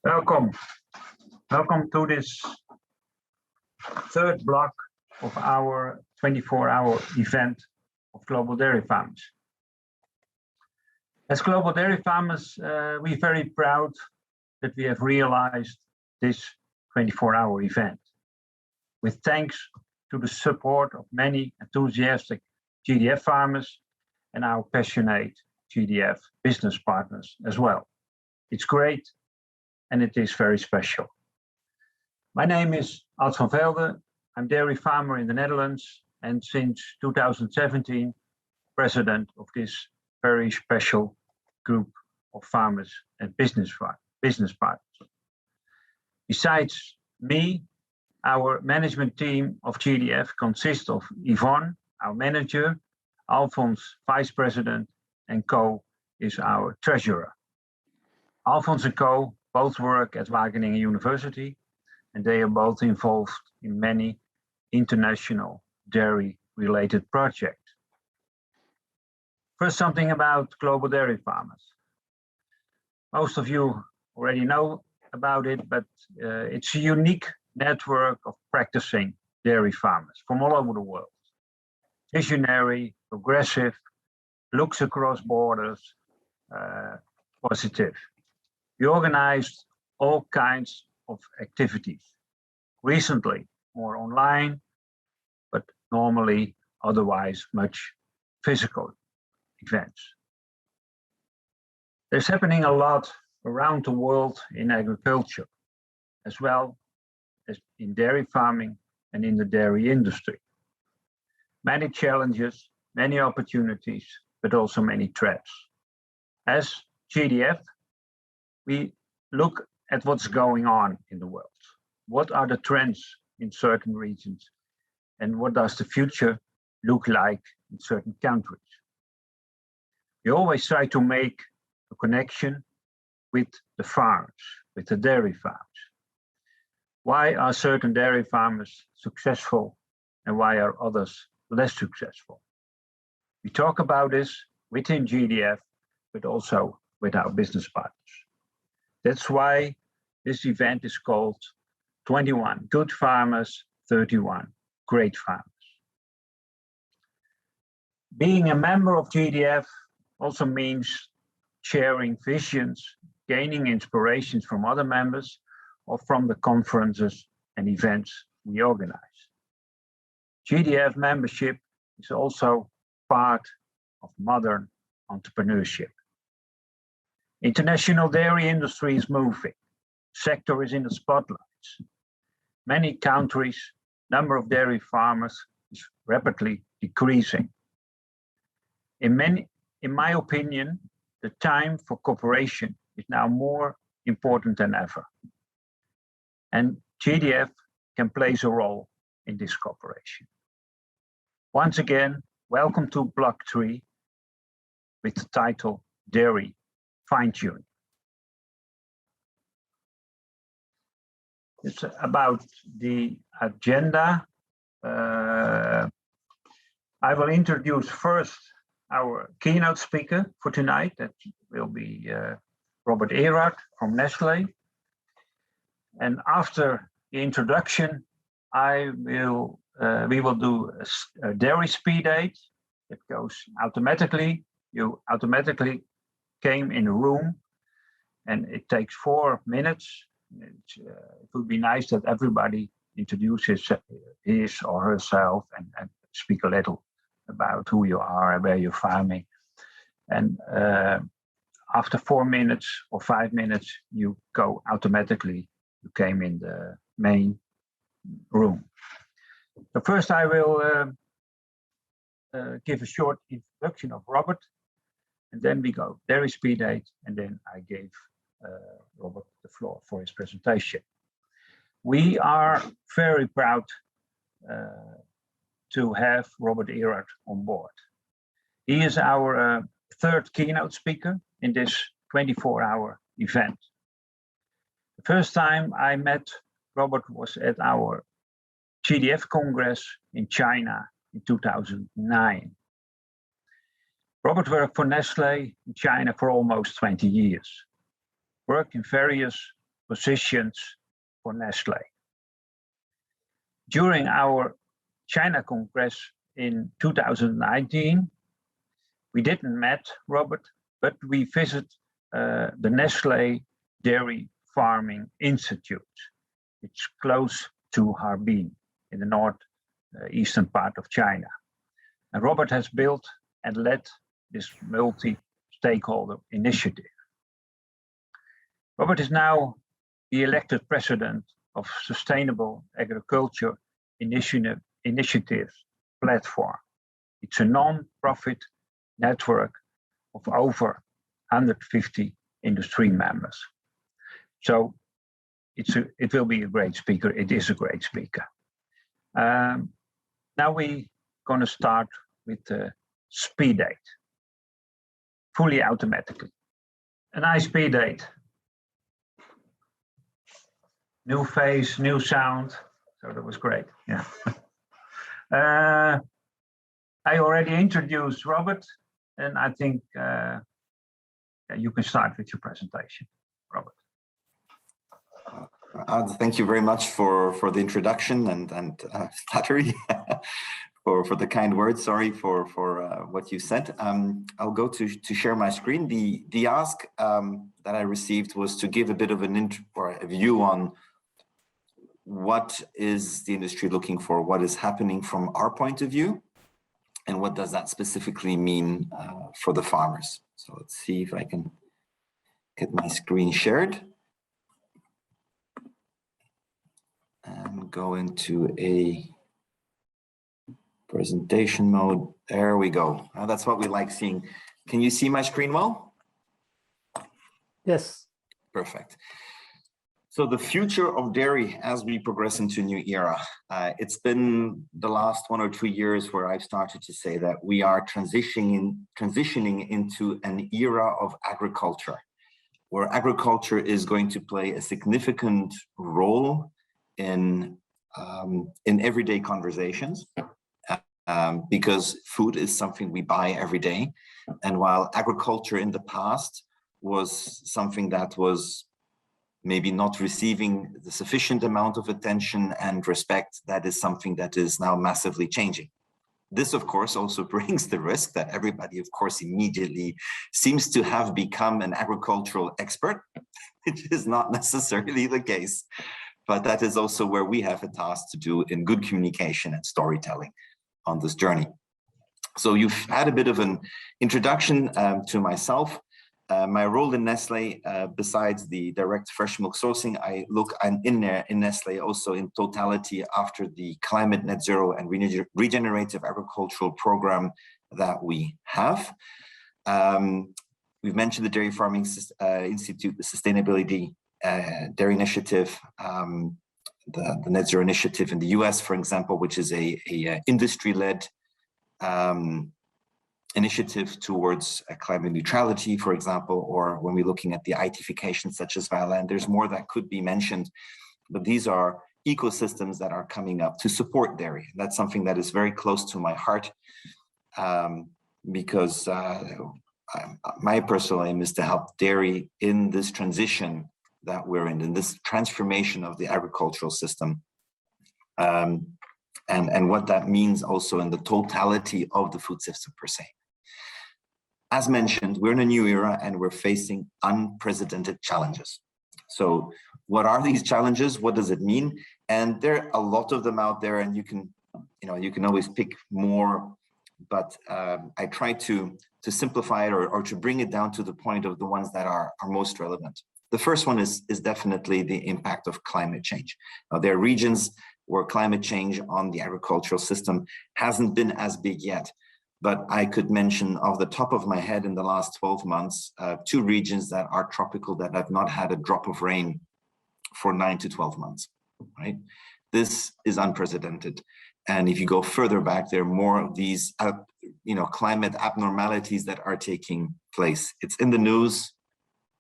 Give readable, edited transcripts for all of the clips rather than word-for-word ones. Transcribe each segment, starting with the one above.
Welcome. Welcome to this third block of our 24-hour event of Global Dairy Farmers. As Global Dairy Farmers, we're very proud that we have realized this 24-hour event. With thanks to the support of many enthusiastic GDF farmers and our passionate GDF business partners as well. It's great and it is very special. My name is Ad van Velde. I'm dairy farmer in the Netherlands and since 2017, president of this very special group of farmers and business partners. Besides me, our management team of GDF consists of Yvonne, our manager, Alphonse, vice president, and Co is our treasurer. Alphonse and Co both work at Wageningen University, and they are both involved in many international dairy-related projects. First, something about Global Dairy Farmers. Most of you already know about it, but it's a unique network of practicing dairy farmers from all over the world. Visionary, progressive, looks across borders, positive. We organized all kinds of activities. Recently, more online, but normally otherwise much physical events. There's happening a lot around the world in agriculture, as well as in dairy farming and in the dairy industry. Many challenges, many opportunities, but also many threats. As GDF, we look at what's going on in the world. What are the trends in certain regions? And what does the future look like in certain countries? We always try to make a connection with the farmers, with the dairy farms. Why are certain dairy farmers successful and why are others less successful? We talk about this within GDF, but also with our business partners. That's why this event is called 21 Good Farmers, 31 Great Farmers. Being a member of GDF also means sharing visions, gaining inspirations from other members or from the conferences and events we organize. GDF membership is also part of modern entrepreneurship. International dairy industry is moving. Sector is in the spotlights. Many countries, number of dairy farmers is rapidly decreasing. In my opinion, the time for cooperation is now more important than ever. And GDF can play a role in this cooperation. Once again, welcome to Block 3 with the title Dairy Fine-Tuning. It's about the agenda. I will introduce first our keynote speaker for tonight. That will be Robert Erhard from Nestlé. And after the introduction, we will do a dairy speed date that goes automatically. You automatically came in a room and it takes 4 minutes. It would be nice that everybody introduces his or herself and speak a little about who you are and where you're farming. And after 4 minutes or 5 minutes, you go automatically. You came in the main room. So first I will give a short introduction of Robert, and then we go dairy speed date, and then I gave Robert the floor for his presentation. We are very proud to have Robert Erhard on board. He is our third keynote speaker in this 24-hour event. The first time I met Robert was at our GDF Congress in China in 2009. Robert worked for Nestlé in China for almost 20 years, worked in various positions for Nestlé. During our China Congress in 2019, we didn't met Robert, but we visited the Nestlé Dairy Farming Institute. It's close to Harbin in the northeastern part of China. And Robert has built and led this multi-stakeholder initiative. Robert is now the elected president of Sustainable Agriculture Initiative Platform. It's a non-profit network of over 150 industry members. So it will be a great speaker. It is a great speaker. Now we're going to start with the speed date, fully automatically. A nice speed date. New face, new sound. So that was great. Yeah. I already introduced Robert, and I think you can start with your presentation, Robert. Thank you very much for the introduction and flattery, for the kind words. Sorry for what you said. I'll go to share my screen. The ask that I received was to give a bit of a view on what is the industry looking for, what is happening from our point of view, and what does that specifically mean for the farmers. So let's see if I can get my screen shared and go into a presentation mode. There we go. That's what we like seeing. Can you see my screen well? Yes. Perfect. So the future of dairy as we progress into a new era, it's been the last 1 or 2 years where I've started to say that we are transitioning into an era of agriculture, where agriculture is going to play a significant role in everyday conversations, because food is something we buy every day. And while agriculture in the past was something that was maybe not receiving the sufficient amount of attention and respect, that is something that is now massively changing. This, of course, also brings the risk that everybody, of course, immediately seems to have become an agricultural expert, which is not necessarily the case. But that is also where we have a task to do in good communication and storytelling on this journey. So you've had a bit of an introduction to myself. My role in Nestlé, besides the direct fresh milk sourcing, I'm in Nestlé also in totality after the climate net zero and regenerative agricultural program that we have. We've mentioned the Dairy Farming Institute, the Sustainability Dairy Initiative, the Net Zero Initiative in the US, for example, which is a industry-led initiative towards climate neutrality, for example, or when we're looking at the ITification such as VES-Artex, and there's more that could be mentioned, but these are ecosystems that are coming up to support dairy. And that's something that is very close to my heart, because my personal aim is to help dairy in this transition that we're in this transformation of the agricultural system. And what that means also in the totality of the food system per se. As mentioned, we're in a new era and we're facing unprecedented challenges. So what are these challenges? What does it mean? And there are a lot of them out there, and you can always pick more, but I try to simplify it or to bring it down to the point of the ones that are most relevant. The first one is definitely the impact of climate change. Now, there are regions where climate change on the agricultural system hasn't been as big yet. But I could mention off the top of my head in the last 12 months, 2 regions that are tropical that have not had a drop of rain for 9 to 12 months, right? This is unprecedented. And if you go further back, there are more of these, climate abnormalities that are taking place. It's in the news.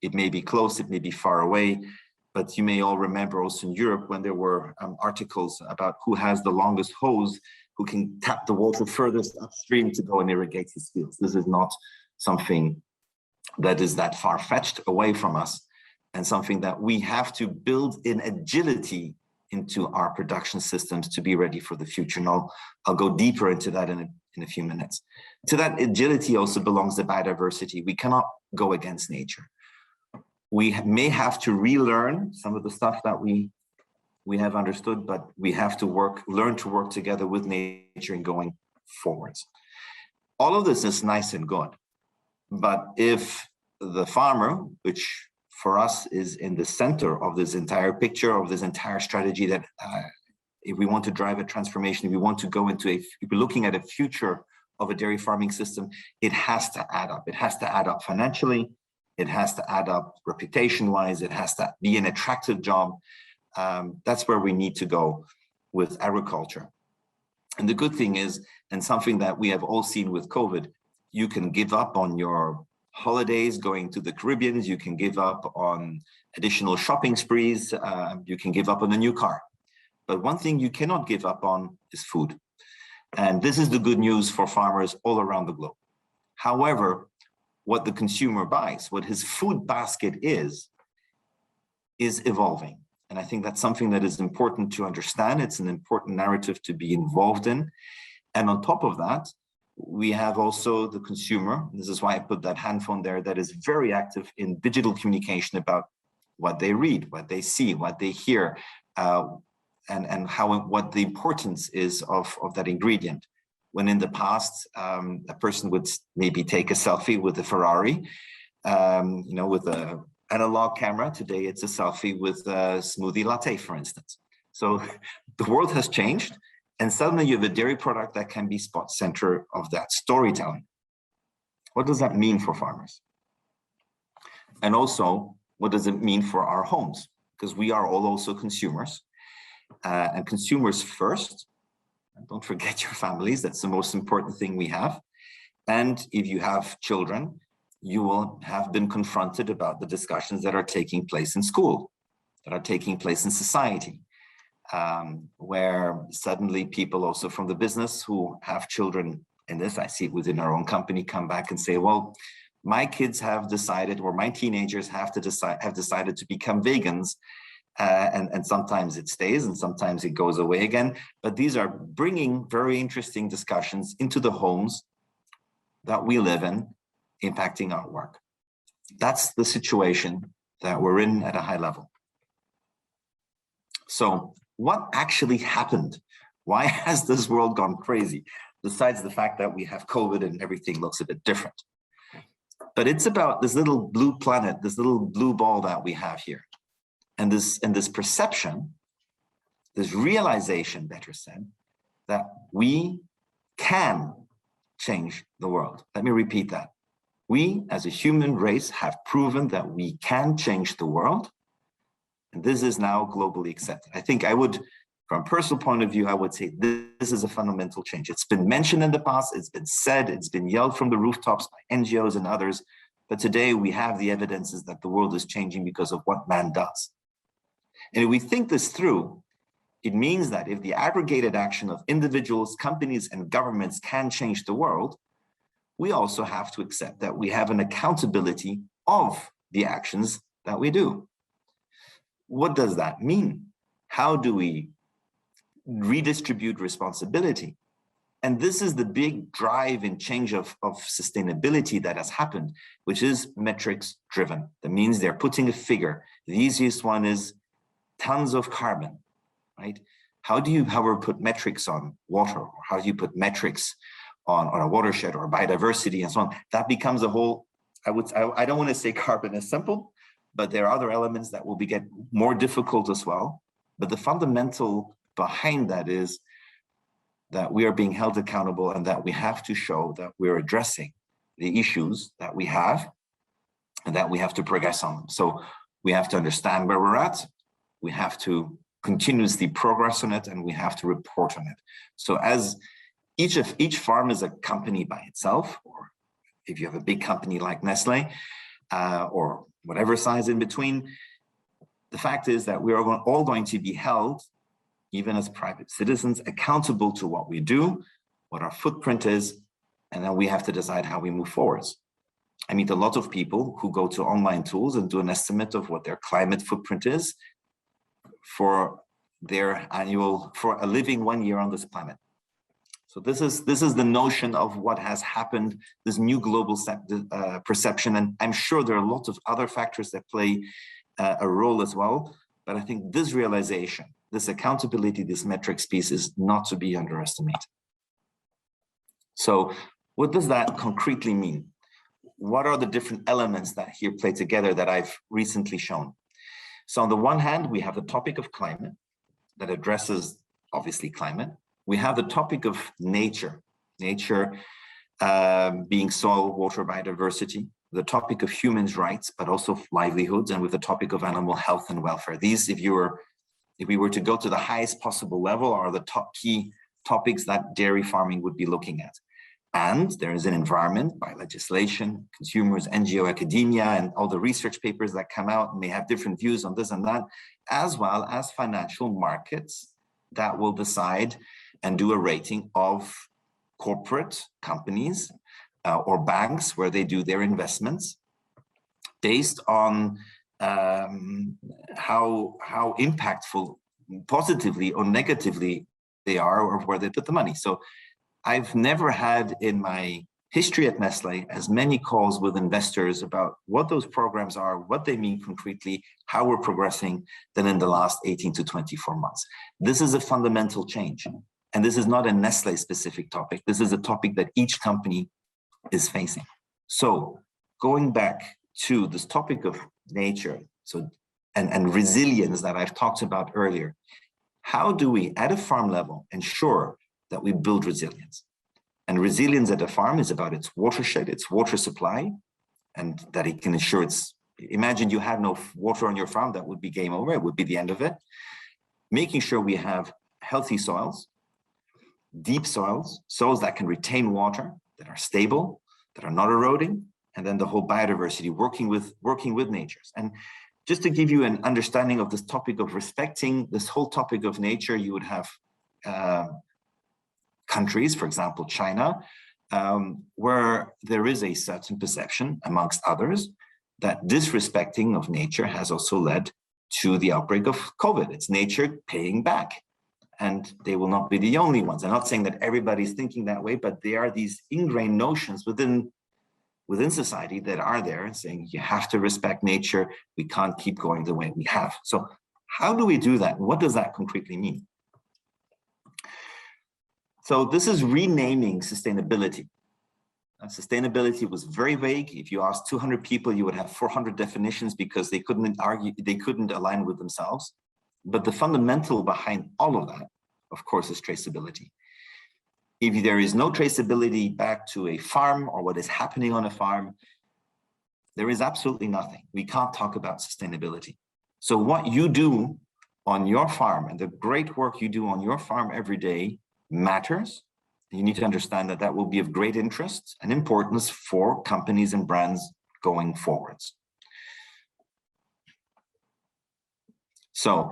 It may be close, it may be far away, but you may all remember also in Europe when there were articles about who has the longest hose, who can tap the water furthest upstream to go and irrigate his fields. This is not something that is that far-fetched away from us. and something that we have to build in agility into our production systems to be ready for the future. And I'll go deeper into that in a few minutes. To that agility also belongs the biodiversity. We cannot go against nature. We may have to relearn some of the stuff that we have understood, but we have to learn to work together with nature and going forwards. All of this is nice and good, but if the farmer, which for us is in the center of this entire picture, of this entire strategy, that if we want to drive a transformation, if we want to go into if we're looking at a future of a dairy farming system, it has to add up. It has to add up financially. It has to add up reputation-wise. It has to be an attractive job. That's where we need to go with agriculture. And the good thing is, and something that we have all seen with COVID, you can give up on your holidays going to the Caribbean, you can give up on additional shopping sprees, you can give up on a new car. But one thing you cannot give up on is food. And this is the good news for farmers all around the globe. However, what the consumer buys, what his food basket is evolving. And I think that's something that is important to understand. It's an important narrative to be involved in. And on top of that, we have also the consumer. This is why I put that handphone there, that is very active in digital communication about what they read, what they see, what they hear, and what the importance is of that ingredient. When in the past, a person would maybe take a selfie with a Ferrari, with a analog camera. Today, it's a selfie with a smoothie latte, for instance. So the world has changed. And suddenly you have a dairy product that can be spot center of that storytelling. What does that mean for farmers? And also, what does it mean for our homes? Because we are all also consumers, and consumers first. And don't forget your families, that's the most important thing we have. And if you have children, you will have been confronted about the discussions that are taking place in school, that are taking place in society. Where suddenly people also from the business who have children in this, I see it within our own company, come back and say, well, my kids have decided, or my teenagers have decided to become vegans. And sometimes it stays and sometimes it goes away again. But these are bringing very interesting discussions into the homes that we live in, impacting our work. That's the situation that we're in at a high level. So what actually happened? Why has this world gone crazy? Besides the fact that we have COVID and everything looks a bit different. But it's about this little blue planet, this little blue ball that we have here. And this perception, this realization, better said, that we can change the world. Let me repeat that. We as a human race have proven that we can change the world. And this is now globally accepted. I think I would, from a personal point of view, I would say this is a fundamental change. It's been mentioned in the past, it's been said, it's been yelled from the rooftops by NGOs and others, but today we have the evidences that the world is changing because of what man does. And if we think this through, it means that if the aggregated action of individuals, companies, and governments can change the world, we also have to accept that we have an accountability of the actions that we do. What does that mean? How do we redistribute responsibility? And this is the big drive and change of sustainability that has happened, which is metrics driven. That means they're putting a figure. The easiest one is tons of carbon, right? How do you, however, put metrics on water? Or how do you put metrics on a watershed or biodiversity and so on? That becomes a whole, I don't want to say carbon is simple, but there are other elements that will get more difficult as well. But the fundamental behind that is that we are being held accountable and that we have to show that we're addressing the issues that we have and that we have to progress on them. So we have to understand where we're at, we have to continuously progress on it, and we have to report on it. So as each farm is a company by itself, or if you have a big company like Nestlé, or whatever size in between, the fact is that we are all going to be held, even as private citizens, accountable to what we do, what our footprint is, and then we have to decide how we move forwards. I meet a lot of people who go to online tools and do an estimate of what their climate footprint is for their annual, for a living 1 year on this planet. So this is the notion of what has happened, this new global perception. And I'm sure there are lots of other factors that play a role as well. But I think this realization, this accountability, this metrics piece is not to be underestimated. So what does that concretely mean? What are the different elements that here play together that I've recently shown? So on the one hand, we have the topic of climate that addresses obviously climate. We have the topic of nature, being soil, water, biodiversity, the topic of humans' rights, but also livelihoods, and with the topic of animal health and welfare. These, if we were to go to the highest possible level, are the top key topics that dairy farming would be looking at. And there is an environment by legislation, consumers, NGO, academia, and all the research papers that come out may have different views on this and that, as well as financial markets that will decide and do a rating of corporate companies or banks where they do their investments based on how impactful, positively or negatively, they are, or where they put the money. So I've never had in my history at Nestlé as many calls with investors about what those programs are, what they mean concretely, how we're progressing, than in the last 18 to 24 months. This is a fundamental change. And this is not a Nestlé specific topic. This is a topic that each company is facing. So going back to this topic of nature and resilience that I've talked about earlier, how do we at a farm level ensure that we build resilience? And resilience at a farm is about its watershed, its water supply, and that it can ensure it's, imagine you had no water on your farm, that would be game over, it would be the end of it. Making sure we have healthy soils, deep soils, soils that can retain water, that are stable, that are not eroding, and then the whole biodiversity, working with nature. And just to give you an understanding of this topic of respecting this whole topic of nature, you would have countries, for example, China, where there is a certain perception, amongst others, that disrespecting of nature has also led to the outbreak of COVID. It's nature paying back. And they will not be the only ones. I'm not saying that everybody's thinking that way, but there are these ingrained notions within society that are there and saying you have to respect nature. We can't keep going the way we have. So how do we do that? What does that concretely mean? So this is renaming sustainability. Sustainability was very vague. If you asked 200 people, you would have 400 definitions because they couldn't argue, they couldn't align with themselves. But the fundamental behind all of that, of course, is traceability. If there is no traceability back to a farm or what is happening on a farm, there is absolutely nothing. We can't talk about sustainability. So what you do on your farm and the great work you do on your farm every day matters. You need to understand that that will be of great interest and importance for companies and brands going forwards. So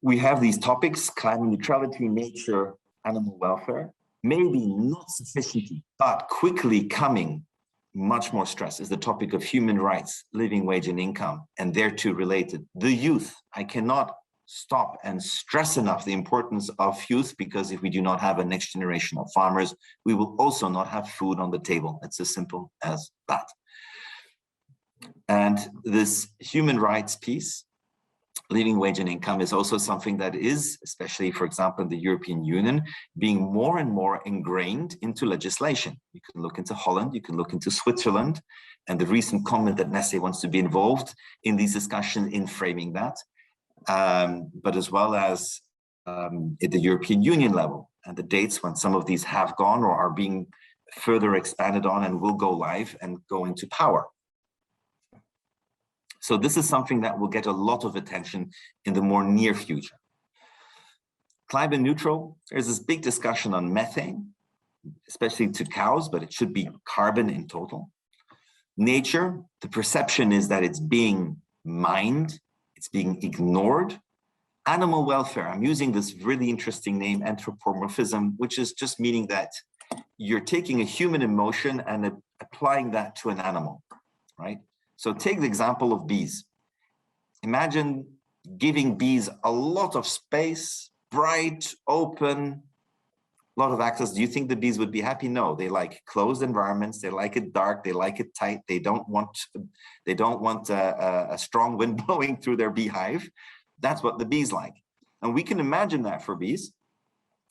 we have these topics: climate neutrality, nature, animal welfare, maybe not sufficiently, but quickly coming much more stress is the topic of human rights, living wage and income, and thereto related. The youth, I cannot stop and stress enough the importance of youth, because if we do not have a next generation of farmers, we will also not have food on the table. It's as simple as that. And this human rights piece, living wage and income, is also something that is, especially, for example, in the European Union, being more and more ingrained into legislation. You can look into Holland, you can look into Switzerland, and the recent comment that Nestlé wants to be involved in these discussions in framing that, but as well as at the European Union level, and the dates when some of these have gone or are being further expanded on and will go live and go into power. So this is something that will get a lot of attention in the more near future. Climate neutral, there's this big discussion on methane, especially to cows, but it should be carbon in total. Nature, the perception is that it's being mined, it's being ignored. Animal welfare, I'm using this really interesting name, anthropomorphism, which is just meaning that you're taking a human emotion and applying that to an animal, right? So take the example of bees. Imagine giving bees a lot of space, bright, open, a lot of access. Do you think the bees would be happy? No, they like closed environments. They like it dark. They like it tight. They don't want a strong wind blowing through their beehive. That's what the bees like. And we can imagine that for bees,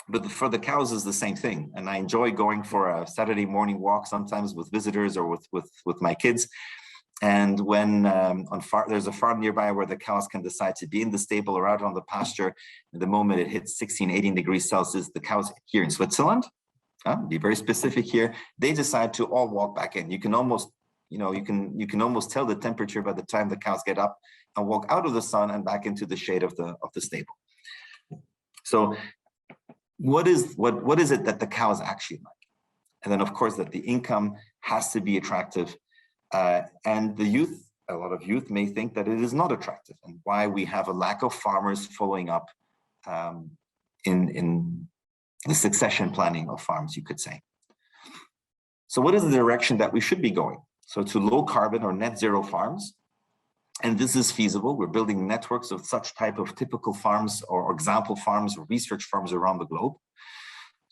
but for the cows is the same thing. And I enjoy going for a Saturday morning walk, sometimes with visitors or with my kids. And when there's a farm nearby where the cows can decide to be in the stable or out on the pasture, and the moment it hits 16, 18 degrees Celsius, the cows here in Switzerland, be very specific here, they decide to all walk back in. You can almost, you can almost tell the temperature by the time the cows get up and walk out of the sun and back into the shade of the stable. So what is it that the cows actually like? And then of course that the income has to be attractive. And the youth, a lot of youth may think that it is not attractive, and why we have a lack of farmers following up in the succession planning of farms, you could say. So what is the direction that we should be going? So to low carbon or net zero farms, and this is feasible. We're building networks of such type of typical farms or example farms or research farms around the globe,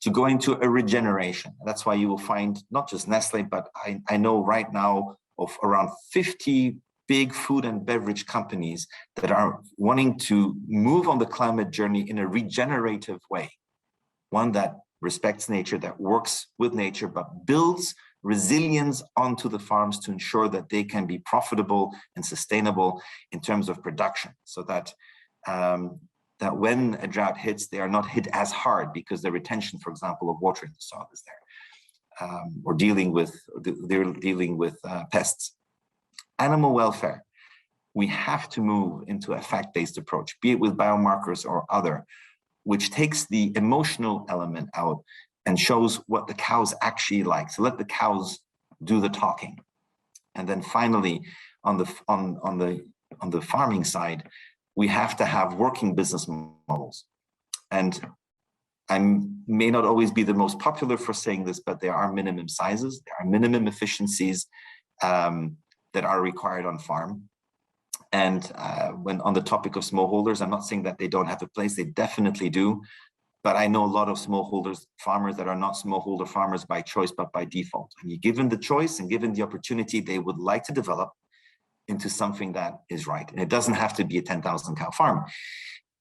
to go into a regeneration. That's why you will find not just Nestlé, but I know right now of around 50 big food and beverage companies that are wanting to move on the climate journey in a regenerative way. One that respects nature, that works with nature, but builds resilience onto the farms to ensure that they can be profitable and sustainable in terms of production, so that that when a drought hits, they are not hit as hard because the retention, for example, of water in the soil is there, or they're dealing with pests. Animal welfare, we have to move into a fact-based approach, be it with biomarkers or other, which takes the emotional element out and shows what the cows actually like. So let the cows do the talking. And then finally, on the farming side, we have to have working business models. And I may not always be the most popular for saying this, but there are minimum sizes, there are minimum efficiencies that are required on farm. And when on the topic of smallholders, I'm not saying that they don't have a place, they definitely do. But I know a lot of smallholders, farmers that are not smallholder farmers by choice, but by default. And you give them the choice and given the opportunity, they would like to develop into something that is right. And it doesn't have to be a 10,000 cow farm.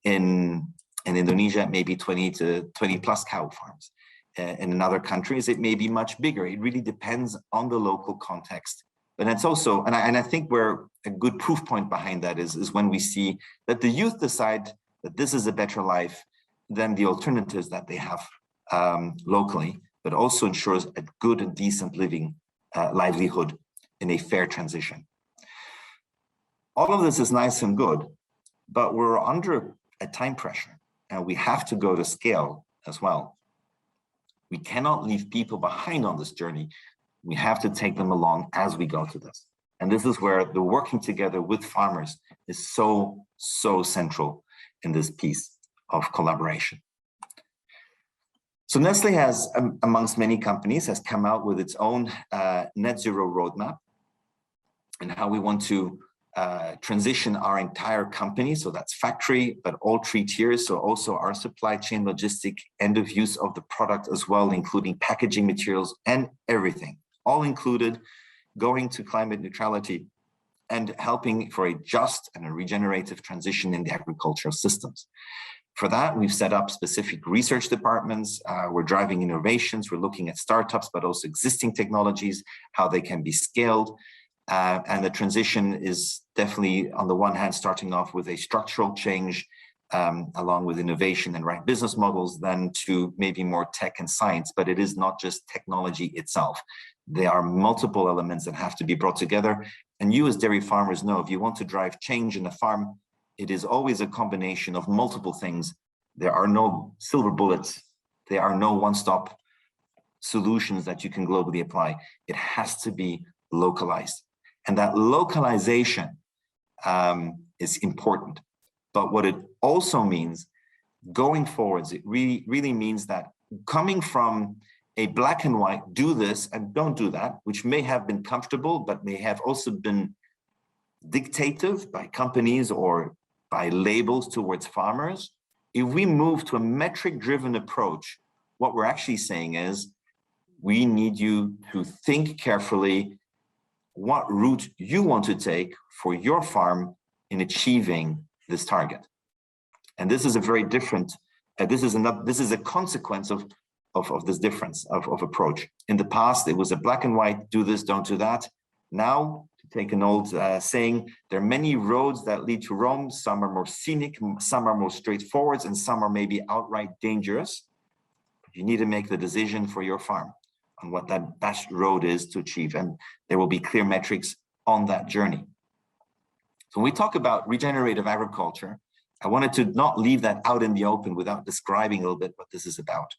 In Indonesia, it may be 20 to 20 plus cow farms. In other countries, it may be much bigger. It really depends on the local context. But it's also, and I think where a good proof point behind that is when we see that the youth decide that this is a better life than the alternatives that they have locally, but also ensures a good and decent living livelihood in a fair transition. All of this is nice and good, but we're under a time pressure and we have to go to scale as well. We cannot leave people behind on this journey. We have to take them along as we go to this. And this is where the working together with farmers is so central in this piece of collaboration. So Nestlé has, amongst many companies, has come out with its own net zero roadmap and how we want to transition our entire company. So that's factory, but all 3 tiers. So also our supply chain, logistic, end of use of the product as well, including packaging materials and everything, all included, going to climate neutrality and helping for a just and a regenerative transition in the agricultural systems. For that, we've set up specific research departments. We're driving innovations. We're looking at startups, but also existing technologies, how they can be scaled. And the transition is definitely, on the one hand, starting off with a structural change, along with innovation and right business models, then to maybe more tech and science. But it is not just technology itself. There are multiple elements that have to be brought together. And you as dairy farmers know, if you want to drive change in a farm, it is always a combination of multiple things. There are no silver bullets. There are no one-stop solutions that you can globally apply. It has to be localized. And that localization is important. But what it also means going forwards, it really means that coming from a black and white, do this and don't do that, which may have been comfortable, but may have also been dictative by companies or by labels towards farmers. If we move to a metric-driven approach, what we're actually saying is, we need you to think carefully what route you want to take for your farm in achieving this target. And this is a very different, this is a consequence of this difference of approach. In the past, it was a black and white, do this, don't do that. Now, to take an old saying, there are many roads that lead to Rome. Some are more scenic, some are more straightforward, and some are maybe outright dangerous. You need to make the decision for your farm on what that best road is to achieve. And there will be clear metrics on that journey. So when we talk about regenerative agriculture, I wanted to not leave that out in the open without describing a little bit what this is about.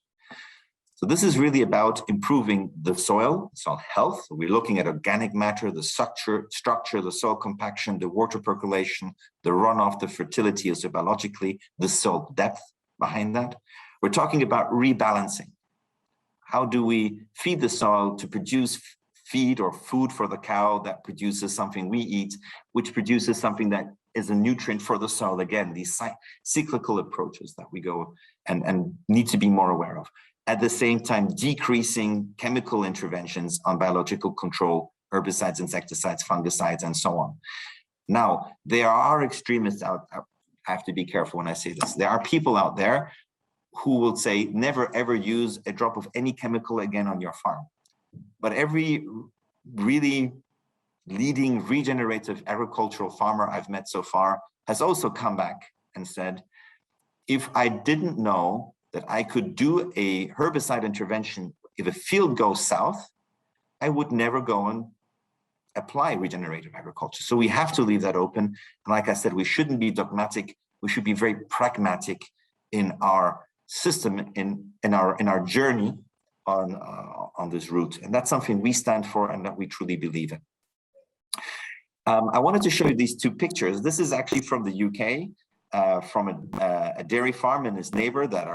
So this is really about improving the soil health. We're looking at organic matter, the structure, the soil compaction, the water percolation, the runoff, the fertility, also biologically, the soil depth behind that. We're talking about rebalancing. How do we feed the soil to produce feed or food for the cow that produces something we eat, which produces something that is a nutrient for the soil? Again, these cyclical approaches that we go and need to be more aware of. At the same time, decreasing chemical interventions on biological control, herbicides, insecticides, fungicides, and so on. Now, there are extremists out there. I have to be careful when I say this. There are people out there who will say, never ever use a drop of any chemical again on your farm. But every really leading regenerative agricultural farmer I've met so far has also come back and said, if I didn't know that I could do a herbicide intervention if a field goes south, I would never go and apply regenerative agriculture. So we have to leave that open. And like I said, we shouldn't be dogmatic. We should be very pragmatic in our system, in our journey on this route. And that's something we stand for and that we truly believe in. I wanted to show you these two pictures. This is actually from the UK, from a dairy farm and his neighbor that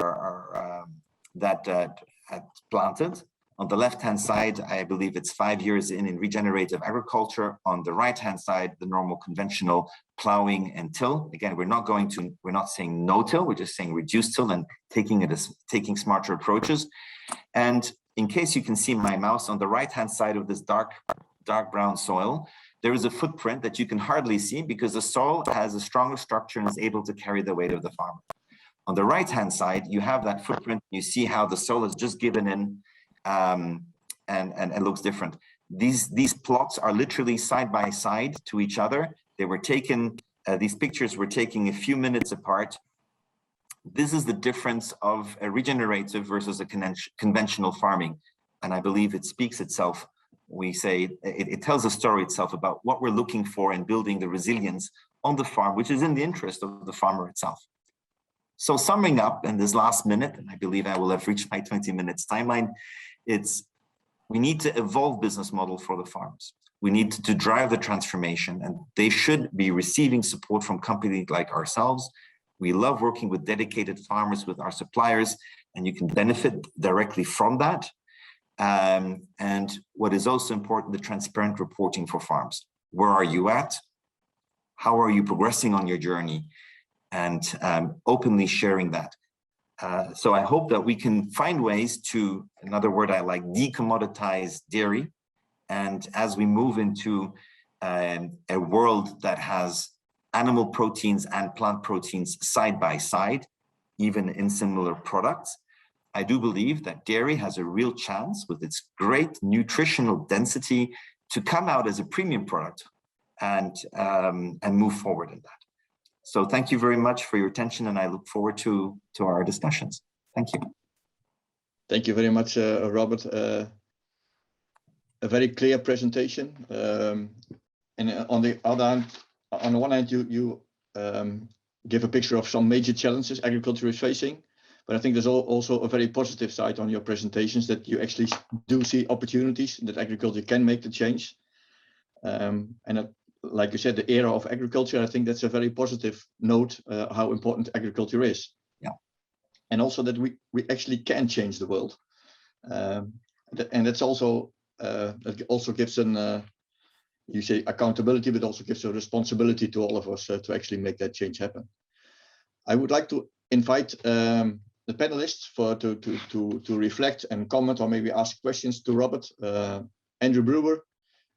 had planted. On the left-hand side, I believe it's 5 years in regenerative agriculture. On the right-hand side, the normal conventional plowing and till. Again, we're not saying no till, we're just saying reduce till and taking smarter approaches. And in case you can see my mouse, on the right-hand side of this dark brown soil, there is a footprint that you can hardly see because the soil has a stronger structure and is able to carry the weight of the farmer. On the right-hand side, you have that footprint. You see how the soil has just given in and looks different. These plots are literally side by side to each other. They were taken, these pictures were taken a few minutes apart. This is the difference of a regenerative versus a conventional farming. And I believe it speaks itself. We say it tells a story itself about what we're looking for in building the resilience on the farm, which is in the interest of the farmer itself. So summing up in this last minute, and I believe I will have reached my 20 minutes timeline, we need to evolve business model for the farmers. We need to drive the transformation, and they should be receiving support from companies like ourselves. We love working with dedicated farmers, with our suppliers, and you can benefit directly from that. And what is also important, the transparent reporting for farms. Where are you at? How are you progressing on your journey? And openly sharing that. So I hope that we can find ways to, another word I like, decommoditize dairy. And as we move into a world that has animal proteins and plant proteins side by side, even in similar products, I do believe that dairy has a real chance with its great nutritional density to come out as a premium product and move forward in that. So thank you very much for your attention, and I look forward to our discussions. Thank you. Thank you very much, Robert. A very clear presentation. And on the other hand, on the one hand, you give a picture of some major challenges agriculture is facing. But I think there's also a very positive side on your presentations, that you actually do see opportunities that agriculture can make the change. And like you said, the era of agriculture, I think that's a very positive note, how important agriculture is. Yeah. And also that we actually can change the world. And that's also it also gives an you say accountability, but also gives a responsibility to all of us to actually make that change happen. I would like to invite the panelists to reflect and comment, or maybe ask questions to Robert. Andrew Brewer,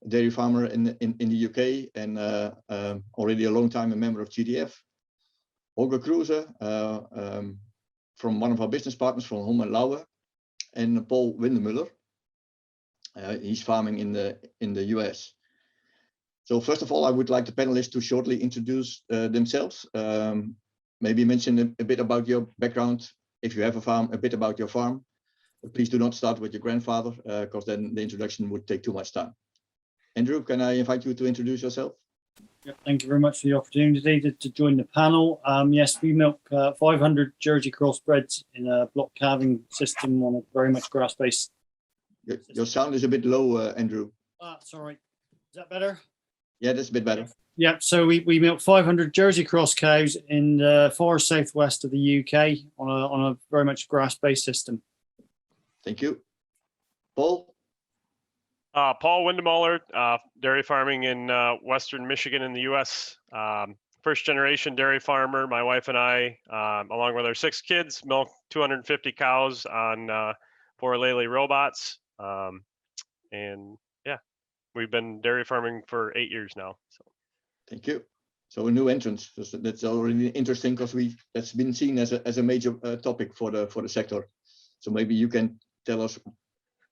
a dairy farmer in the UK, and already a long time a member of GDF. Holger Kruse, from one of our business partners from Holm&Laue, and Paul Windemuller. He's farming in the US. So first of all, I would like the panelists to shortly introduce themselves. Maybe mention a bit about your background. If you have a farm, a bit about your farm. But please do not start with your grandfather, because then the introduction would take too much time. Andrew, can I invite you to introduce yourself? Yep, thank you very much for the opportunity to join the panel. Yes, we milk 500 Jersey crossbreds in a block calving system on a very much grass-based. Your sound is a bit low, Andrew. Sorry. Is that better? Yeah, that's a bit better. Yeah, so we milk 500 Jersey cross cows in the far southwest of the UK on a very much grass-based system. Thank you. Paul? Paul Windemuller, dairy farming in Western Michigan in the US. First generation dairy farmer. My wife and I, along with our 6 kids, milk 250 cows on 4 Lely robots. And yeah, we've been dairy farming for 8 years now. So. Thank you. So a new entrance. That's already interesting, because that's been seen as a major topic for the sector. So maybe you can tell us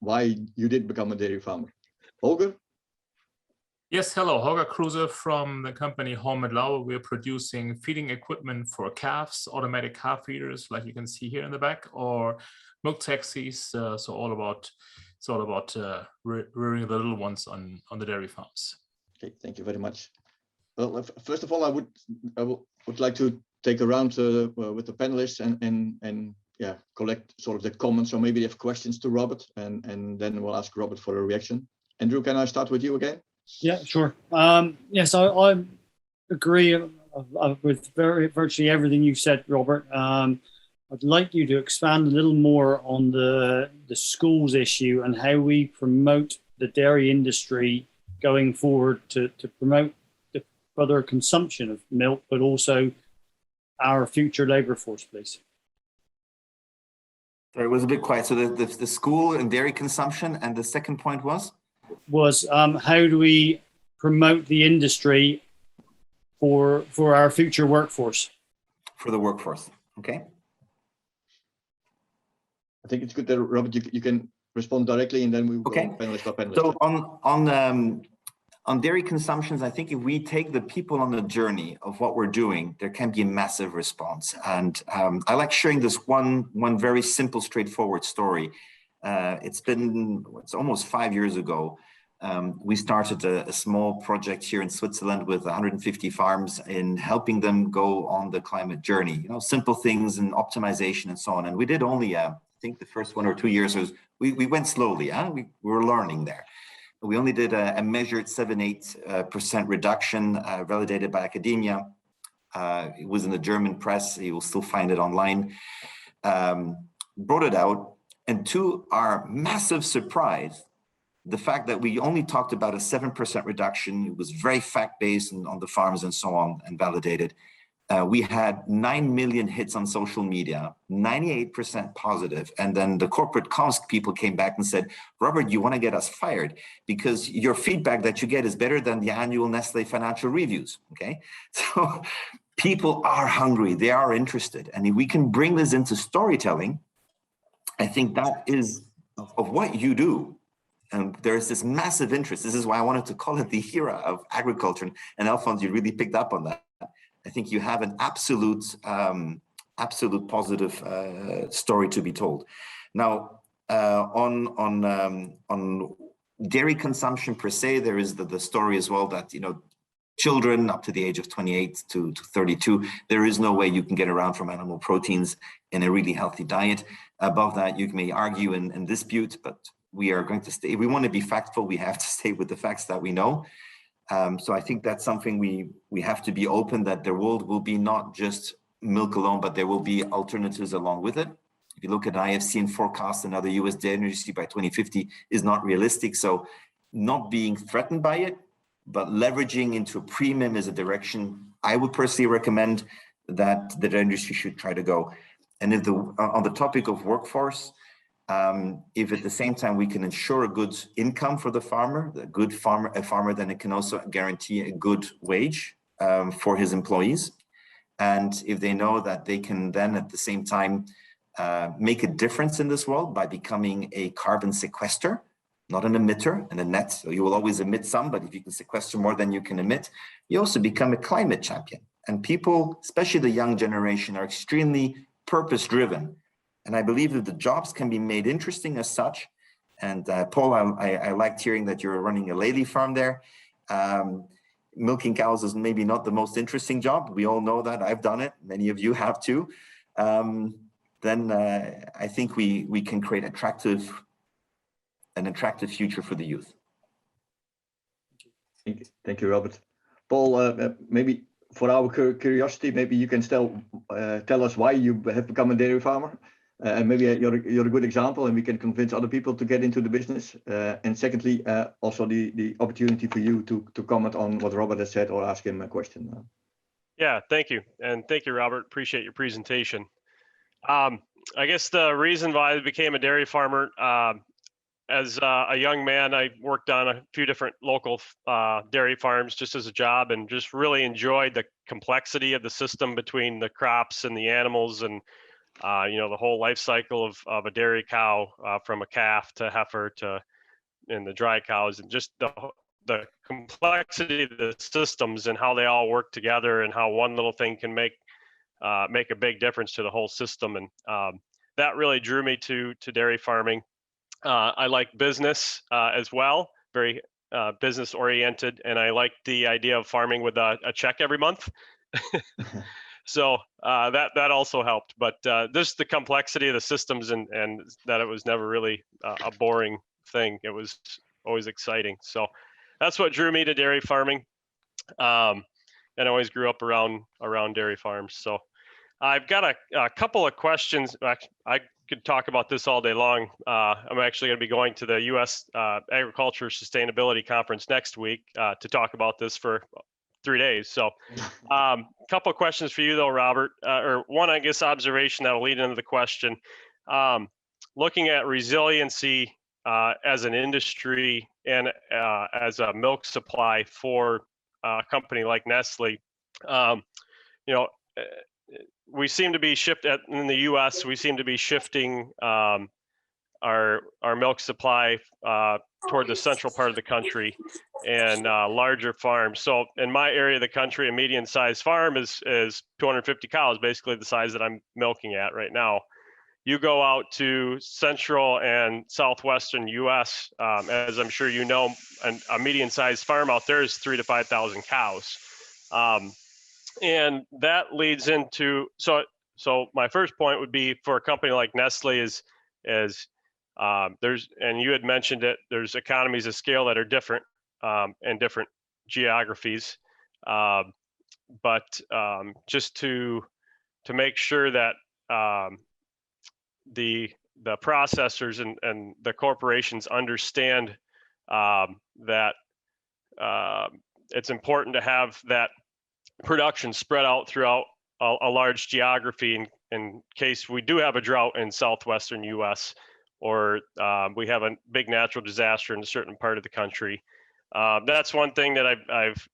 why you did become a dairy farmer. Holger? Yes, hello, Holger Kruse from the company Holm&Laue. We're producing feeding equipment for calves, automatic calf feeders, like you can see here in the back, or milk taxis. So it's all about rearing the little ones on the dairy farms. Okay, thank you very much. Well, first of all, I would like to take a round with the panelists and yeah, collect sort of the comments, or maybe they have questions to Robert, and then we'll ask Robert for a reaction. Andrew, can I start with you again? Yeah, sure. Yes, I agree with virtually everything you said, Robert. I'd like you to expand a little more on the schools issue and how we promote the dairy industry going forward to promote the further consumption of milk, but also our future labour force, please. Sorry, it was a bit quiet. So the school and dairy consumption, and the second point was? How do we promote the industry for our future workforce? For the workforce, okay. I think it's good that, Robert, you can respond directly, and then we will go panelist by panelist. So on dairy consumptions, I think if we take the people on the journey of what we're doing, there can be a massive response. And I like sharing this one very simple, straightforward story. It's almost 5 years ago. We started a small project here in Switzerland with 150 farms in helping them go on the climate journey. You know, simple things and optimization and so on. And we did only, I think the first 1 or 2 years we went slowly. We were learning there. We only did a measured 7-8% reduction, validated by academia. It was in the German press. You will still find it online. Brought it out, and to our massive surprise, the fact that we only talked about a 7% reduction, it was very fact-based on the farms and so on, and validated. We had 9 million hits on social media, 98% positive. And then the corporate comms people came back and said, Robert, you want to get us fired because your feedback that you get is better than the annual Nestlé financial reviews, okay? So people are hungry, they are interested. And if we can bring this into storytelling, I think that is of what you do. And there's this massive interest. This is why I wanted to call it the era of agriculture. And Alphonse, you really picked up on that. I think you have an absolute positive story to be told. Now, on dairy consumption per se, there is the story as well that, you know, children up to the age of 28 to 32, there is no way you can get around from animal proteins in a really healthy diet. Above that, you may argue and dispute, but we are going to stay. If we want to be factful, we have to stay with the facts that we know. So I think that's something we have to be open, that there will be not just milk alone, but there will be alternatives along with it. If you look at IFC and forecast another US dairy industry by 2050 is not realistic. So not being threatened by it, but leveraging into a premium is a direction I would personally recommend that the dairy industry should try to go. And if on the topic of workforce, if at the same time we can ensure a good income for the farmer, a farmer, then it can also guarantee a good wage for his employees. And if they know that they can then at the same time make a difference in this world by becoming a carbon sequester, not an emitter and a net. So you will always emit some, but if you can sequester more than you can emit, you also become a climate champion. And people, especially the young generation, are extremely purpose-driven. And I believe that the jobs can be made interesting as such. And Paul, I liked hearing that you're running a Lely farm there. Milking cows is maybe not the most interesting job. We all know that. I've done it. Many of you have too. Then I think we can create an attractive future for the youth. Thank you, Robert. Paul, maybe for our curiosity, maybe you can still tell us why you have become a dairy farmer. And maybe you're a good example, and we can convince other people to get into the business. And secondly, also the opportunity for you to comment on what Robert has said or ask him a question. Yeah, thank you. And thank you, Robert. Appreciate your presentation. I guess the reason why I became a dairy farmer, as a young man, I worked on a few different local dairy farms just as a job, and just really enjoyed the complexity of the system between the crops and the animals, and the whole life cycle of a dairy cow, from a calf to heifer and the dry cows, and just the complexity of the systems and how they all work together, and how one little thing can make a big difference to the whole system. And that really drew me to dairy farming. I like business as well, very business oriented, and I like the idea of farming with a check every month. So that also helped, but just the complexity of the systems, and that it was never really a boring thing. It was always exciting. So that's what drew me to dairy farming, and I always grew up around dairy farms. So I've got a couple of questions. I could talk about this all day long. I'm actually going to be going to the U.S. Agriculture Sustainability Conference next week to talk about this for 3 days. So a couple of questions for you though, Robert, or one, I guess, observation that'll lead into the question. Looking at resiliency as an industry and as a milk supply for a company like Nestlé, we seem to be in the U.S. We seem to be shifting our milk supply toward the central part of the country and larger farms. So in my area of the country, a median-sized farm is 250 cows, basically the size that I'm milking at right now. You go out to central and southwestern U.S., as I'm sure you know, and a median-sized farm out there is 3,000 to 5,000 cows. And that leads into, so my first point would be for a company like Nestlé is there's, and you had mentioned it, there's economies of scale that are different in different geographies. But just to make sure that the processors and the corporations understand that it's important to have that production spread out throughout a large geography in case we do have a drought in southwestern U.S. or we have a big natural disaster in a certain part of the country. That's one thing that I've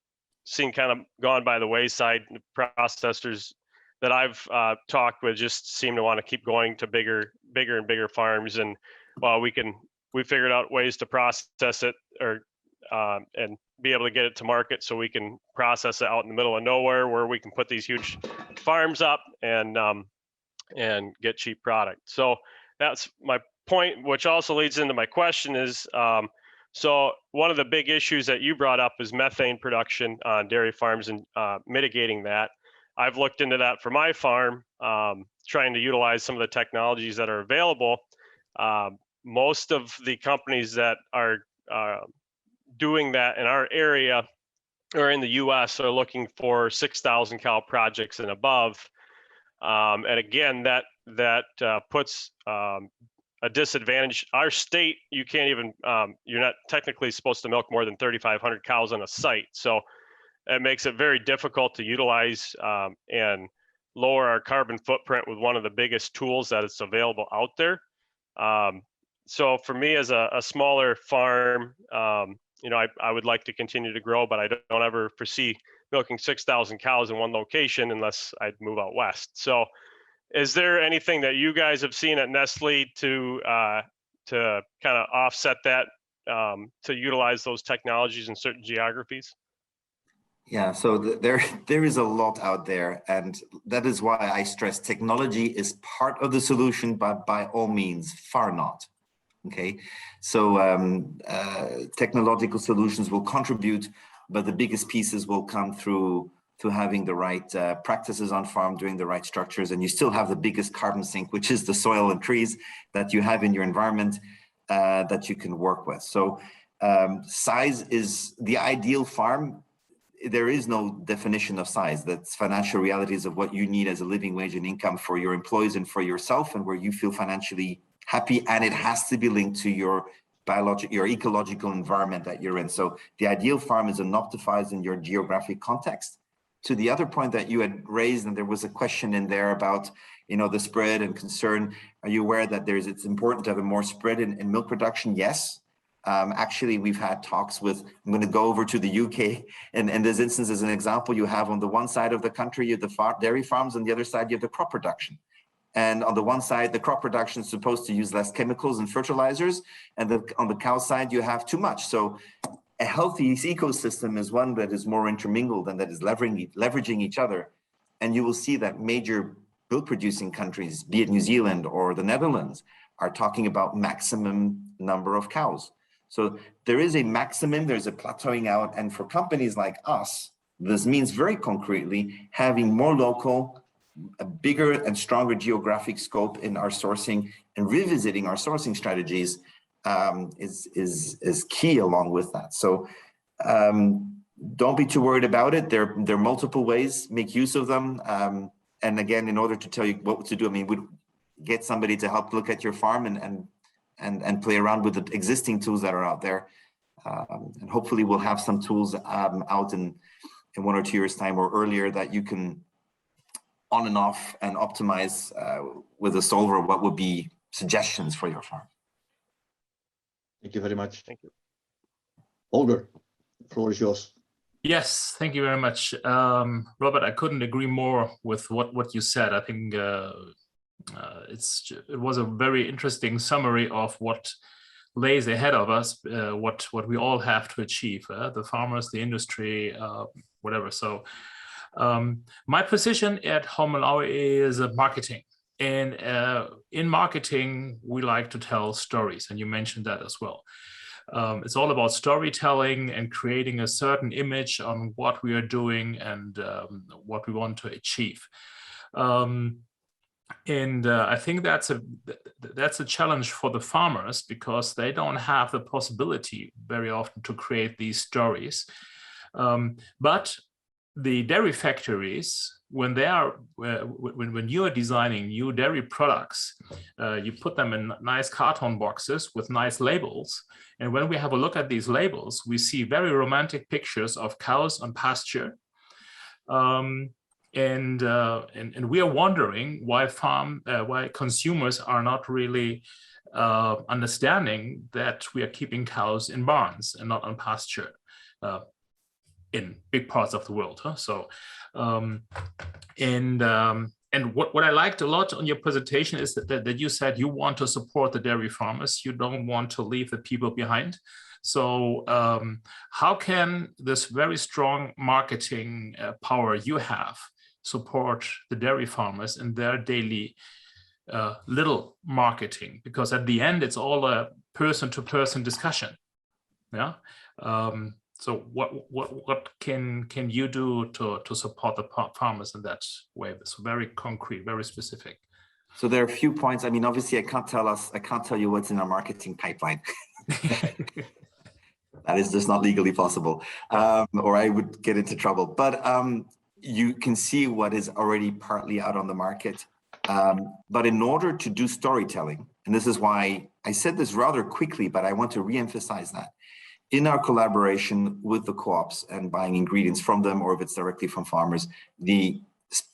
seen kind of gone by the wayside. Processors that I've talked with just seem to want to keep going to bigger and bigger farms. And while we figured out ways to process it or and be able to get it to market, so we can process it out in the middle of nowhere where we can put these huge farms up and get cheap product. So that's my point, which also leads into my question is, so one of the big issues that you brought up is methane production on dairy farms and mitigating that. I've looked into that for my farm, trying to utilize some of the technologies that are available. Most of the companies that are doing that in our area or in the U.S. are looking for 6,000 cow projects and above. And again, that that puts a disadvantage. Our state, you can't even, you're not technically supposed to milk more than 3,500 cows on a site. So it makes it very difficult to utilize and lower our carbon footprint with one of the biggest tools that is available out there. So for me as a smaller farm, you know, I would like to continue to grow, but I don't ever foresee milking 6,000 cows in one location unless I'd move out west. So is there anything that you guys have seen at Nestlé to kind of offset that, to utilize those technologies in certain geographies? Yeah, so there is a lot out there, and that is why I stress technology is part of the solution, but by all means, far not. Okay, so technological solutions will contribute, but the biggest pieces will come through having the right practices on farm, doing the right structures, and you still have the biggest carbon sink, which is the soil and trees that you have in your environment that you can work with. So size is the ideal farm. There is no definition of size. That's financial realities of what you need as a living wage and income for your employees and for yourself, and where you feel financially happy, and it has to be linked to your your ecological environment that you're in. So the ideal farm is optimized in your geographic context. To the other point that you had raised, and there was a question in there about, you know, the spread and concern. Are you aware that it's important to have a more spread in milk production? Yes. Actually, we've had talks with, I'm going to go over to the UK, and in this instance, as an example, you have on the one side of the country, you have the dairy farms, on the other side, you have the crop production. And on the one side, the crop production is supposed to use less chemicals and fertilizers, and on the cow side, you have too much. So a healthy ecosystem is one that is more intermingled and that is leveraging each other. And you will see that major milk producing countries, be it New Zealand or the Netherlands, are talking about maximum number of cows. So there is a maximum, there's a plateauing out. And for companies like us, this means very concretely having more local, a bigger and stronger geographic scope in our sourcing, and revisiting our sourcing strategies is key along with that. So don't be too worried about it. There are multiple ways, make use of them. And again, in order to tell you what to do, I mean, we'd get somebody to help look at your farm and play around with the existing tools that are out there. And hopefully we'll have some tools out in 1 or 2 years time or earlier that you can on and off and optimize with a solver what would be suggestions for your farm. Thank you very much. Thank you. Holger, the floor is yours. Yes, thank you very much. Robert, I couldn't agree more with what you said. I think it was a very interesting summary of what lays ahead of us, what we all have to achieve, the farmers, the industry, whatever. So my position at Holm&Laue is marketing. And in marketing, we like to tell stories, and you mentioned that as well. It's all about storytelling and creating a certain image on what we are doing and what we want to achieve. I think that's a challenge for the farmers, because they don't have the possibility very often to create these stories. But the dairy factories, when you are designing new dairy products, you put them in nice carton boxes with nice labels. And when we have a look at these labels, we see very romantic pictures of cows on pasture. And we are wondering why consumers are not really understanding that we are keeping cows in barns and not on pasture in big parts of the world. So, and what I liked a lot on your presentation is that you said you want to support the dairy farmers. You don't want to leave the people behind. So how can this very strong marketing power you have support the dairy farmers in their daily little marketing? Because at the end, it's all a person-to-person discussion. Yeah. So what can you do to support the farmers in that way? It's very concrete, very specific. So there are a few points. I mean, obviously, I can't tell you what's in our marketing pipeline. That is just not legally possible, or I would get into trouble. But you can see what is already partly out on the market. But in order to do storytelling, and this is why I said this rather quickly, but I want to re-emphasize that, in our collaboration with the co-ops and buying ingredients from them, or if it's directly from farmers,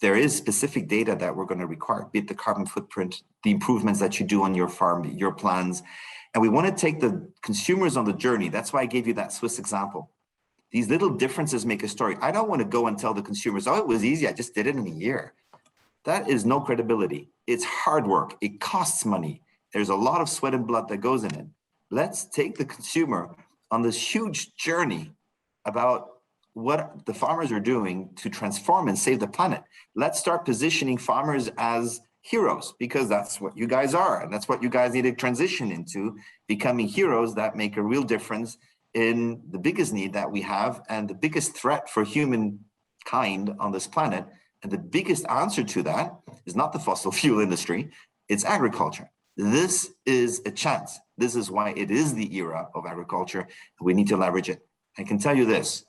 there is specific data that we're going to require, be it the carbon footprint, the improvements that you do on your farm, your plans. And we want to take the consumers on the journey. That's why I gave you that Swiss example. These little differences make a story. I don't want to go and tell the consumers, oh, it was easy, I just did it in a year. That is no credibility. It's hard work. It costs money. There's a lot of sweat and blood that goes in it. Let's take the consumer on this huge journey about what the farmers are doing to transform and save the planet. Let's start positioning farmers as heroes, because that's what you guys are. And that's what you guys need to transition into, becoming heroes that make a real difference in the biggest need that we have and the biggest threat for humankind on this planet. And the biggest answer to that is not the fossil fuel industry, it's agriculture. This is a chance. This is why it is the era of agriculture. We need to leverage it. I can tell you this.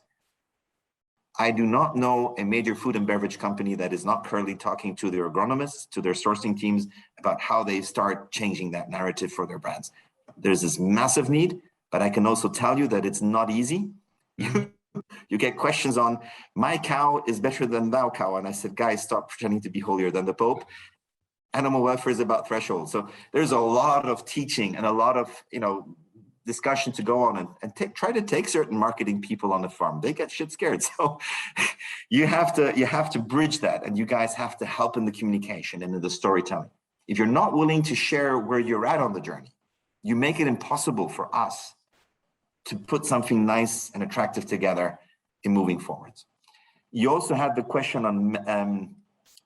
I do not know a major food and beverage company that is not currently talking to their agronomists, to their sourcing teams about how they start changing that narrative for their brands. There's this massive need, but I can also tell you that it's not easy. You get questions on, my cow is better than thou cow. And I said, guys, stop pretending to be holier than the Pope. Animal welfare is about threshold. So there's a lot of teaching and a lot of, discussion to go on and try to take certain marketing people on the farm. They get shit scared. So you have to bridge that, and you guys have to help in the communication and in the storytelling. If you're not willing to share where you're at on the journey, you make it impossible for us to put something nice and attractive together in moving forwards. You also had the question on,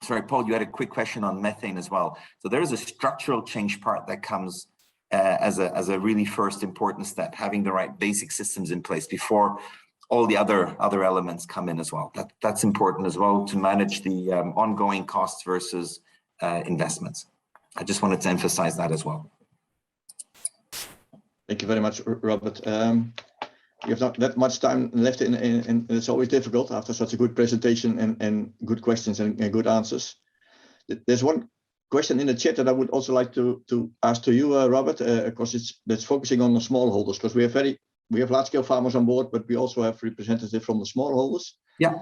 sorry, Paul, you had a quick question on methane as well. So there is a structural change part that comes as a really first important step, having the right basic systems in place before all the other elements come in as well. That's important as well, to manage the ongoing costs versus investments. I just wanted to emphasize that as well. Thank you very much, Robert. We have not that much time left, and it's always difficult after such a good presentation and good questions and good answers. There's one question in the chat that I would also like to ask to you, Robert, because that's focusing on the smallholders, because we have large-scale farmers on board, but we also have representatives from the smallholders. Yeah.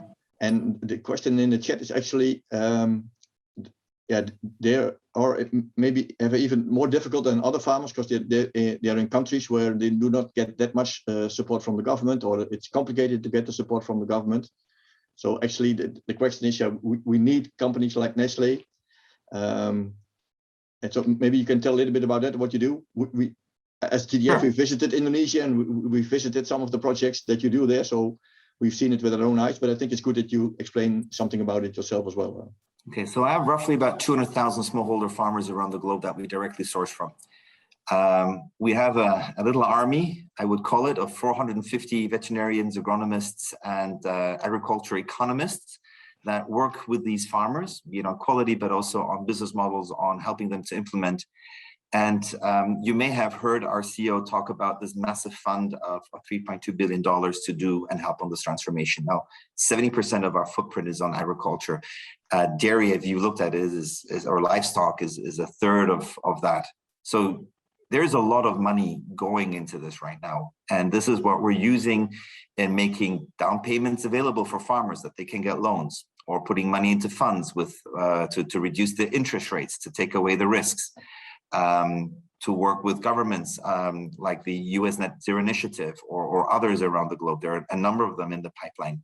And the question in the chat is actually, they are maybe have even more difficult than other farmers, because they're in countries where they do not get that much support from the government, or it's complicated to get the support from the government. So actually, the question is, we need companies like Nestlé. And so maybe you can tell a little bit about that, what you do. We as GDF, we visited Indonesia, and we visited some of the projects that you do there. So we've seen it with our own eyes, but I think it's good that you explain something about it yourself as well. Okay, so I have roughly about 200,000 smallholder farmers around the globe that we directly source from. We have a little army, I would call it, of 450 veterinarians, agronomists, and agriculture economists that work with these farmers, on quality, but also on business models, on helping them to implement. And you may have heard our CEO talk about this massive fund of $3.2 billion to do and help on this transformation. Now, 70% of our footprint is on agriculture. Dairy, if you looked at it, or livestock is a third of that. So there's a lot of money going into this right now. And this is what we're using in making down payments available for farmers, that they can get loans, or putting money into funds with to reduce the interest rates, to take away the risks, to work with governments like the U.S. Net Zero Initiative or others around the globe. There are a number of them in the pipeline.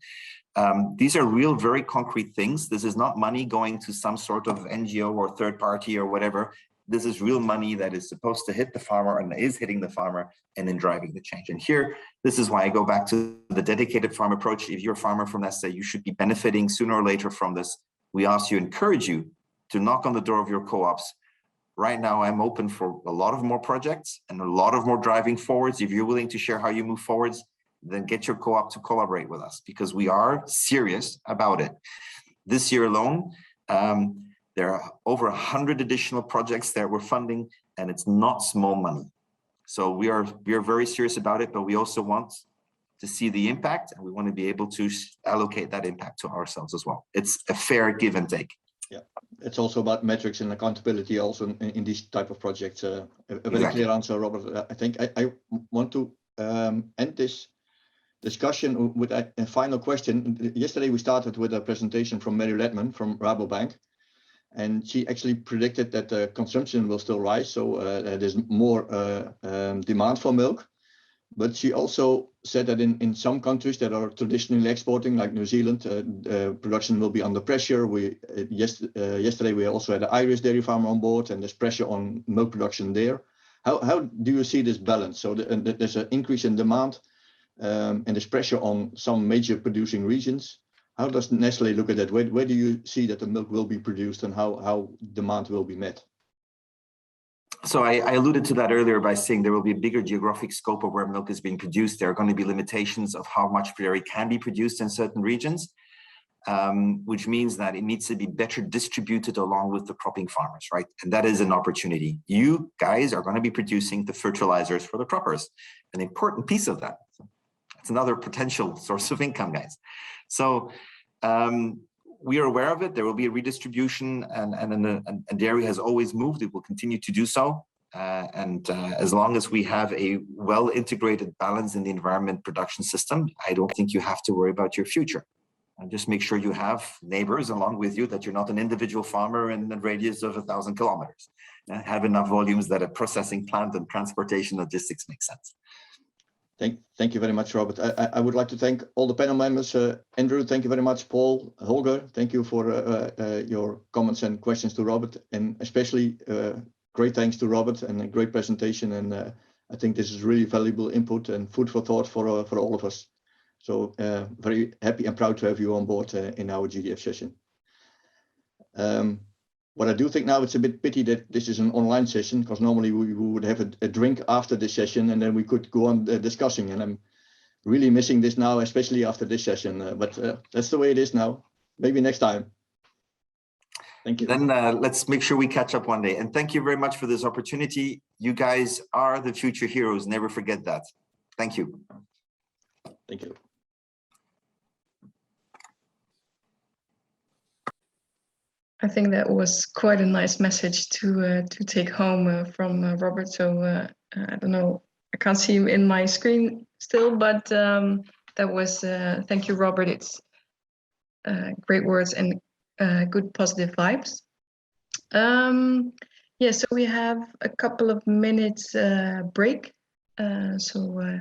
These are real, very concrete things. This is not money going to some sort of NGO or third party or whatever. This is real money that is supposed to hit the farmer and is hitting the farmer and then driving the change. And here, this is why I go back to the dedicated farm approach. If you're a farmer from Nestlé, you should be benefiting sooner or later from this. We also encourage you to knock on the door of your co-ops. Right now, I'm open for a lot of more projects and a lot of more driving forwards. If you're willing to share how you move forwards, then get your co-op to collaborate with us, because we are serious about it. This year alone, there are over 100 additional projects that we're funding, and it's not small money. So we are very serious about it, but we also want to see the impact, and we want to be able to allocate that impact to ourselves as well. It's a fair give and take. It's also about metrics and accountability also in these type of projects. A very Exactly. clear answer, Robert. I think I want to end this discussion with a final question. Yesterday we started with a presentation from Mary Ledman from Rabobank, and she actually predicted that the consumption will still rise, so there's more demand for milk. But she also said that in some countries that are traditionally exporting, like New Zealand, production will be under pressure. Yesterday we also had an Aeres dairy farmer on board, and there's pressure on milk production there. How do you see this balance? So there's an increase in demand, and there's pressure on some major producing regions. How does Nestlé look at that? Where do you see that the milk will be produced, and how demand will be met? So I alluded to that earlier by saying there will be a bigger geographic scope of where milk is being produced. There are going to be limitations of how much dairy can be produced in certain regions, which means that it needs to be better distributed along with the cropping farmers, right? And that is an opportunity. You guys are going to be producing the fertilizers for the croppers, an important piece of that. It's another potential source of income, guys. So we are aware of it. There will be a redistribution, and dairy has always moved. It will continue to do so. As long as we have a well-integrated balance in the environment production system, I don't think you have to worry about your future. And just make sure you have neighbors along with you, that you're not an individual farmer in a radius of 1,000 kilometers. Have enough volumes that a processing plant and transportation logistics make sense. Thank you very much, Robert. I would like to thank all the panel members. Andrew, thank you very much. Paul, Holger, thank you for your comments and questions to Robert, and especially great thanks to Robert, and a great presentation. And I think this is really valuable input and food for thought for all of us. So very happy and proud to have you on board in our GDF session. What I do think now, it's a bit pity that this is an online session, because normally we would have a drink after this session, and then we could go on discussing. And I'm really missing this now, especially after this session. But that's the way it is now. Maybe next time. Thank you. Then let's make sure we catch up one day. And thank you very much for this opportunity. You guys are the future heroes. Never forget that. Thank you. Thank you. I think that was quite a nice message to take home from Robert. So I don't know, I can't see him in my screen still, but that was thank you, Robert. It's great words and good positive vibes. Yeah, so we have a couple of minutes break. So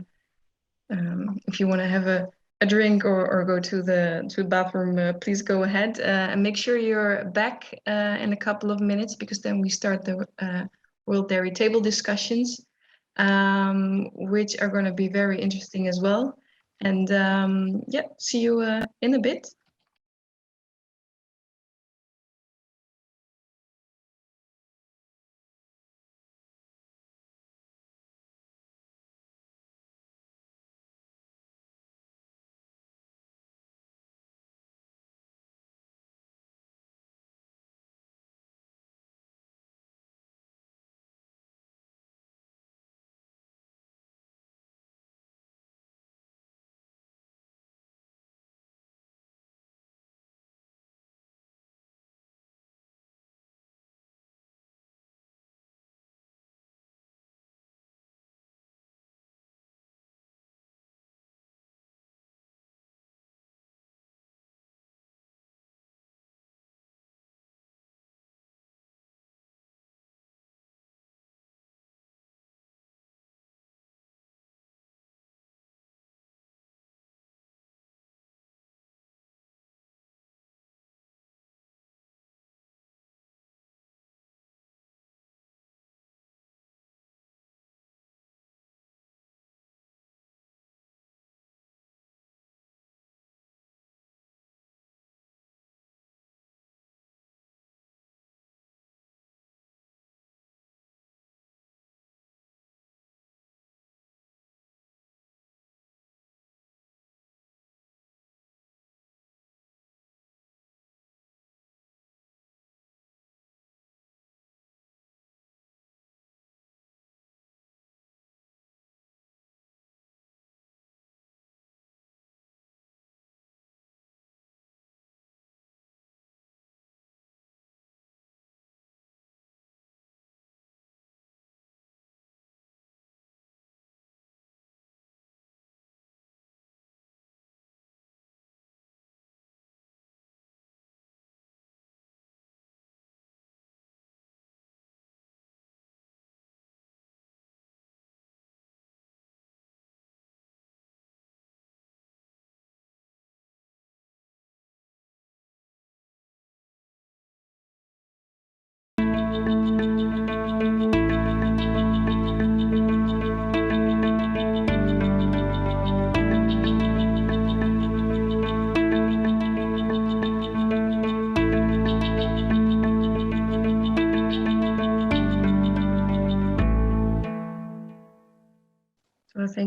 if you want to have a drink or go to the bathroom, please go ahead and make sure you're back in a couple of minutes, because then we start the World Dairy Table discussions, which are going to be very interesting as well. And yeah, see you in a bit.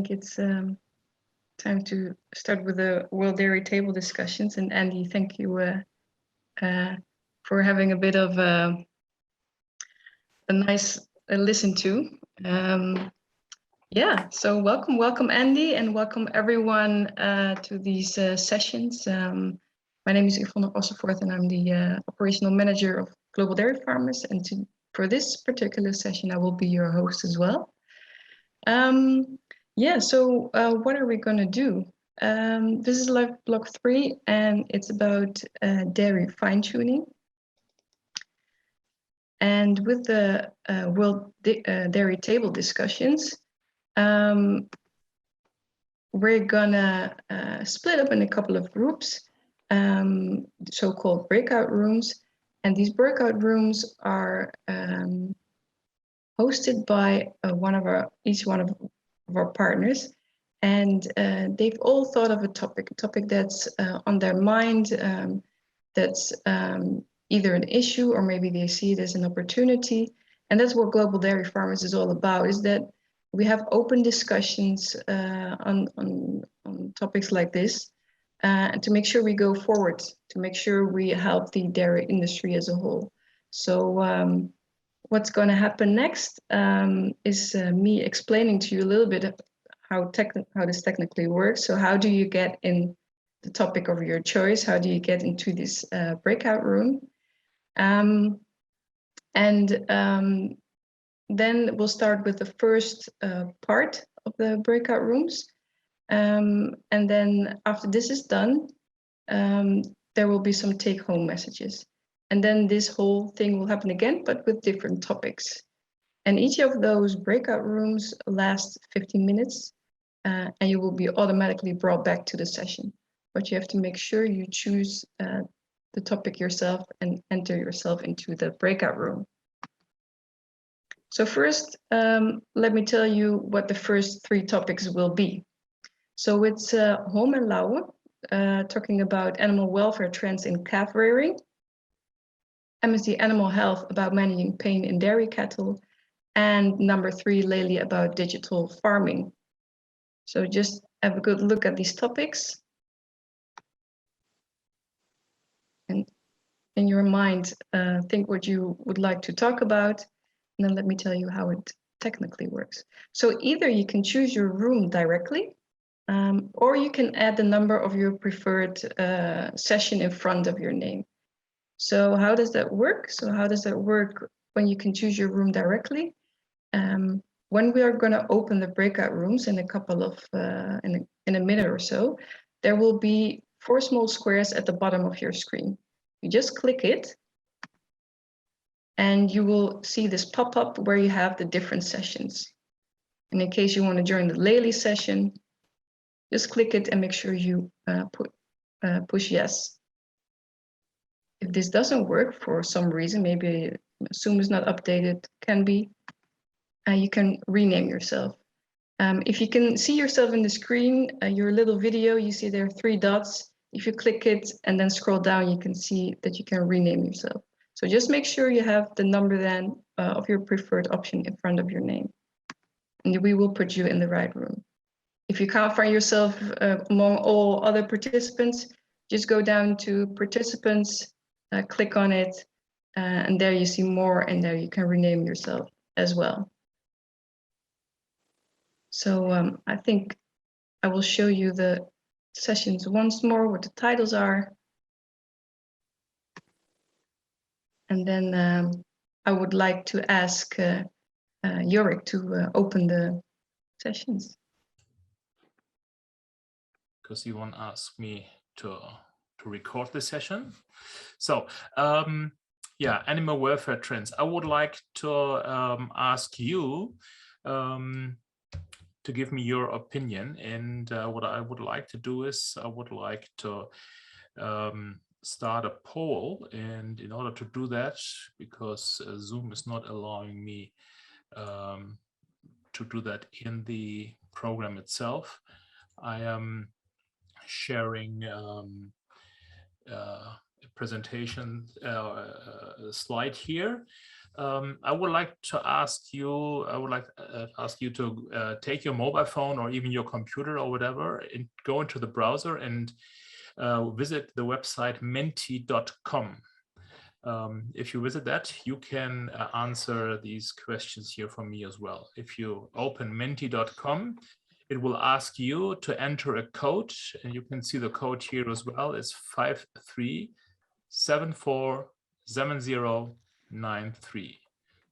think it's time to start with the World Dairy Table discussions. And Andy, thank you for having a bit of a nice listen to. Yeah, so welcome Andy, and welcome everyone to these sessions. My name is Yvonne Ossenvoort, and I'm the operational manager of Global Dairy Farmers. And for this particular session, I will be your host as well. Yeah, so what are we going to do? This is live block 3, and it's about dairy fine-tuning. And with the World Dairy Table discussions, we're gonna split up in a couple of groups, so-called breakout rooms. And these breakout rooms are hosted by each one of our partners. And they've all thought of a topic that's on their mind, that's either an issue or maybe they see it as an opportunity. And that's what Global Dairy Farmers is all about, is that we have open discussions on topics like this, and to make sure we go forward, to make sure we help the dairy industry as a whole. So what's going to happen next is me explaining to you a little bit of how this technically works. So how do you get in the topic of your choice? How do you get into this breakout room? Then we'll start with the first part of the breakout rooms. And then after this is done, there will be some take-home messages. And then this whole thing will happen again, but with different topics. And each of those breakout rooms lasts 15 minutes, and you will be automatically brought back to the session. But you have to make sure you choose the topic yourself and enter yourself into the breakout room. So first, let me tell you what the first 3 topics will be. So it's Holm&Laue, talking about animal welfare trends in calf rearing, MSD Animal Health about managing pain in dairy cattle, and number 3, Lely, about digital farming. So just have a good look at these topics. And in your mind, think what you would like to talk about. And then let me tell you how it technically works. So either you can choose your room directly, or you can add the number of your preferred session in front of your name. So how does that work? When you can choose your room directly? When we are going to open the breakout rooms in a couple of in a minute or so, there will be 4 small squares at the bottom of your screen. You just click it, and you will see this pop up where you have the different sessions. And in case you want to join the Lely session, just click it and make sure you push yes. If this doesn't work for some reason, maybe Zoom is not updated, can be, you can rename yourself. If you can see yourself in the screen, your little video, you see there are 3 dots. If you click it and then scroll down, you can see that you can rename yourself. So just make sure you have the number then of your preferred option in front of your name, and we will put you in the right room. If you can't find yourself among all other participants, just go down to participants, click on it, and there you see more, and there you can rename yourself as well. So I think I will show you the sessions once more, what the titles are. And then I would like to ask Jorik to open the sessions. Because you want to ask me to record the session. So yeah, animal welfare trends. I would like to ask you to give me your opinion. And what I would like to do is I would like to start a poll. And in order to do that, because Zoom is not allowing me to do that in the program itself, I am sharing a presentation slide here. I would like to ask you. I would like to ask you to take your mobile phone or even your computer or whatever, and go into the browser and visit the website menti.com. If you visit that, you can answer these questions here from me as well. If you open menti.com, it will ask you to enter a code, and you can see the code here as well. It's 53747093.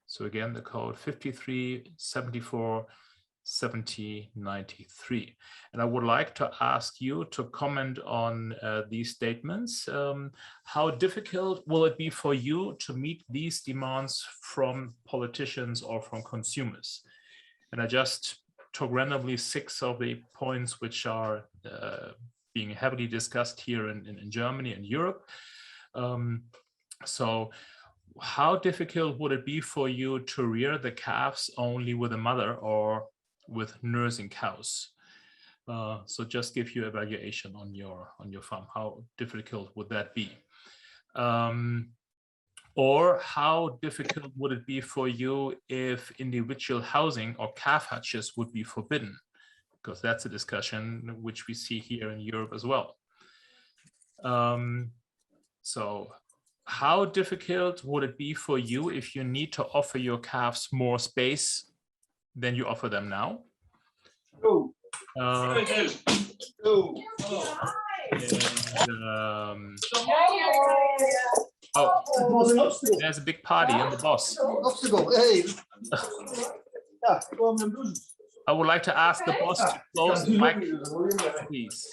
So again, the code 53747093. And I would like to ask you to comment on these statements. How difficult will it be for you to meet these demands from politicians or from consumers? And I just took randomly 6 of the points which are being heavily discussed here in Germany and Europe. So how difficult would it be for you to rear the calves only with a mother or with nursing cows? So just give you evaluation on your farm. How difficult would that be? Or how difficult would it be for you if individual housing or calf hutches would be forbidden? Because that's a discussion which we see here in Europe as well. So how difficult would it be for you if you need to offer your calves more space than you offer them now? Oh, there's a big party on the boss. I would like to ask the boss to close the mic, please.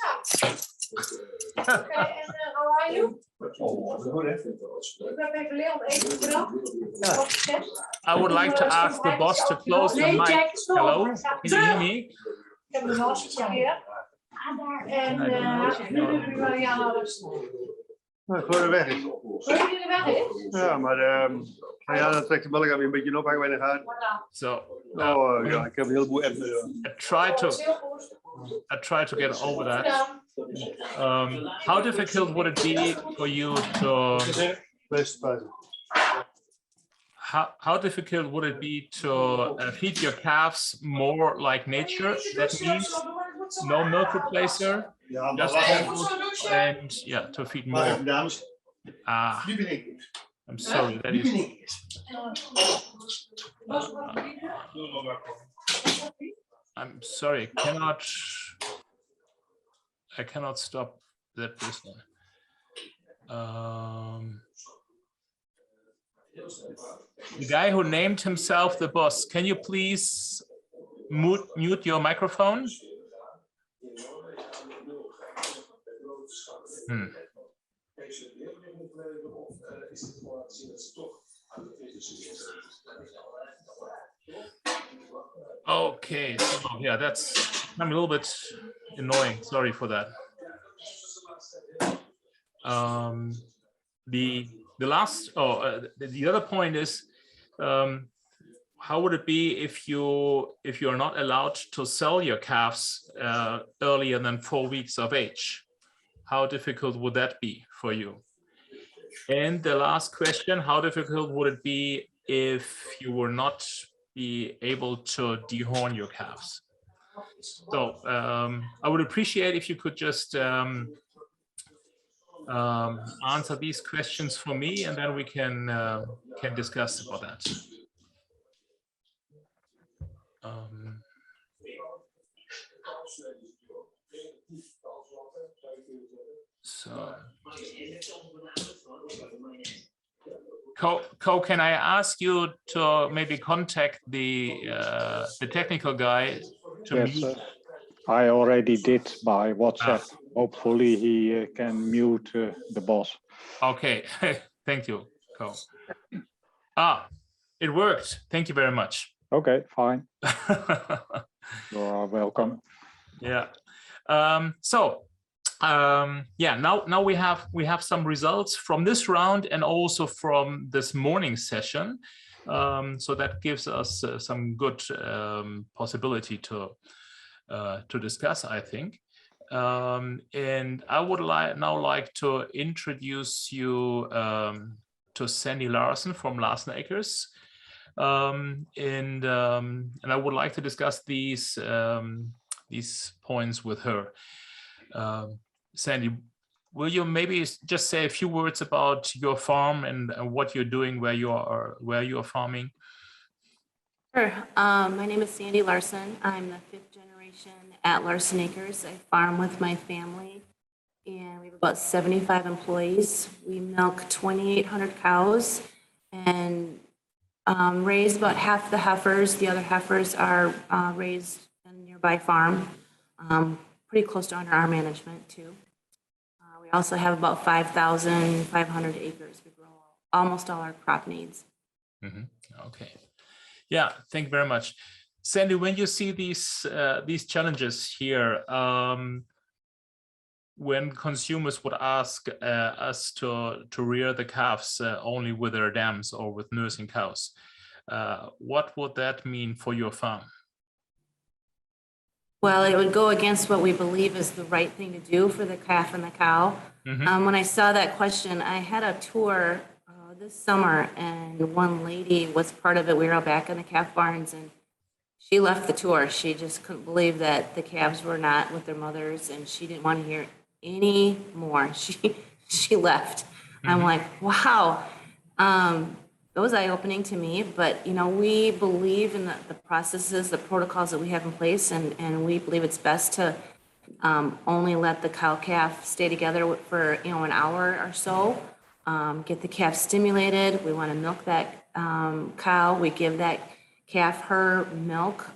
I would like to ask the boss to close the mic. Hello, can you hear me? Gewoon weg is. Ja, maar ja, dan trekt de melk weer een beetje op, hij weinig uit. So, oh ja, ik heb een heleboel apps. I try to get over that. How difficult would it be for you to? How difficult would it be to feed your calves more like nature? That means no milk replacer, just milk, and yeah, to feed more. I'm sorry, that is. I'm sorry, I cannot stop that listener. The guy who named himself the boss, can you please mute your microphone? Okay, so yeah, I'm a little bit annoying. Sorry for that. The other point is, how would it be if you're not allowed to sell your calves earlier than 4 weeks of age? How difficult would that be for you? And the last question, how difficult would it be if you were not be able to dehorn your calves? So I would appreciate if you could just answer these questions for me, and then we can discuss about that. So, Co, can I ask you to maybe contact the technical guy? Yes, I already did by WhatsApp. Hopefully he can mute the boss. Okay, thank you, Co. It worked. Thank you very much. Okay, fine. You are welcome. Yeah. Yeah, now we have some results from this round and also from this morning session. So that gives us some good possibility to discuss, I think. And I would now like to introduce you to Sandy Larson from Larson Acres. And I would like to discuss these points with her. Sandy, will you maybe just say a few words about your farm and what you're doing, where you are farming? Sure. My name is Sandy Larson. I'm the 5th generation at Larson Acres. I farm with my family, and we have about 75 employees. We milk 2,800 cows and raise about half the heifers. The other heifers are raised in a nearby farm, pretty close to under our management too. We also have about 5,500 acres. We grow almost all our crop needs. Mm-hmm. Okay. Yeah, thank you very much. Sandy, when you see these challenges here, when consumers would ask us to rear the calves only with their dams or with nursing cows, what would that mean for your farm? Well, it would go against what we believe is the right thing to do for the calf and the cow. Mm-hmm. When I saw that question, I had a tour this summer, and one lady was part of it. We were out back in the calf barns, and she left the tour. She just couldn't believe that the calves were not with their mothers, and she didn't want to hear any more. She left. Mm-hmm. I'm like, wow. It was eye-opening to me, but we believe in the processes, the protocols that we have in place, and we believe it's best to only let the cow-calf stay together for an hour or so. Get the calf stimulated. We want to milk that cow. We give that calf her milk,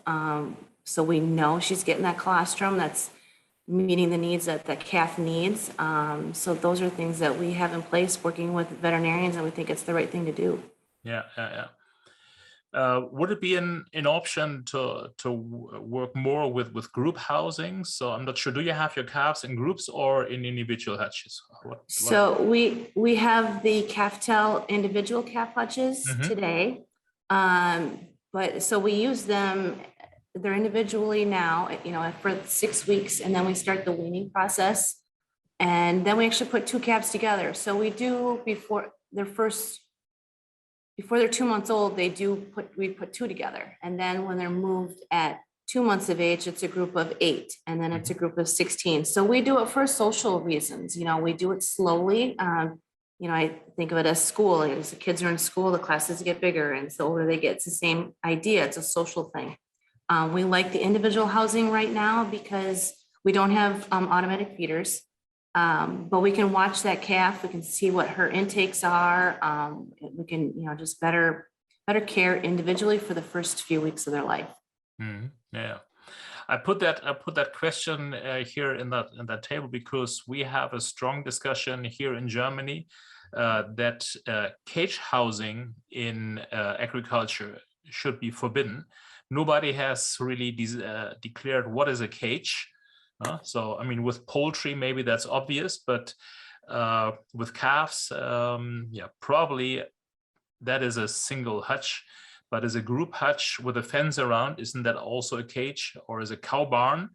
so we know she's getting that colostrum that's meeting the needs that the calf needs. So those are things that we have in place working with veterinarians, and we think it's the right thing to do. Yeah. Would it be an option to work more with group housing? So I'm not sure, do you have your calves in groups or in individual hutches? So we have the calf-tail individual calf hutches mm-hmm. today. But so we use them, they're individually now, for 6 weeks, and then we start the weaning process. And then we actually put 2 calves together. So we do before they're 2 months old, we put 2 together. And then when they're moved at 2 months of age, it's a group of 8, and then it's a group of 16. So we do it for social reasons. We do it slowly. I think of it as school. As the kids are in school, the classes get bigger, and so the older they get, it's the same idea. It's a social thing. We like the individual housing right now because we don't have automatic feeders. But we can watch that calf. We can see what her intakes are. We can, just better care individually for the first few weeks of their life. Mm-hmm. Yeah, I put that question here in that table because we have a strong discussion here in Germany that cage housing in agriculture should be forbidden. Nobody has really declared what is a cage. So, I mean, with poultry, maybe that's obvious, but with calves, probably that is a single hutch, but as a group hutch with a fence around, isn't that also a cage? Or is a cow barn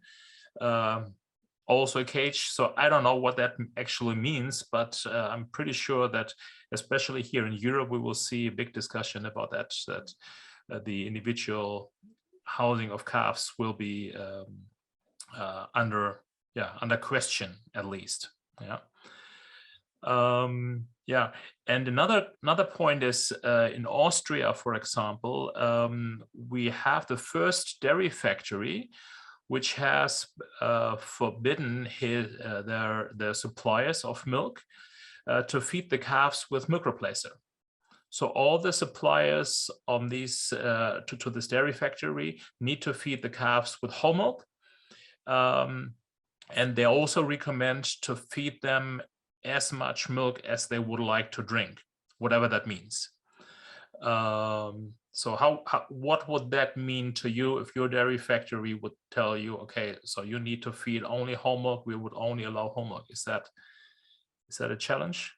also a cage? So I don't know what that actually means, but I'm pretty sure that, especially here in Europe, we will see a big discussion about that the individual housing of calves will be under question, at least. And another point is in Austria, for example, we have the first dairy factory which has forbidden their suppliers of milk to feed the calves with milk replacer. So all the suppliers on these to this dairy factory need to feed the calves with whole milk. And they also recommend to feed them as much milk as they would like to drink, whatever that means. So what would that mean to you if your dairy factory would tell you, okay, so you need to feed only whole milk, we would only allow whole milk? Is that a challenge?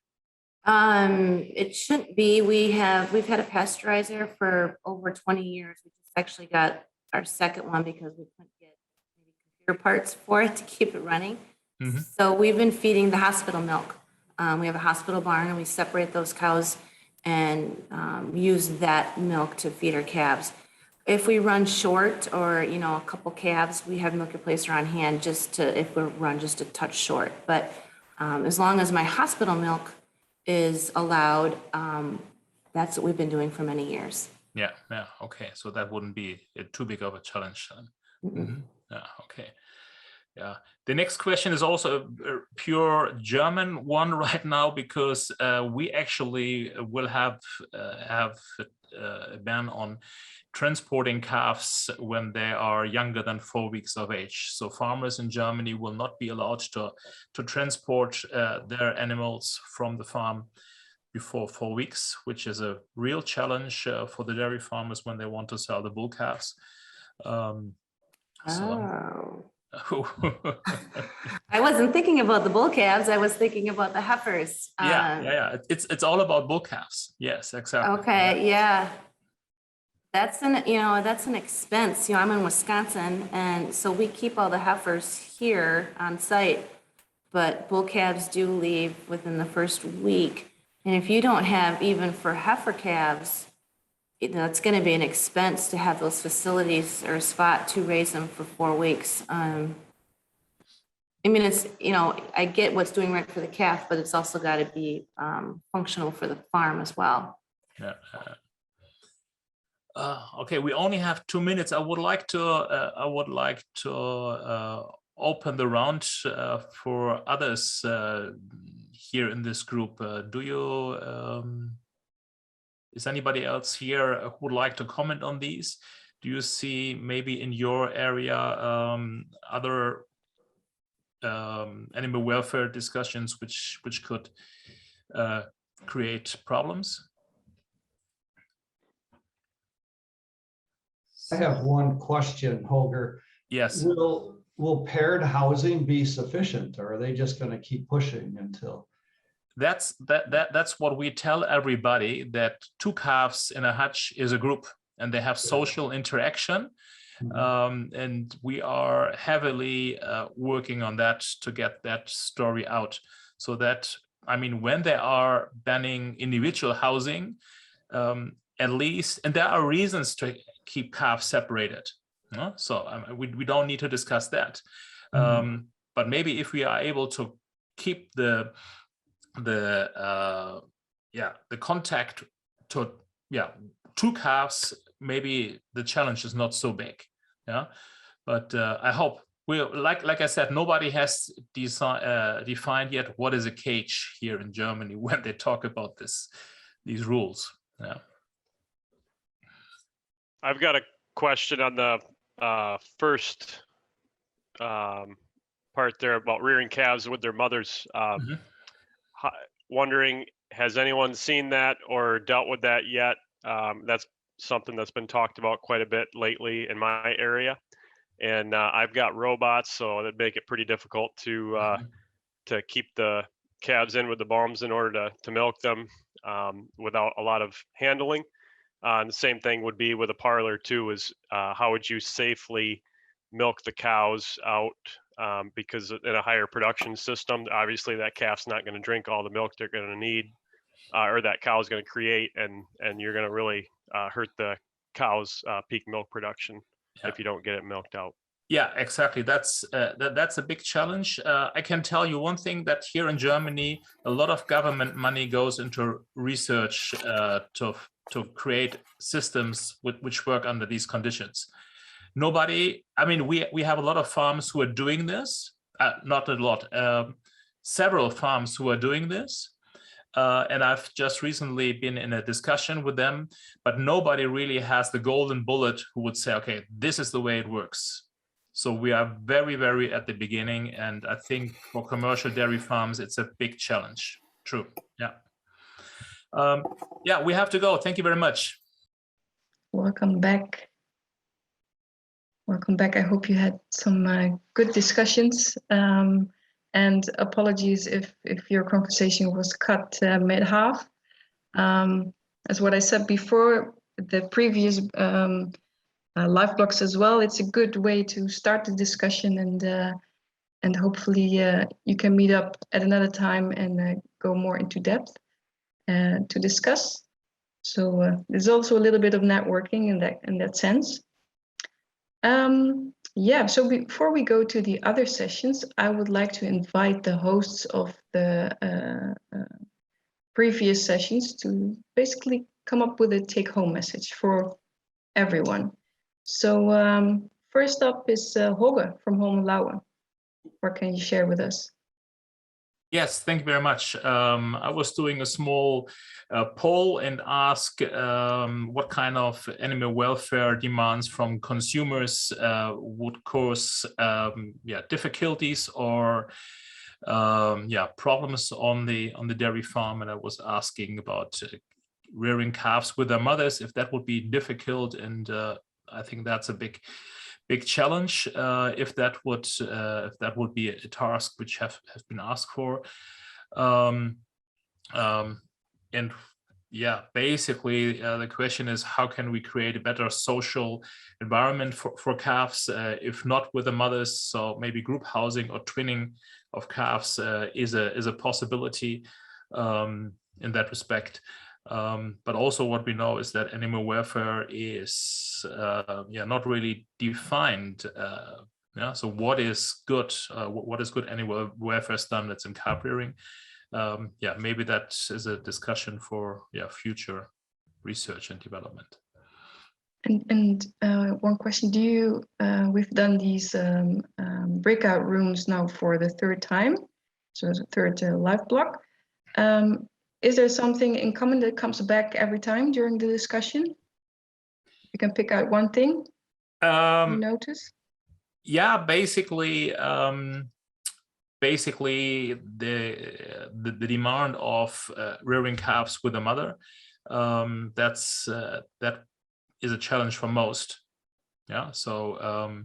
It shouldn't be. We've had a pasteurizer for over 20 years. We just actually got our second one because we couldn't get maybe computer parts for it to keep it running. Mm-hmm. So we've been feeding the hospital milk. We have a hospital barn and we separate those cows and use that milk to feed our calves. If we run short or, you know, a couple calves, we have milk replacer on hand just to, if we run just a touch short. But as long as my hospital milk is allowed, that's what we've been doing for many years. Yeah, yeah, okay. So that wouldn't be too big of a challenge then. Mm-hmm. Yeah, okay. Yeah. The next question is also a pure German one right now, because we actually will have a ban on transporting calves when they are younger than 4 weeks of age. So farmers in Germany will not be allowed to transport their animals from the farm before 4 weeks, which is a real challenge for the dairy farmers when they want to sell the bull calves. I wasn't thinking about the bull calves. I was thinking about the heifers. Yeah. It's all about bull calves. Yes, exactly. Okay, yeah. That's an expense. You know, I'm in Wisconsin, and so we keep all the heifers here on site, but bull calves do leave within the first week. And if you don't have, even for heifer calves, it's going to be an expense to have those facilities or a spot to raise them for 4 weeks. I mean, it's, you know, I get what's doing right for the calf, but it's also got to be functional for the farm as well. Yeah. Okay, we only have 2 minutes. I would like to open the round for others here in this group. Is anybody else here who would like to comment on these? Do you see maybe in your area other animal welfare discussions which could create problems? I have one question, Holger. Yes. Will paired housing be sufficient, or are they just going to keep pushing until? That's what we tell everybody, that 2 calves in a hutch is a group and they have social interaction. And we are heavily working on that to get that story out. So that, I mean, when they are banning individual housing, at least, and there are reasons to keep calves separated. So we don't need to discuss that. But maybe if we are able to keep the contact to 2 calves, maybe the challenge is not so big. Yeah, but I hope like I said, nobody has defined yet what is a cage here in Germany when they talk about these rules. Yeah. I've got a question on the first part there about rearing calves with their mothers. Wondering, has anyone seen that or dealt with that yet? That's something that's been talked about quite a bit lately in my area. And I've got robots, so that'd make it pretty difficult to keep the calves in with the bums in order to milk them without a lot of handling. And the same thing would be with a parlor too, is how would you safely milk the cows out? Because in a higher production system, obviously that calf's not going to drink all the milk they're going to need, or that cow's going to create, and you're going to really hurt the cow's peak milk production if you don't get it milked out. Yeah, exactly. That's a big challenge. I can tell you one thing, that here in Germany, a lot of government money goes into research to create systems which work under these conditions. Nobody, I mean, we have a lot of farms who are doing this, not a lot, several farms who are doing this. And I've just recently been in a discussion with them, but nobody really has the golden bullet who would say, okay, this is the way it works. So we are very, very at the beginning. And I think for commercial dairy farms, it's a big challenge. True. Yeah. Yeah, we have to go. Thank you very much. Welcome back. Welcome back. I hope you had some good discussions. And apologies if your conversation was cut mid-half. As what I said before, the previous live blogs as well, it's a good way to start the discussion, and hopefully you can meet up at another time and go more into depth to discuss. So there's also a little bit of networking in that sense. Yeah, so before we go to the other sessions, I would like to invite the hosts of the previous sessions to basically come up with a take-home message for everyone. So first up is Holger from Holm&Laue. What can you share with us? Yes, thank you very much. I was doing a small poll and asked what kind of animal welfare demands from consumers would cause difficulties or problems on the dairy farm, and I was asking about rearing calves with their mothers, if that would be difficult, and I think that's a big challenge if that would be a task which have been asked for. And yeah, basically the question is, how can we create a better social environment for calves, if not with the mothers? So maybe group housing or twinning of calves is a possibility in that respect. But also what we know is that animal welfare is not really defined. So what is good animal welfare standards in calf rearing? Maybe that is a discussion for future research and development. And one question: do you? We've done these breakout rooms now for the third time, so the third live block. Is there something in common that comes back every time during the discussion? You can pick out one thing you notice. Yeah, basically the demand of rearing calves with a mother. That is a challenge for most. Yeah. So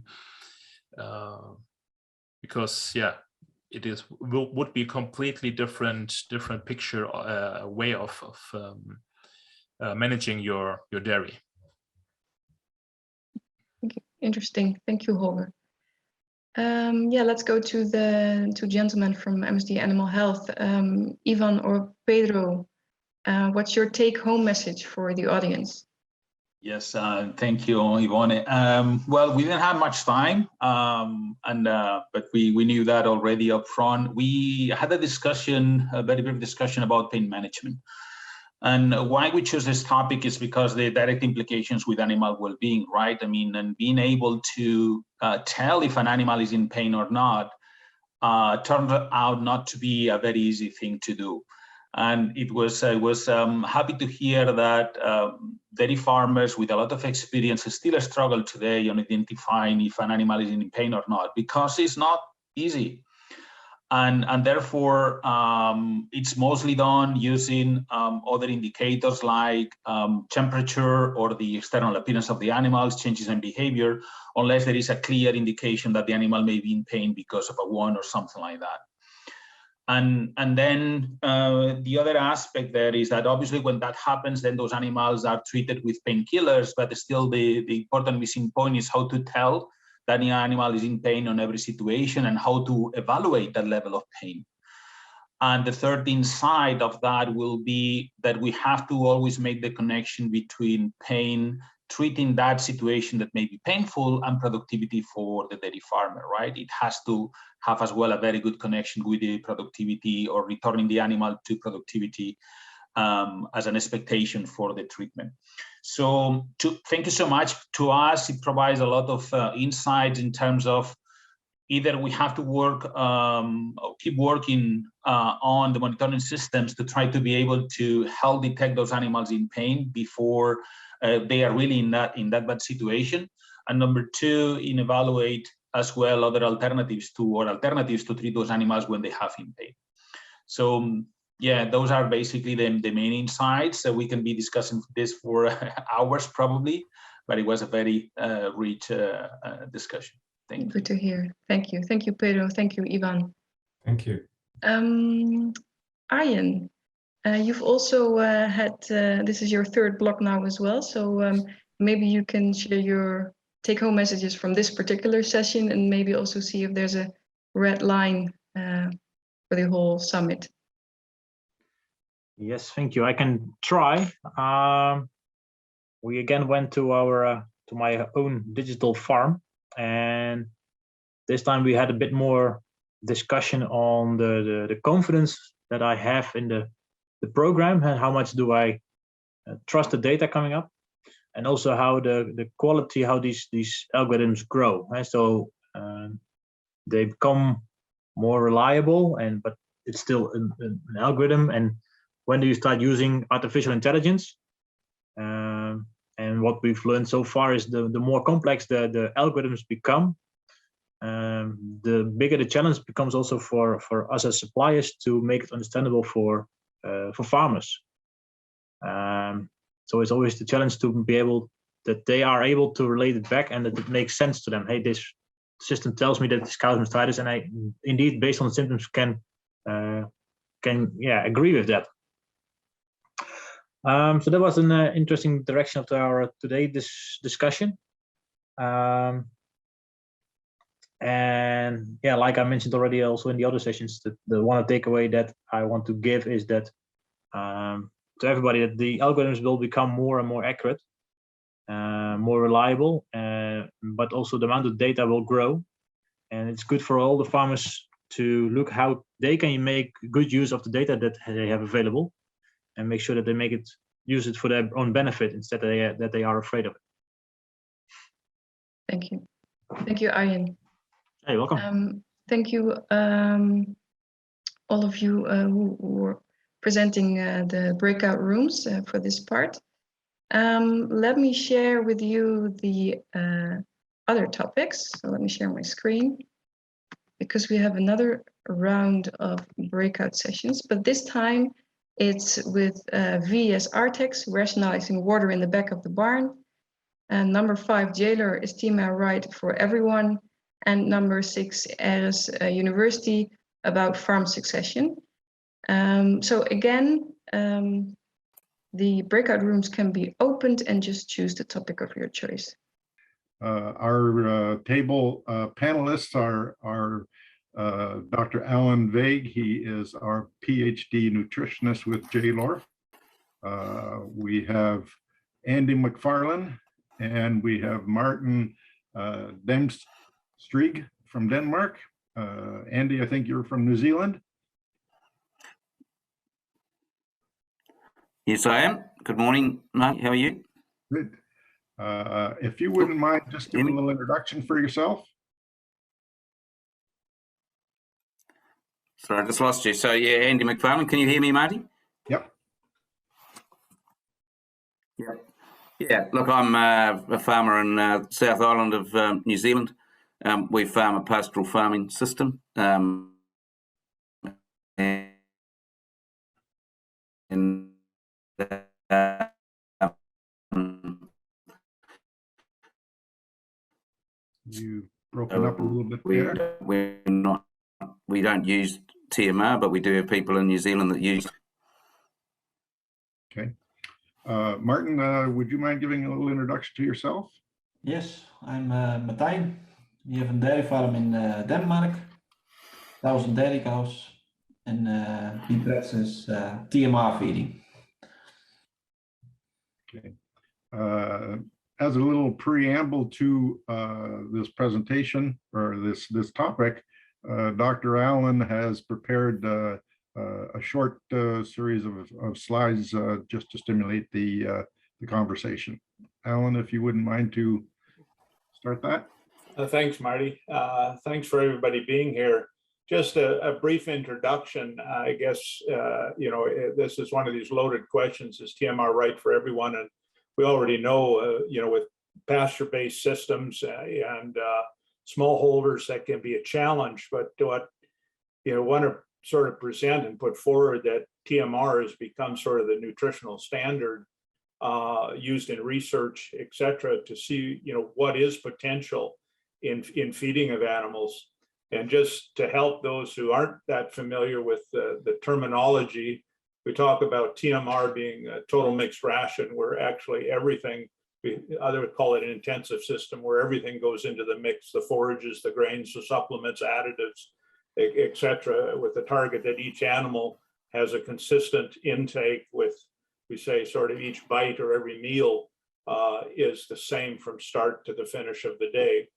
because it would be a completely different picture, way of managing your dairy. Okay. Interesting. Thank you, Holger. Let's go to the two gentlemen from MSD Animal Health. Ivan or Pedro, what's your take-home message for the audience? Yes, thank you, Yvonne. Well, we didn't have much time, but we knew that already up front. We had a discussion, a very brief discussion about pain management. And why we chose this topic is because the direct implications with animal well-being, right? I mean, and being able to tell if an animal is in pain or not turned out not to be a very easy thing to do. And I was happy to hear that dairy farmers with a lot of experience still struggle today on identifying if an animal is in pain or not, because it's not easy. And therefore, it's mostly done using other indicators like temperature or the external appearance of the animals, changes in behavior, unless there is a clear indication that the animal may be in pain because of a wound or something like that. And then the other aspect there is that obviously when that happens, then those animals are treated with painkillers, but still the important missing point is how to tell that the animal is in pain on every situation and how to evaluate that level of pain. And the third inside of that will be that we have to always make the connection between pain, treating that situation that may be painful, and productivity for the dairy farmer, right? It has to have as well a very good connection with the productivity or returning the animal to productivity as an expectation for the treatment. So thank you so much. To us, it provides a lot of insights in terms of either we have to work or keep working on the monitoring systems to try to be able to help detect those animals in pain before they are really in that bad situation. And number two, in evaluate as well other alternatives to treat those animals when they have in pain. So yeah, those are basically the main insights. So we can be discussing this for hours probably, but it was a very rich discussion. Thank you. Good to hear. Thank you. Thank you, Pedro. Thank you, Ivan. Thank you. Arjen, you've also had, this is your third block now as well. So maybe you can share your take-home messages from this particular session and maybe also see if there's a red line for the whole summit. Yes, thank you. I can try. We again went to to my own digital farm, and this time we had a bit more discussion on the confidence that I have in the program and how much do I trust the data coming up, and also how the quality, how these algorithms grow. And so they become more reliable, but it's still an algorithm. And when do you start using artificial intelligence? And what we've learned so far is the more complex the algorithms become, the bigger the challenge becomes also for us as suppliers to make it understandable for farmers. So it's always the challenge to be able that they are able to relate it back and that it makes sense to them. Hey, this system tells me that it's cow's mastitis, and I indeed, based on the symptoms, can agree with that. So that was an interesting direction of our this discussion. And yeah, like I mentioned already also in the other sessions, the one takeaway that I want to give is that to everybody, that the algorithms will become more and more accurate, more reliable, but also the amount of data will grow. And it's good for all the farmers to look how they can make good use of the data that they have available, and make sure that they use it for their own benefit instead that they are afraid of it. Thank you. Thank you, Arjen. Hey, welcome. Thank you, all of you who were presenting the breakout rooms for this part. Let me share with you the other topics. So let me share my screen, because we have another round of breakout sessions, but this time it's with VES-Artex, rationalizing water in the back of the barn. And number 5, Jaylor, is TMR right for everyone? And number 6, Aeres University, about farm succession. So again, the breakout rooms can be opened and just choose the topic of your choice. Our table panelists are Dr. Alan Vague. He is our PhD nutritionist with Jaylor. We have Andy McFarlane, and we have Martijn Damsteegt from Denmark. Andy, I think you're from New Zealand. Yes, I am. Good morning, Mark. How are you? Good. If you wouldn't mind just giving a little introduction for yourself. Sorry, I just lost you. So yeah, Andy McFarlane. Can you hear me, Marty? Yep. Yeah. Look, I'm a farmer in South Island of New Zealand. We farm a pastoral farming system. You've broken up a little bit there. We don't use TMR, but we do have people in New Zealand that use. Okay. Martijn, would you mind giving a little introduction to yourself? Yes, I'm Martijn. We have a dairy farm in Denmark, 1,000 dairy cows, and we practice TMR feeding. Okay. As a little preamble to this presentation or this topic, Dr. Allen has prepared a short series of slides just to stimulate the conversation. Alan, if you wouldn't mind to start that. Thanks, Marty. Thanks for everybody being here. Just a brief introduction. I guess, this is one of these loaded questions. Is TMR right for everyone? And we already know, with pasture-based systems and smallholders, that can be a challenge. But what want to sort of present and put forward that TMR has become sort of the nutritional standard used in research, et cetera, to see what is potential in feeding of animals. And just to help those who aren't that familiar with the terminology, we talk about TMR being a total mixed ration, where actually everything, I would call it an intensive system, where everything goes into the mix: the forages, the grains, the supplements, additives, etc., with the target that each animal has a consistent intake with, we say, sort of each bite or every meal is the same from start to the finish of the day.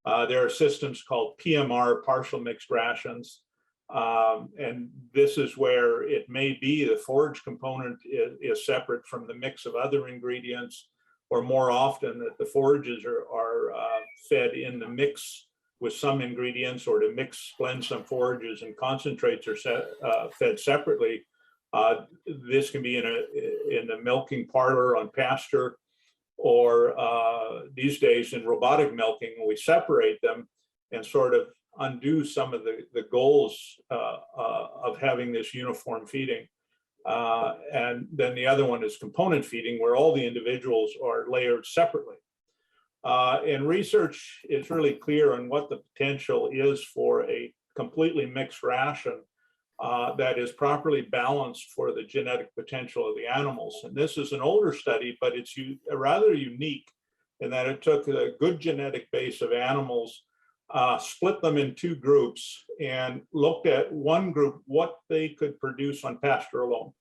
There are systems called PMR, partial mixed rations. And this is where it may be the forage component is separate from the mix of other ingredients, or more often that the forages are fed in the mix with some ingredients, or to blend some forages and concentrates are fed separately. This can be in the milking parlor on pasture, or these days in robotic milking, we separate them and sort of undo some of the goals of having this uniform feeding. And then the other one is component feeding, where all the individuals are layered separately. And research is really clear on what the potential is for a completely mixed ration that is properly balanced for the genetic potential of the animals. And this is an older study, but it's rather unique in that it took a good genetic base of animals, split them in two groups, and looked at one group what they could produce on pasture alone.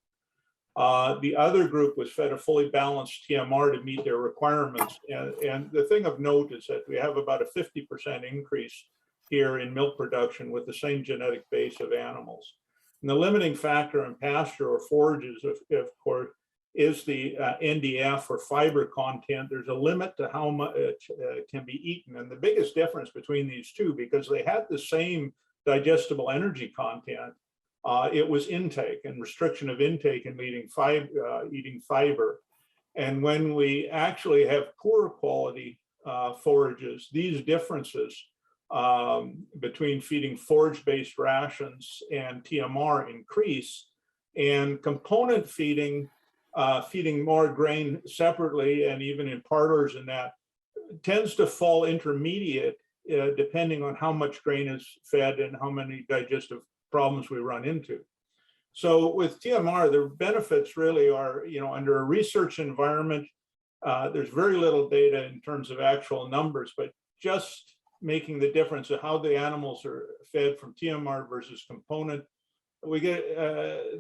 The other group was fed a fully balanced TMR to meet their requirements. And the thing of note is that we have about a 50% increase here in milk production with the same genetic base of animals. And the limiting factor in pasture or forages, of course, is the NDF or fiber content. There's a limit to how much can be eaten. And the biggest difference between these two, because they had the same digestible energy content, it was intake and restriction of intake and eating fiber. And when we actually have poor quality forages, these differences between feeding forage-based rations and TMR increase, and component feeding, feeding more grain separately and even in parlors, and that tends to fall intermediate depending on how much grain is fed and how many digestive problems we run into. So with TMR, the benefits really are, under a research environment, there's very little data in terms of actual numbers, but just making the difference of how the animals are fed from TMR versus component, we get,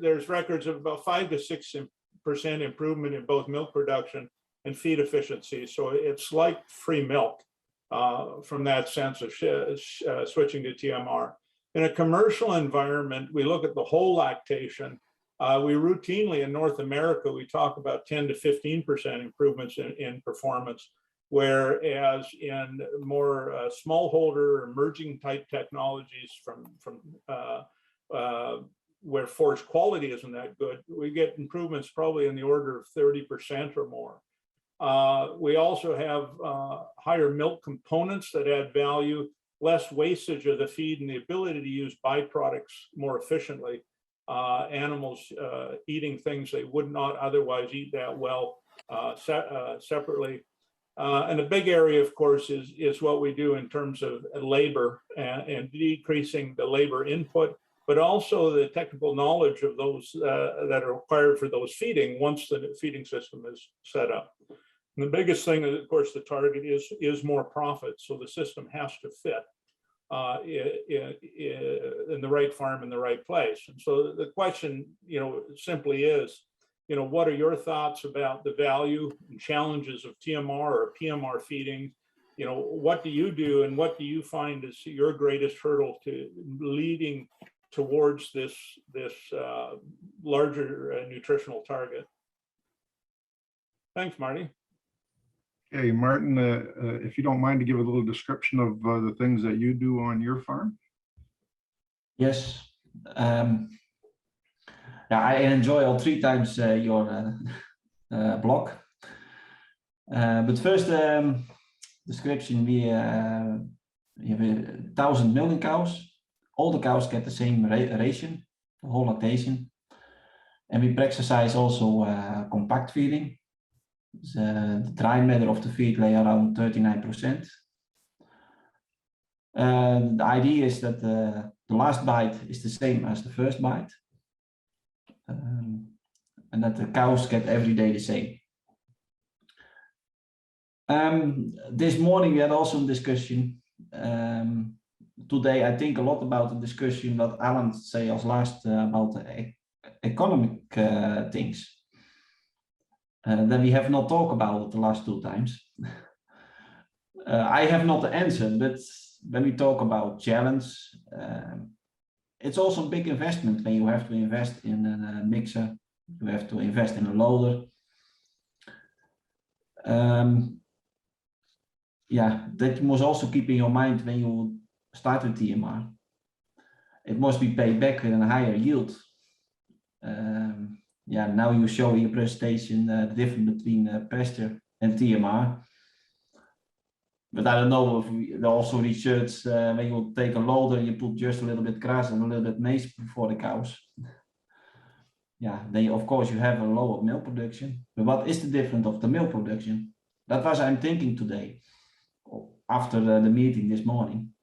there's records of about 5 to 6% improvement in both milk production and feed efficiency. So it's like free milk from that sense of switching to TMR. In a commercial environment, we look at the whole lactation. We routinely in North America, we talk about 10 to 15% improvements in performance, whereas in more smallholder emerging type technologies from where forage quality isn't that good, we get improvements probably in the order of 30% or more. We also have higher milk components that add value, less wastage of the feed, and the ability to use byproducts more efficiently. Animals eating things they would not otherwise eat that well separately. And a big area, of course, is what we do in terms of labor and decreasing the labor input, but also the technical knowledge of those that are required for those feeding once the feeding system is set up. And the biggest thing, of course, the target is more profit. So the system has to fit in the right farm in the right place. And so the question, simply is, what are your thoughts about the value and challenges of TMR or PMR feeding? What do you do, and what do you find is your greatest hurdle to leading towards this larger nutritional target? Thanks, Marty. Okay, Martin, if you don't mind to give a little description of the things that you do on your farm. Yes. I enjoy all 3 times your blog. But first, description, we have 1,000 milking cows. All the cows get the same ration, the whole lactation. And we practice also compact feeding. The dry matter of the feed lay around 39%. The idea is that the last bite is the same as the first bite, and that the cows get every day the same. This morning we had also a discussion. Today I think a lot about the discussion that Alan said as last about the economic things that we have not talked about the last 2 times. I have not the answer, but when we talk about challenge, it's also a big investment when you have to invest in a mixer, you have to invest in a loader. Yeah, that you must also keep in your mind when you start with TMR. It must be paid back with a higher yield. Yeah, now you show in your presentation the difference between pasture and TMR. But I don't know if we also research when you take a loader, you put just a little bit grass and a little bit maize for the cows. Yeah, then of course you have a lower milk production. But what is the difference of the milk production? That was I'm thinking today, after the meeting this morning.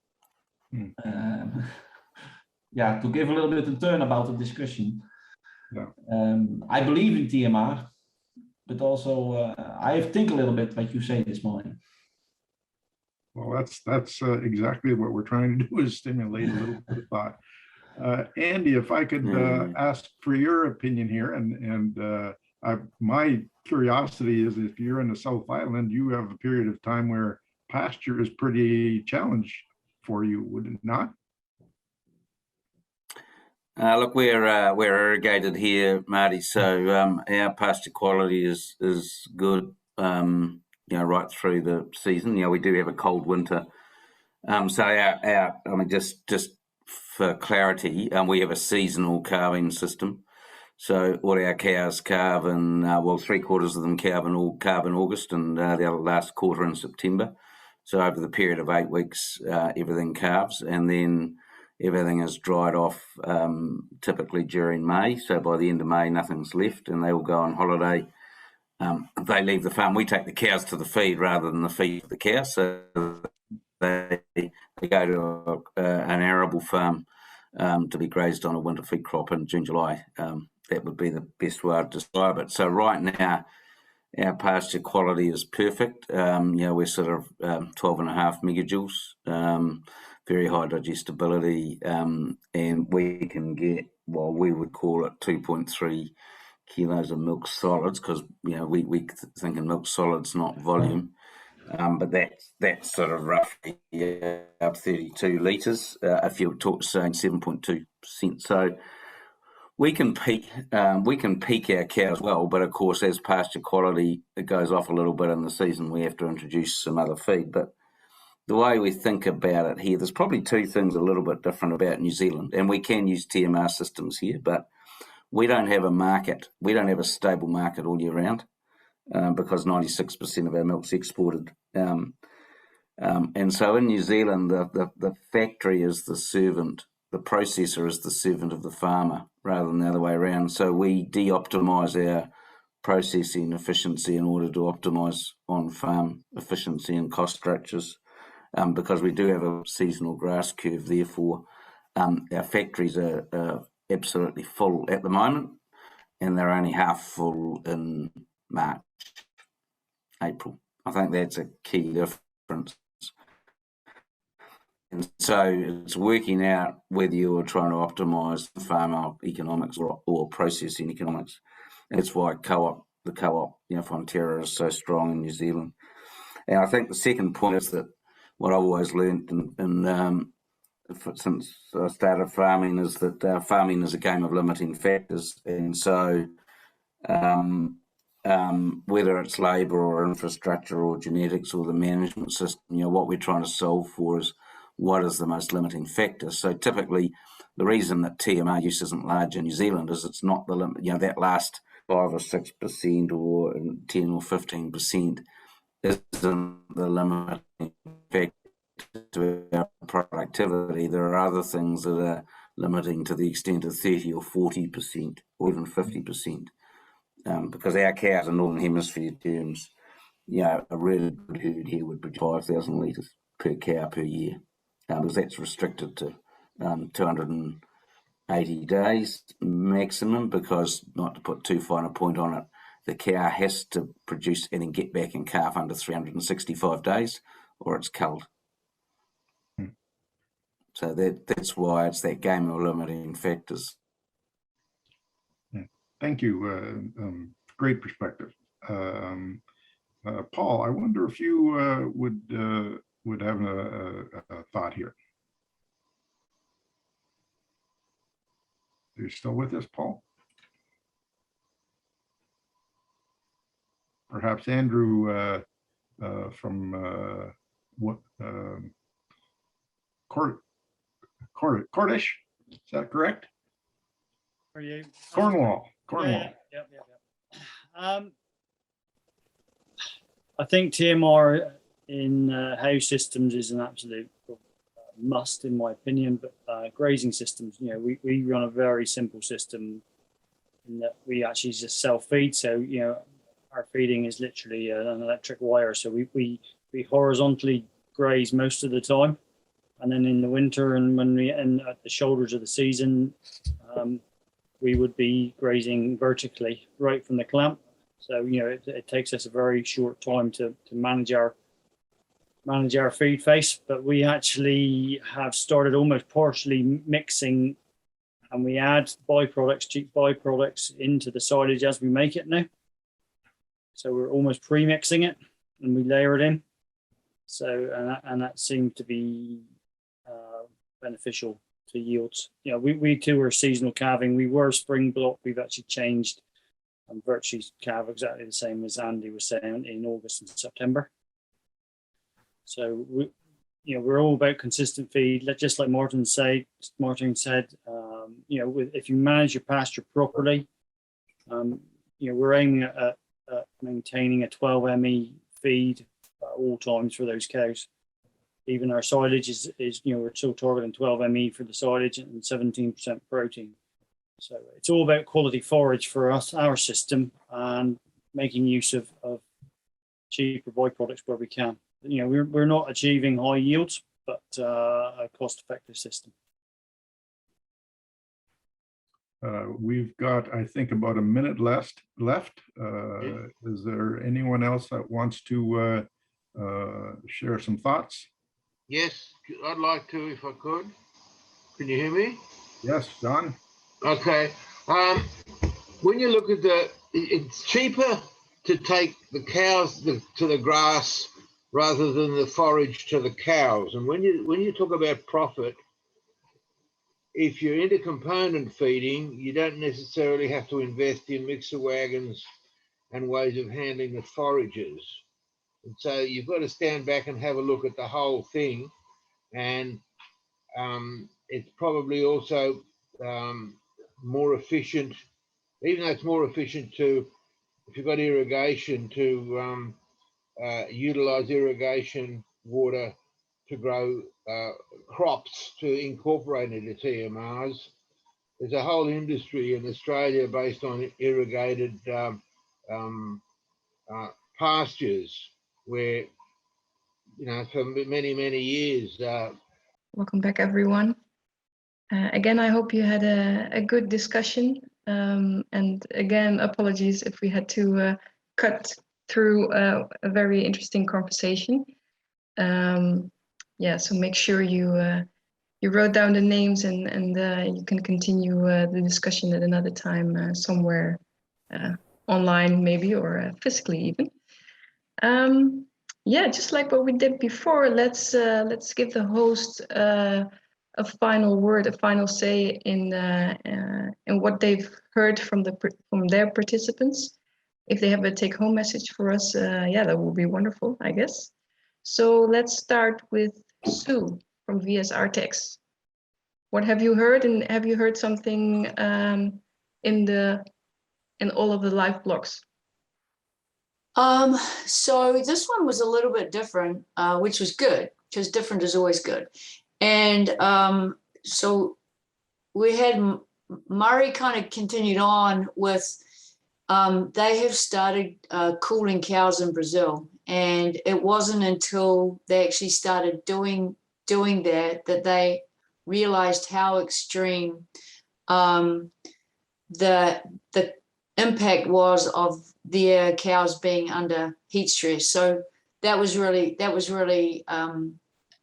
Yeah, to give a little bit of turn about the discussion. Yeah. I believe in TMR, but also I think a little bit what you say this morning. Well, that's exactly what we're trying to do, is stimulate a little bit of thought. Andy, if I could ask for your opinion here, and my curiosity is, if you're in the South Island, you have a period of time where pasture is pretty challenged for you, would it not? Look, we're irrigated here, Marty, so our pasture quality is good, you know, right through the season. You know, we do have a cold winter, so I mean, just for clarity, we have a seasonal calving system. So all our cows calve in, well, 3/4 of them calve in August, and the other last quarter in September. So over the period of 8 weeks, everything calves, and then everything is dried off typically during May. So by the end of May, nothing's left, and they all go on holiday. They leave the farm. We take the cows to the feed rather than the feed to the cows. So they go to an arable farm to be grazed on a winter feed crop in June, July. That would be the best way to describe it. So right now, our pasture quality is perfect. You know, we're sort of 12.5 megajoules, very high digestibility, and we can get, well, we would call it 2.3 kilos of milk solids, because, you know, we think in milk solids, not volume. But that's sort of roughly 32 litres if you're saying 7.2%. So we can peak our cows well, but of course, as pasture quality it goes off a little bit in the season, we have to introduce some other feed. But the way we think about it here, there's probably 2 things a little bit different about New Zealand, and we can use TMR systems here, but we don't have a market. We don't have a stable market all year round. Because 96% of our milk's exported. And so in New Zealand, the factory is the servant, the processor is the servant of the farmer, rather than the other way around. So we de-optimise our processing efficiency in order to optimise on-farm efficiency and cost structures, because we do have a seasonal grass curve. Therefore, our factories are absolutely full at the moment, and they're only half full in March, April. I think that's a key difference. And so it's working out whether you're trying to optimise farm economics or processing economics. And that's why the co-op, you know, Fonterra is so strong in New Zealand. And I think the second point is that what I've always learned since I started farming is that farming is a game of limiting factors. And so whether it's labour or infrastructure or genetics or the management system, you know, what we're trying to solve for is what is the most limiting factor. So typically, the reason that TMR use isn't large in New Zealand is it's not the limit. You know, that last 5 or 6% or 10 or 15% isn't the limiting factor to our productivity. There are other things that are limiting to the extent of 30 or 40% or even 50%. Because our cows in Northern Hemisphere terms, you know, a really good herd here would produce 5,000 litres per cow per year, because that's restricted to 280 days maximum, because, not to put too fine a point on it, the cow has to produce and then get back and calf under 365 days or it's culled. So that's why it's that game of limiting factors. Thank you. Great perspective. Paul, I wonder if you would have a thought here. Are you still with us, Paul? Perhaps Andrew from what Cornish? Is that correct? Are you? Cornwall. Yeah. I think TMR in house systems is an absolute must, in my opinion. But grazing systems, we run a very simple system in that we actually just self-feed. So our feeding is literally an electric wire. So we horizontally graze most of the time, and then in the winter and at the shoulders of the season, we would be grazing vertically right from the clamp. So it takes us a very short time to manage our feed face, but we actually have started almost partially mixing, and we add cheap byproducts into the silage as we make it now. So we're almost pre-mixing it and we layer it in. So and that seems to be beneficial to yields. We too are seasonal calving. We were spring block. We've actually changed and virtually calve exactly the same as Andy was saying in August and September. So we're all about consistent feed. Just like Martin said, if you manage your pasture properly, we're aiming at maintaining a 12 ME feed at all times for those cows. Even our silage is we're still targeting 12 ME for the silage and 17% protein. So it's all about quality forage for us, our system, and making use of cheaper byproducts where we can. We're not achieving high yields, but a cost-effective system. We've got, I think, about a minute left. Is there anyone else that wants to share some thoughts? Yes, I'd like to, if I could. Can you hear me? Yes, John. Okay. When you look at it's cheaper to take the cows to the grass rather than the forage to the cows. And when you talk about profit, if you're into component feeding, you don't necessarily have to invest in mixer wagons and ways of handling the forages. And so you've got to stand back and have a look at the whole thing. And it's probably also more efficient, even though it's more efficient if you've got irrigation, to utilize irrigation water to grow crops to incorporate into TMRs. There's a whole industry in Australia based on irrigated pastures where, for many, many years. Welcome back, everyone. Again, I hope you had a good discussion. And again, apologies if we had to cut through a very interesting conversation. So make sure you wrote down the names and you can continue the discussion at another time somewhere online maybe, or physically even. Just like what we did before, let's give the host a final word, a final say in what they've heard from their participants. If they have a take-home message for us, that would be wonderful, I guess. So let's start with Sue from VES-Artex. What have you heard, and have you heard something in all of the live blogs? So this one was a little bit different, which was good, because different is always good. And so we had Murray kind of continued on with, they have started cooling cows in Brazil. And it wasn't until they actually started doing that they realized how extreme the impact was of their cows being under heat stress. So that was really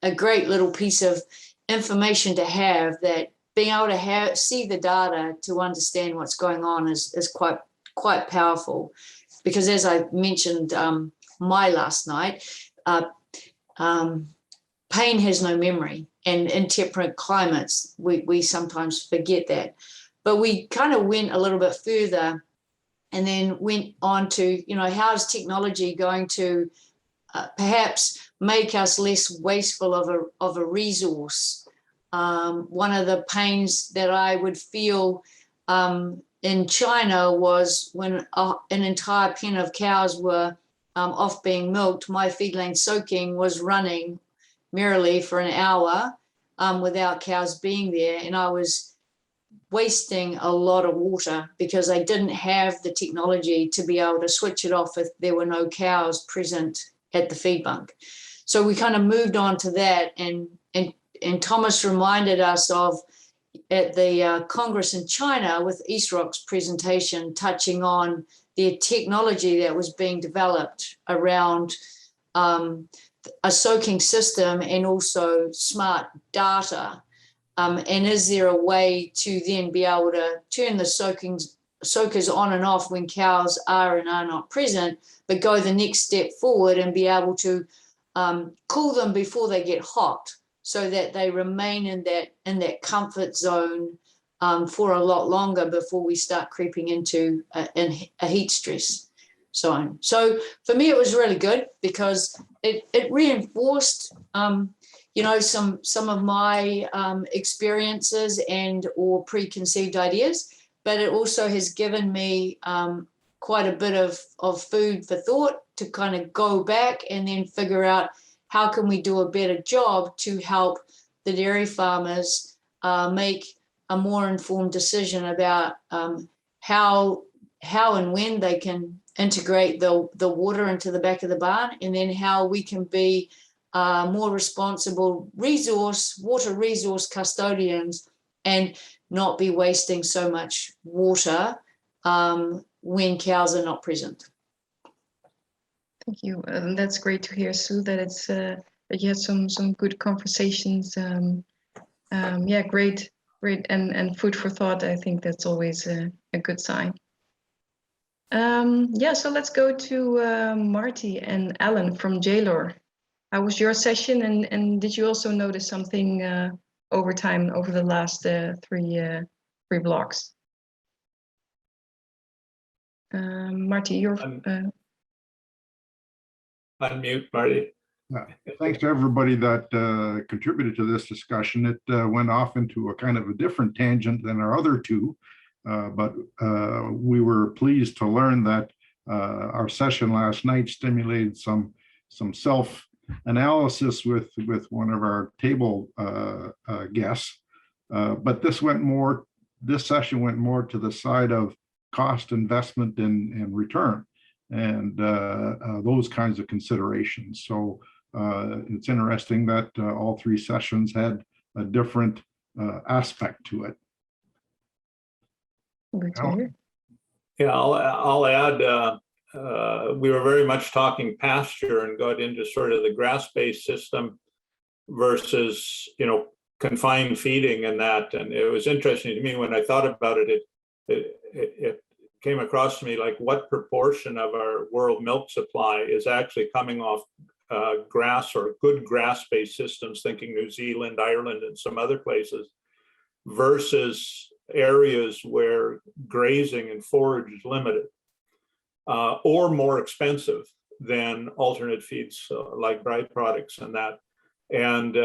a great little piece of information to have, that being able to see the data to understand what's going on is quite powerful. Because as I mentioned my last night, pain has no memory, and in temperate climates, we sometimes forget that. But we kind of went a little bit further and then went on to, you know, how is technology going to perhaps make us less wasteful of a resource? One of the pains that I would feel in China was when an entire pen of cows were off being milked, my feed lane soaking was running merrily for an hour without cows being there. And I was wasting a lot of water because I didn't have the technology to be able to switch it off if there were no cows present at the feed bunk. So we kind of moved on to that. And Thomas reminded us of at the Congress in China with Eastrock's presentation touching on the technology that was being developed around a soaking system and also smart data. And is there a way to then be able to turn the soakers on and off when cows are and are not present, but go the next step forward and be able to cool them before they get hot, so that they remain in that comfort zone for a lot longer before we start creeping into a heat stress zone. So for me, it was really good because it reinforced, you know, some of my experiences and or preconceived ideas, but it also has given me quite a bit of food for thought to kind of go back and then figure out how can we do a better job to help the dairy farmers make a more informed decision about how and when they can integrate the water into the back of the barn, and then how we can be more responsible water resource custodians and not be wasting so much water when cows are not present. Thank you. That's great to hear, Sue, that it's that you had some good conversations. Yeah, great, and food for thought. I think that's always a good sign. Yeah, so let's go to Marty and Alan from Jaylor. How was your session, and did you also notice something over time over the last three blocks? Marty, you're unmute, Marty. Thanks to everybody that contributed to this discussion. It went off into a kind of a different tangent than our other two, but we were pleased to learn that our session last night stimulated some self-analysis with one of our table guests. But this session went more to the side of cost, investment, and return, and those kinds of considerations. So it's interesting that all three sessions had a different aspect to it. Yeah, I'll add, we were very much talking pasture and got into sort of the grass-based system versus, you know, confined feeding and that. And it was interesting to me when I thought about it, it came across to me like what proportion of our world milk supply is actually coming off grass or good grass-based systems, thinking New Zealand, Ireland, and some other places, versus areas where grazing and forage is limited or more expensive than alternate feeds like byproducts and that. And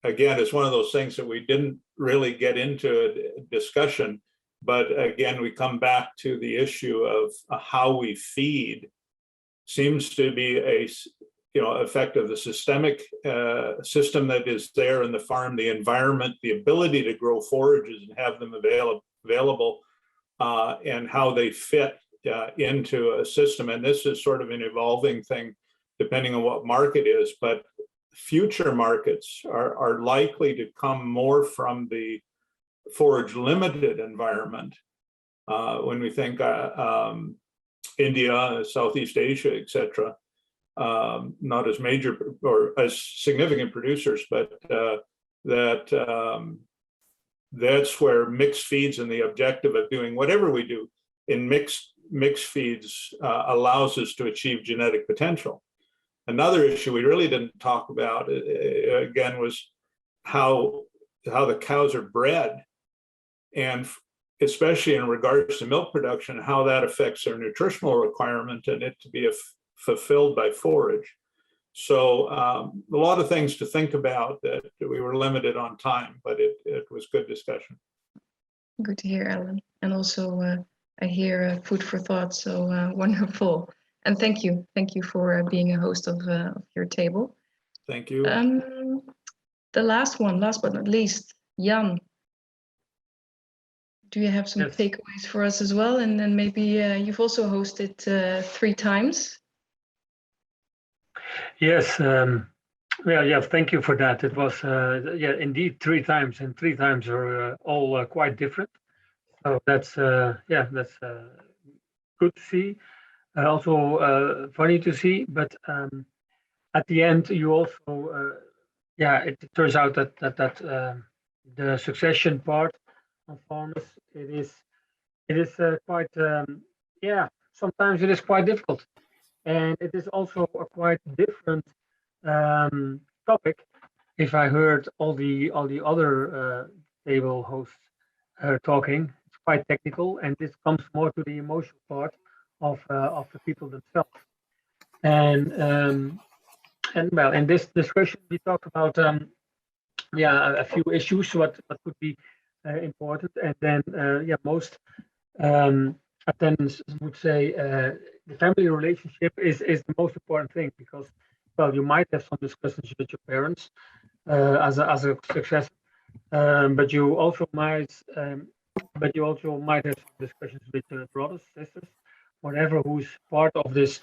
again, it's one of those things that we didn't really get into a discussion, but again, we come back to the issue of how we feed seems to be a effect of the systemic system that is there in the farm, the environment, the ability to grow forages and have them available, and how they fit into a system. And this is sort of an evolving thing depending on what market is, but future markets are likely to come more from the forage limited environment. When we think India, Southeast Asia, etc., not as major or as significant producers, but that that's where mixed feeds and the objective of doing whatever we do in mixed feeds allows us to achieve genetic potential. Another issue we really didn't talk about again was how the cows are bred, and especially in regards to milk production, how that affects their nutritional requirement and it to be fulfilled by forage. So a lot of things to think about that we were limited on time, but it was good discussion. Good to hear, Alan. And also I hear food for thought, so wonderful. And thank you for being a host of your table. Thank you. The last but not least, Jan. Do you have some takeaways for us as well? And then maybe you've also hosted 3 times. Yes, yeah, thank you for that. It was, indeed 3 times, and 3 times are all quite different. So that's, that's good to see. Also funny to see, but at the end, you also, it turns out that the succession part on farmers, it is quite, sometimes it is quite difficult. And it is also a quite different topic. If I heard all the other table hosts talking, it's quite technical, and this comes more to the emotional part of the people themselves. And well, in this discussion, we talked about a few issues what could be important, and then most attendants would say the family relationship is the most important thing, because, well, you might have some discussions with your parents as a successor, but you also might have some discussions with brothers, sisters, whatever, who's part of this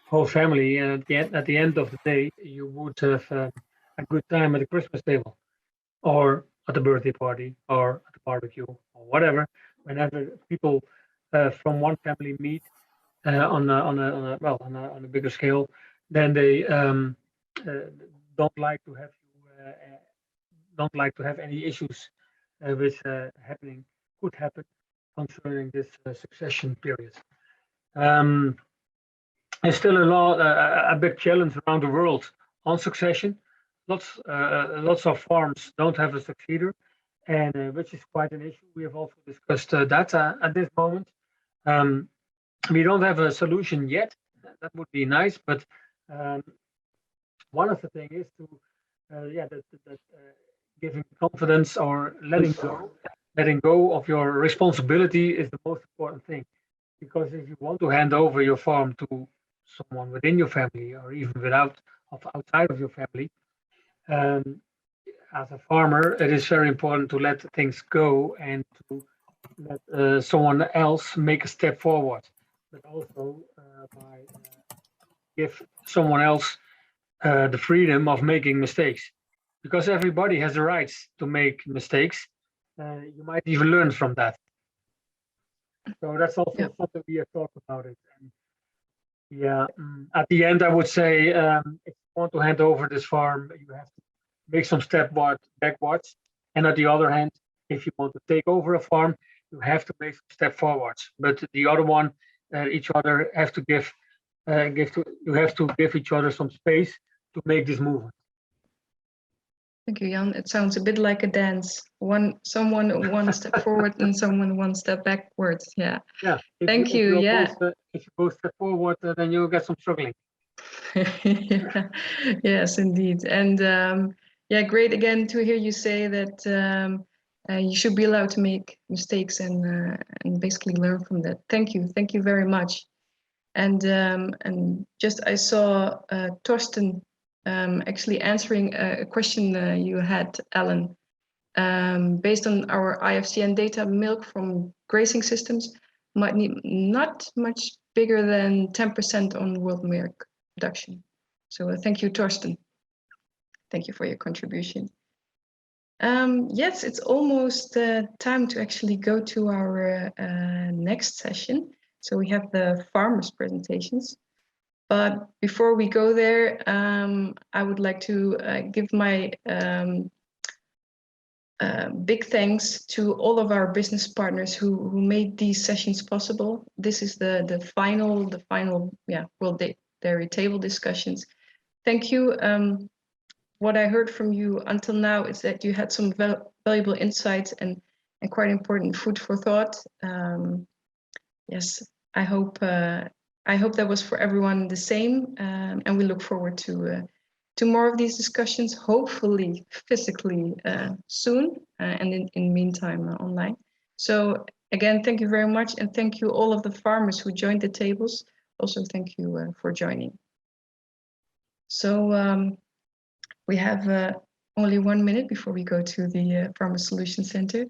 whole family. And at the end of the day, you would have a good time at the Christmas table, or at the birthday party, or at the barbecue, or whatever. Whenever people from one family meet on a bigger scale, then they don't like to have any issues which could happen concerning this succession period. There's still a big challenge around the world on succession. Lots of farms don't have a successor, and which is quite an issue. We have also discussed that at this moment. We don't have a solution yet. That would be nice, but one of the things is to giving confidence or letting go of your responsibility is the most important thing. Because if you want to hand over your farm to someone within your family, or even outside of your family, as a farmer, it is very important to let things go and to let someone else make a step forward, but also give someone else the freedom of making mistakes, because everybody has the rights to make mistakes. You might even learn from that. So that's also something we have talked about it. And at the end, I would say, if you want to hand over this farm, you have to make some step backwards. And on the other hand, if you want to take over a farm, you have to make some step forwards. But the other one, each other have to you have to give each other some space to make this movement. Thank you, Jan. It sounds a bit like a dance. Someone one step forward and someone one step backwards. Yeah. Yeah. Thank you. Yeah. If you both step forward, then you'll get some struggling. Yeah. Yes, indeed. And great again to hear you say that you should be allowed to make mistakes and basically learn from that. Thank you very much. And just I saw Torsten actually answering a question you had, Alan. Based on our IFCN data, milk from grazing systems might need not much bigger than 10% on world milk production. So thank you, Torsten. Thank you for your contribution. Yes, it's almost time to actually go to our next session. So we have the farmers' presentations. But before we go there, I would like to give my big thanks to all of our business partners who made these sessions possible. This is the final World Dairy Table discussions. Thank you. What I heard from you until now is that you had some valuable insights and quite important food for thought. Yes, I hope that was for everyone the same, and we look forward to more of these discussions, hopefully physically soon, and in the meantime online. So again, thank you very much, and thank you all of the farmers who joined the tables. Also, thank you for joining. So we have only 1 minute before we go to the Farmer Solution Center.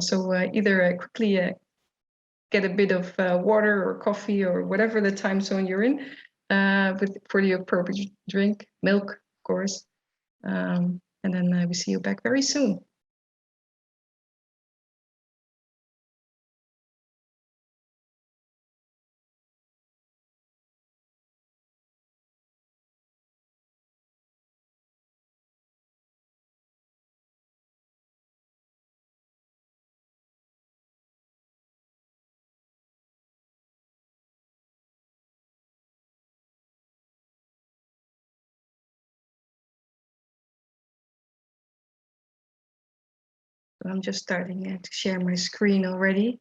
So either quickly get a bit of water or coffee or whatever the time zone you're in, for the appropriate drink, milk, of course. And then we see you back very soon. I'm just starting to share my screen already.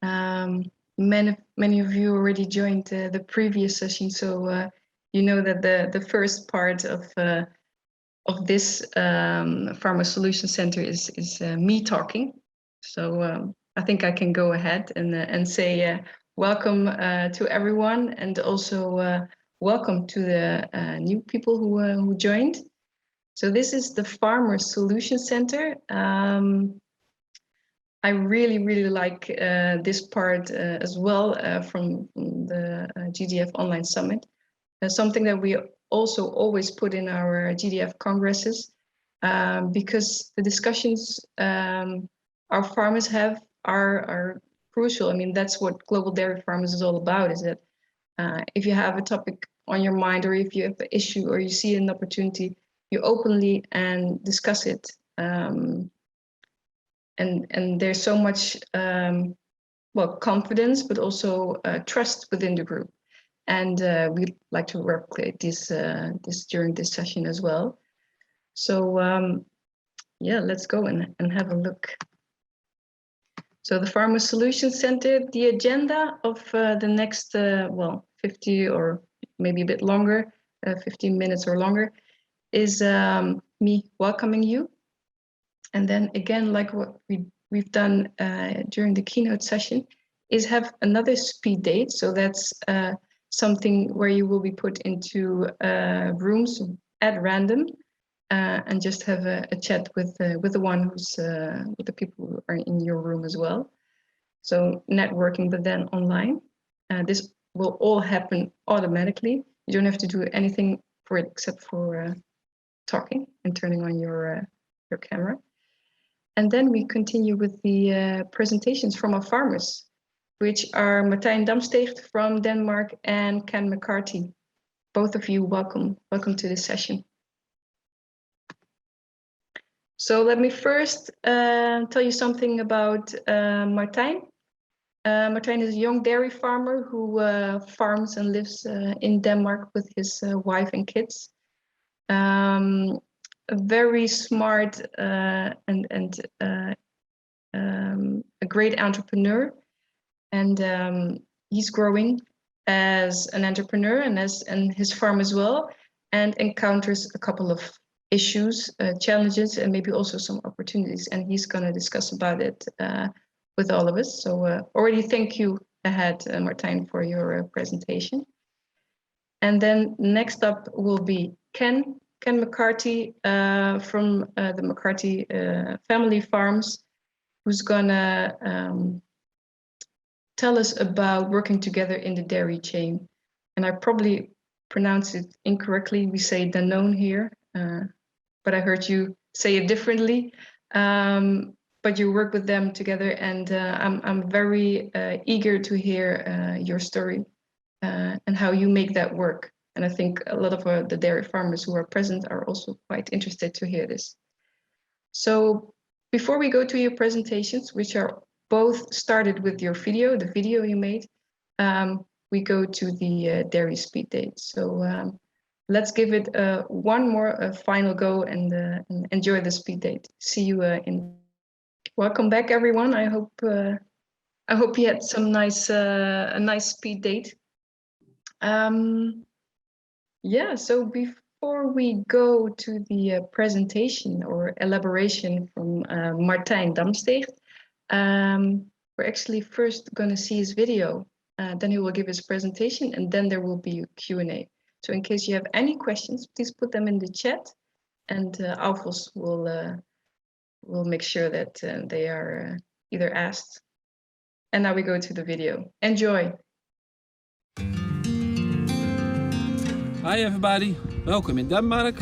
Many of you already joined the previous session, so you know that the first part of this Farmer Solution Center is me talking. So I think I can go ahead and say welcome to everyone, and also welcome to the new people who joined. So this is the Farmer Solution Center. I really like this part as well from the GDF Online Summit. Something that we also always put in our GDF congresses, because the discussions our farmers have are crucial. I mean, that's what Global Dairy Farmers is all about, is that if you have a topic on your mind, or if you have an issue, or you see an opportunity, you openly and discuss it. And there's so much confidence, but also trust within the group. And we'd like to replicate this during this session as well. So yeah, let's go and have a look. So the Farmer Solution Center, the agenda of the next 50 or maybe a bit longer, 15 minutes or longer, is me welcoming you. And then again, like what we've done during the keynote session, is have another speed date. So that's something where you will be put into rooms at random and just have a chat with the one who's with the people who are in your room as well. So networking, but then online. This will all happen automatically. You don't have to do anything for it except for talking and turning on your camera. And then we continue with the presentations from our farmers, which are Martijn Damsteegt from Denmark and Ken McCarty. Both of you, welcome to this session. So let me first tell you something about Martijn. Martijn is a young dairy farmer who farms and lives in Denmark with his wife and kids. A very smart and a great entrepreneur, and he's growing as an entrepreneur and his farm as well, and encounters a couple of issues, challenges, and maybe also some opportunities, and he's going to discuss about it with all of us. So already thank you ahead, Martijn, for your presentation. And then next up will be Ken McCarty from the McCarty Family Farms, who's gonna tell us about working together in the dairy chain. And I probably pronounced it incorrectly. We say Danone here, but I heard you say it differently. But you work with them together, and I'm very eager to hear your story and how you make that work. And I think a lot of the dairy farmers who are present are also quite interested to hear this. So before we go to your presentations, which are both started with your video, the video you made, we go to the dairy speed date. So let's give it one more final go and enjoy the speed date. See you in. Welcome back, everyone. I hope you had some nice a nice speed date. Yeah. So before we go to the presentation or elaboration from Martijn Damsteegt, we're actually first going to see his video. Then he will give his presentation, and then there will be a Q&A. So in case you have any questions, please put them in the chat, and Alfons will make sure that they are either asked. And now we go to the video. Enjoy. Hi everybody, welcome in Denmark.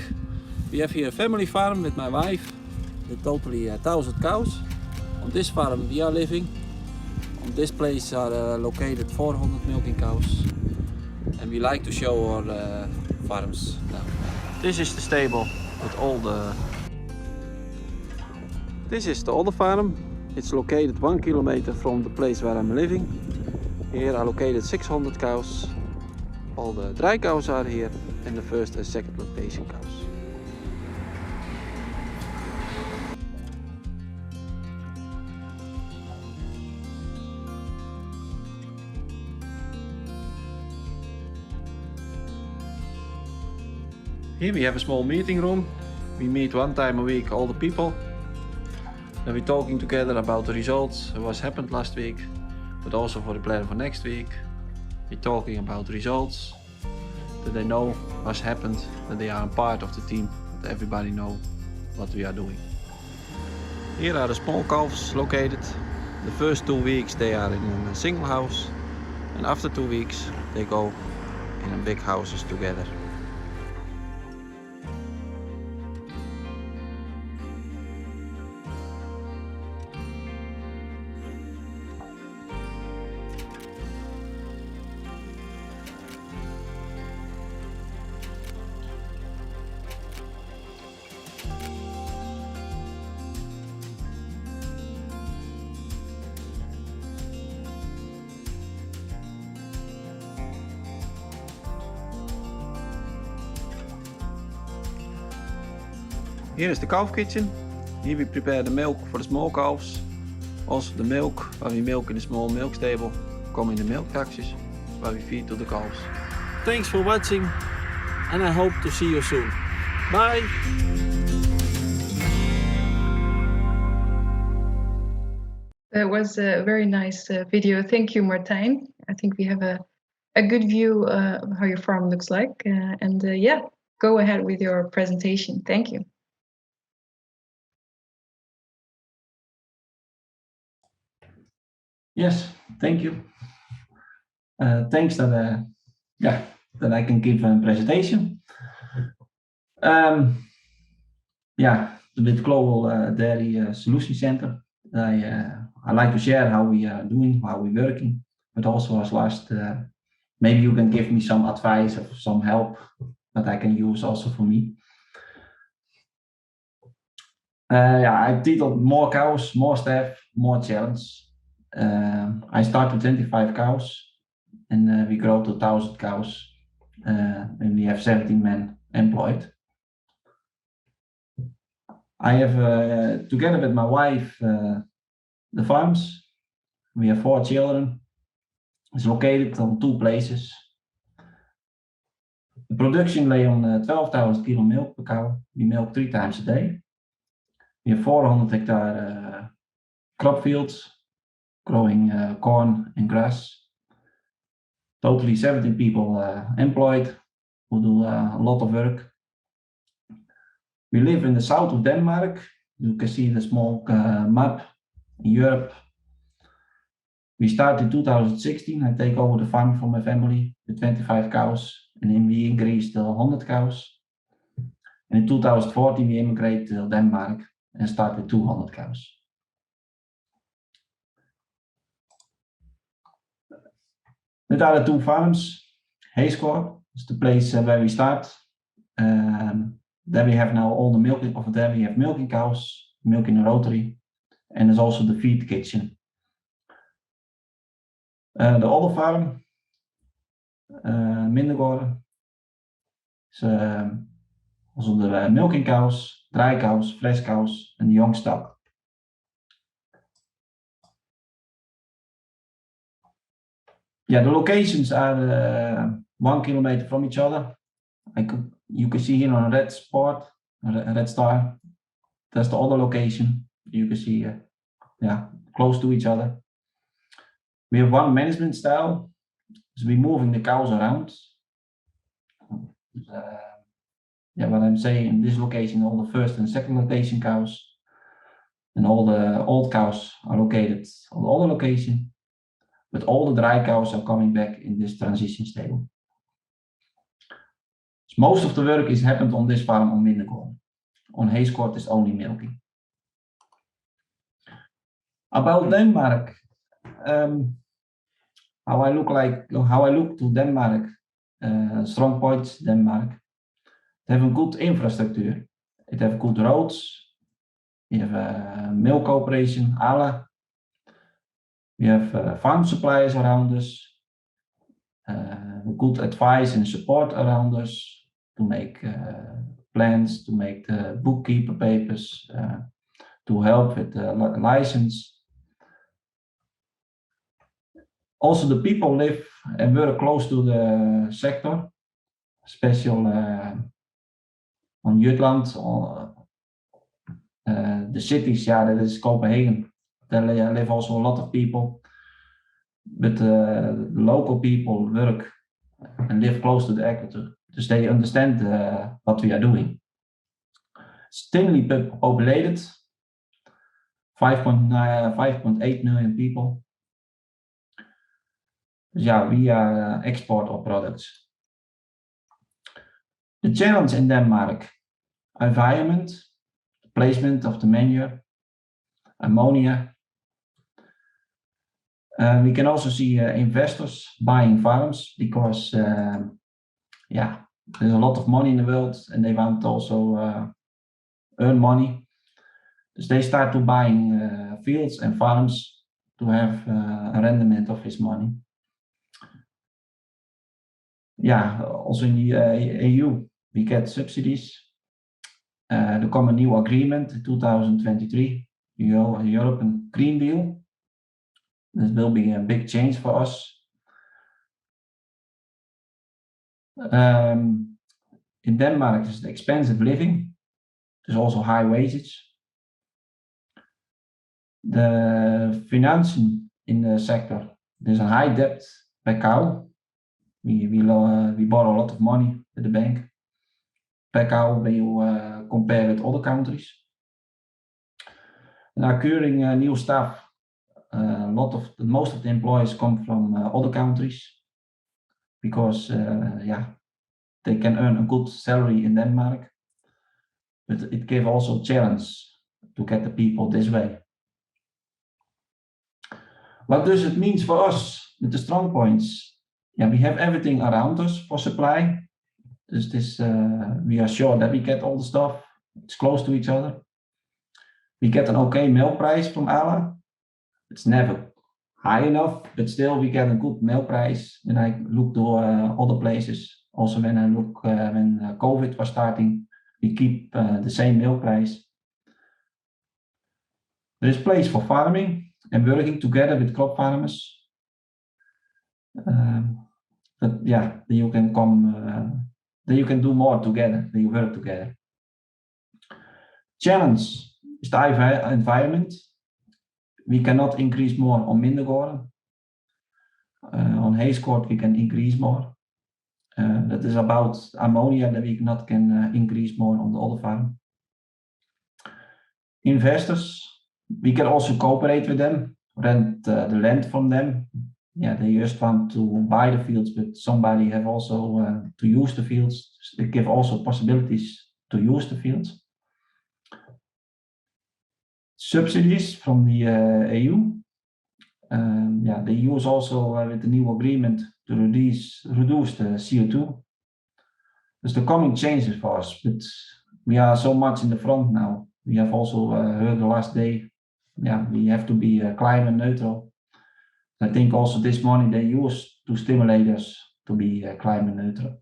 We have here a family farm with my wife, with totally 1,000 cows. On this farm we are living. On this place are located 400 milking cows. And we like to show our farms now. This is the stable with all the... This is the other farm. It's located 1 kilometer from the place where I'm living. Here are located 600 cows. All the dry cows are here and the first and second lactation cows. Here we have a small meeting room. We meet one time a week, all the people. Then we're talking together about the results, what's happened last week, but also for the plan for next week. We're talking about the results, that they know what's happened, that they are a part of the team, that everybody know what we are doing. Here are the small calves located. The first 2 weeks they are in a single house, and after 2 weeks they go in big houses together. Here is the calf kitchen. Here we prepare the milk for the small calves. Also the milk, where we milk in the small milk stable, come in the milk taxis, where we feed to the calves. Thanks for watching, and I hope to see you soon. Bye! That was a very nice video. Thank you, Martijn. I think we have a good view of how your farm looks like. Yeah, go ahead with your presentation. Thank you. Yes, thank you. Thanks that I can give a presentation. With Global Dairy Solution Center, I like to share how we are doing, how we're working, but also as last, maybe you can give me some advice or some help that I can use also for me. I titled More Cows, More Staff, More Challenge. I start with 25 cows and we grow to 1,000 cows and we have 17 men employed. I have, together with my wife, the farms. We have 4 children. It's located on 2 places. The production lay on 12,000 kilo milk per cow. We milk 3 times a day. We have 400 hectare crop fields, growing corn and grass. Totally 17 people employed who do a lot of work. We live in the south of Denmark. You can see the small map in Europe. We started in 2016. I take over the farm from my family with 25 cows, and then we increased to 100 cows. And in 2014, we immigrated to Denmark and started 200 cows. With our 2 farms, Hedsgaard is the place where we start. There we have now all the milking, over there we have milking cows, milking rotary, and there's also the feed kitchen. The other farm, Mindegaarden, is also the milking cows, dry cows, fresh cows, and the young stock. Yeah, the locations are 1 kilometer from each other. You can see here on a red spot, a red star. That's the other location. You can see, yeah, close to each other. We have one management style. So we're moving the cows around. Yeah, what I'm saying, in this location, all the first and second rotation cows, and all the old cows are located on the other location, but all the dry cows are coming back in this transition stable. So most of the work is happened on this farm on Mindegaarden. On Hedsgaard is only milking. About Denmark, how I look to Denmark, strong points Denmark. They have a good infrastructure. It have good roads. We have a milk operation, Aeres. We have farm suppliers around us. Good advice and support around us to make plans, to make the bookkeeper papers, to help with the license. Also, the people live and work close to the sector, especially on Jutland, or the cities. Yeah, that is Copenhagen. There live also a lot of people, but the local people work and live close to the equator, so they understand what we are doing. It's thinly populated, 5.8 million people. Yeah, we export our products. The challenge in Denmark: environment, placement of the manure, ammonia. We can also see investors buying farms because, yeah, there's a lot of money in the world and they want also earn money. So they start to buying fields and farms to have a rendement of his money. Yeah, also in the EU, we get subsidies. There come a new agreement in 2023, European Green Deal. This will be a big change for us. In Denmark, it's expensive living. There's also high wages. The financing in the sector, there's a high debt per cow. We borrow a lot of money at the bank per cow when you compare with other countries. And acquiring new staff, most of the employees come from other countries because yeah, they can earn a good salary in Denmark, but it gives also a challenge to get the people this way. What does it mean for us with the strong points? Yeah, we have everything around us for supply. We are sure that we get all the stuff. It's close to each other. We get an okay milk price from Aeres. It's never high enough, but still we get a good milk price. When I look to other places, also when I look when COVID was starting, we keep the same milk price. There is place for farming and working together with crop farmers. But yeah, then you can come, then you can do more together, then you work together. Challenge is the environment. We cannot increase more on Mindegaarden. On Hedsgaard we can increase more. That is about ammonia that we not can increase more on the other farm. Investors, we can also cooperate with them, rent the land from them. Yeah, they just want to buy the fields, but somebody have also to use the fields. They give also possibilities to use the fields. Subsidies from the EU. Yeah, they use also with the new agreement to reduce the CO2. There's the coming changes for us, but we are so much in the front now. We have also heard the last day, yeah, we have to be climate neutral. I think also this money they use to stimulate us to be climate neutral.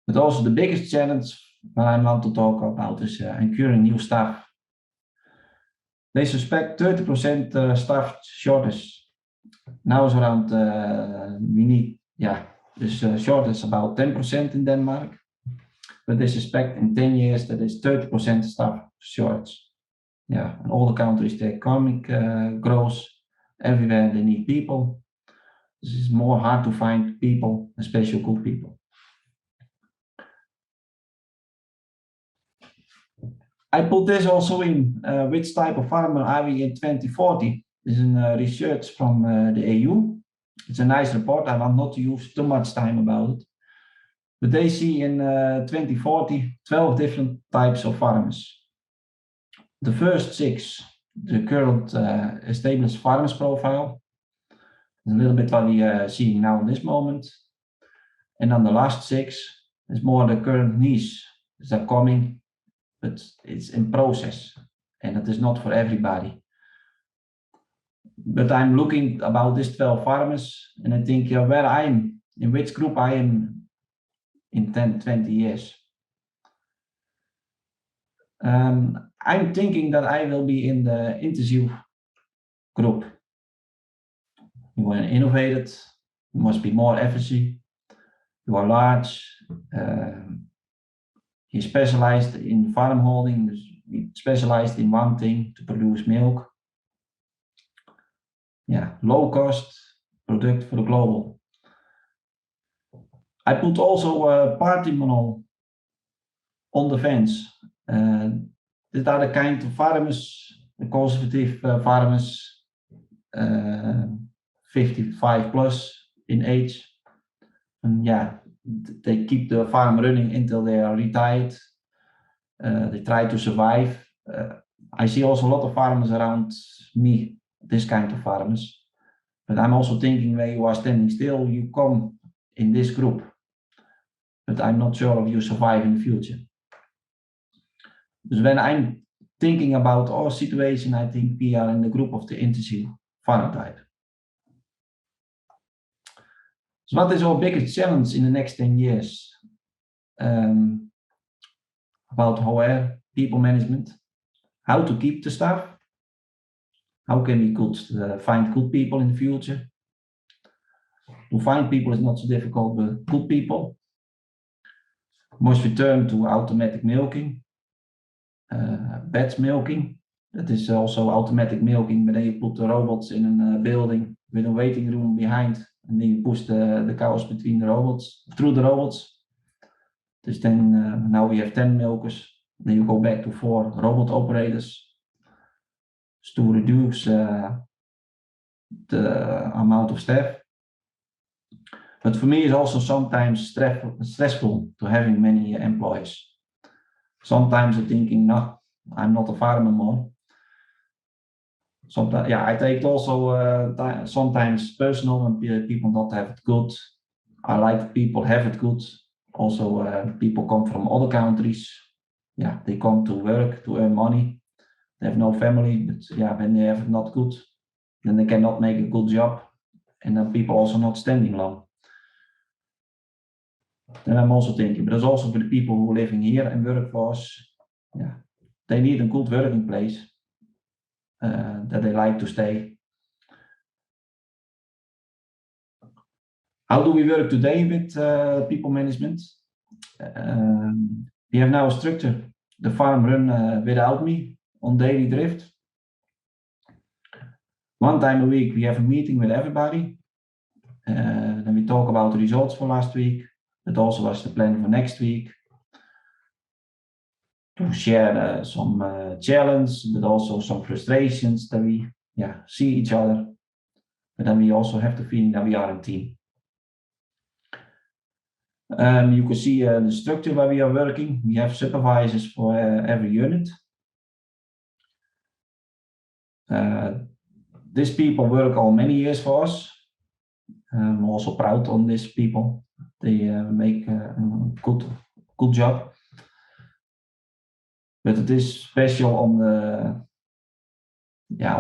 But also the biggest challenge that I want to talk about is incurring new staff. They suspect 30% staff shortage. Now it's around, we need, yeah, this shortage about 10% in Denmark. But they suspect in 10 years that is 30% staff shortage. Yeah, in all the countries, the economic grows. Everywhere they need people. This is more hard to find people, especially good people. I put this also in which type of farmer are we in 2040. This is research from the EU. It's a nice report. I want not to use too much time about it. But they see in 2040 12 different types of farmers. The first 6, the current established farmers profile, a little bit what we are seeing now in this moment. And then the last 6 is more the current niche that are coming, but it's in process and it is not for everybody. But I'm looking about these 12 farmers and I think where I'm, in which group I am in 10, 20 years. I'm thinking that I will be in the intensive group. You are innovated, you must be more efficient, you are large, you're specialized in farm holding, specialized in one thing to produce milk. Yeah, low cost product for the global. I put also a party model on the fence. These are the kind of farmers, the conservative farmers, 55 plus in age. And yeah, they keep the farm running until they are retired. They try to survive. I see also a lot of farmers around me, this kind of farmers. But I'm also thinking when you are standing still, you come in this group. But I'm not sure if you survive in the future. Because when I'm thinking about our situation, I think we are in the group of the intensive farm type. So what is our biggest challenge in the next 10 years? About HR, people management, how to keep the staff, how can we find good people in the future? To find people is not so difficult, but good people. Must return to automatic milking, batch milking. That is also automatic milking, but then you put the robots in a building with a waiting room behind, and then you push the cows between the robots, through the robots. Dus then now we have 10 milkers. Then you go back to 4 robot operators to reduce the amount of staff. But for me, it's also sometimes stressful to having many employees. Sometimes I'm thinking, no, I'm not a farmer more. Sometimes, yeah, I take also sometimes personal when people not have it good. I like people have it good. Also, people come from other countries. Yeah, they come to work to earn money. They have no family, but yeah, when they have it not good, then they cannot make a good job, and then people also not standing long. Then I'm also thinking, but it's also for the people who are living here and work for us. Yeah, they need a good working place that they like to stay. How do we work today with people management? We have now a structure. The farm run without me on daily drift. One time a week we have a meeting with everybody. Then we talk about the results for last week, but also what's the plan for next week. To share some challenge, but also some frustrations that we see each other. But then we also have the feeling that we are a team. You can see the structure where we are working. We have supervisors for every unit. These people work all many years for us. I'm also proud on these people. They make a good job. but it is special on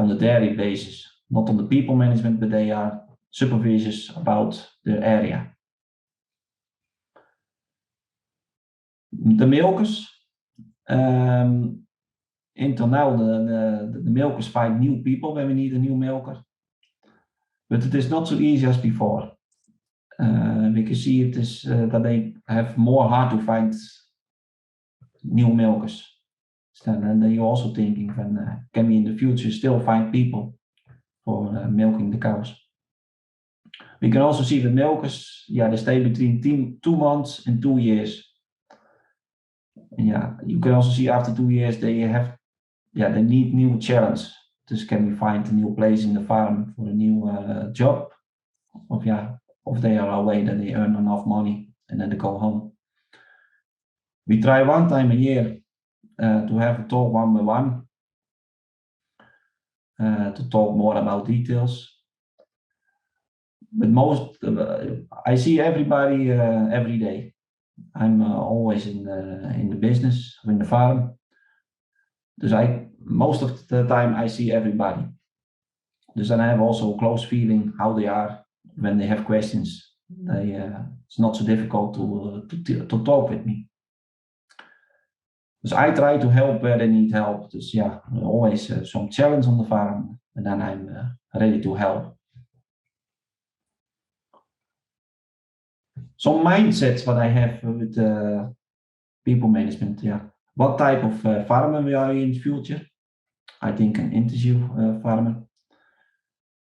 the dairy basis, not on the people management, but they are supervisors about the area. The milkers, until now the milkers find new people when we need a new milker, but it is not so easy as before. We can see it is that they have more hard to find new milkers. And then you're also thinking, can we in the future still find people for milking the cows? We can also see the milkers, they stay between 2 months and 2 years. And you can also see after 2 years they need new challenge. Dus can we find a new place in the farm for a new job? Of they are away, that they earn enough money and then they go home. We try 1 time a year to have a talk 1-by-1 to talk more about details. But I see everybody every day. I'm always in the business, in the farm. Dus most of the time I see everybody. Dus then I have also a close feeling how they are when they have questions. It's not so difficult to talk with me. Dus I try to help where they need help. Dus always some challenge on the farm, and then I'm ready to help. Some mindsets what I have with people management. What type of farmer we are in the future? I think an intensive farmer.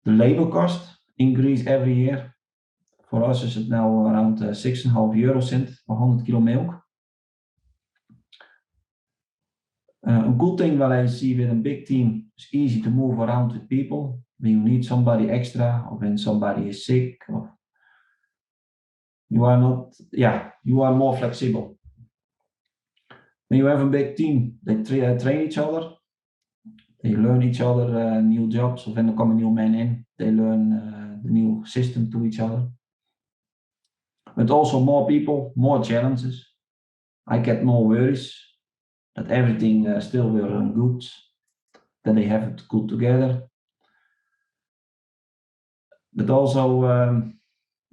The labor cost increase every year. For us is it now around 6,5 eurocent per 100 kilo milk. A good thing what I see with a big team is easy to move around with people. When you need somebody extra or when somebody is sick, or you are more flexible. When you have a big team, they train each other. They learn each other new jobs. Or when there come a new man in, they learn the new system to each other. But also more people, more challenges. I get more worries that everything still will run good, that they have it good together. But also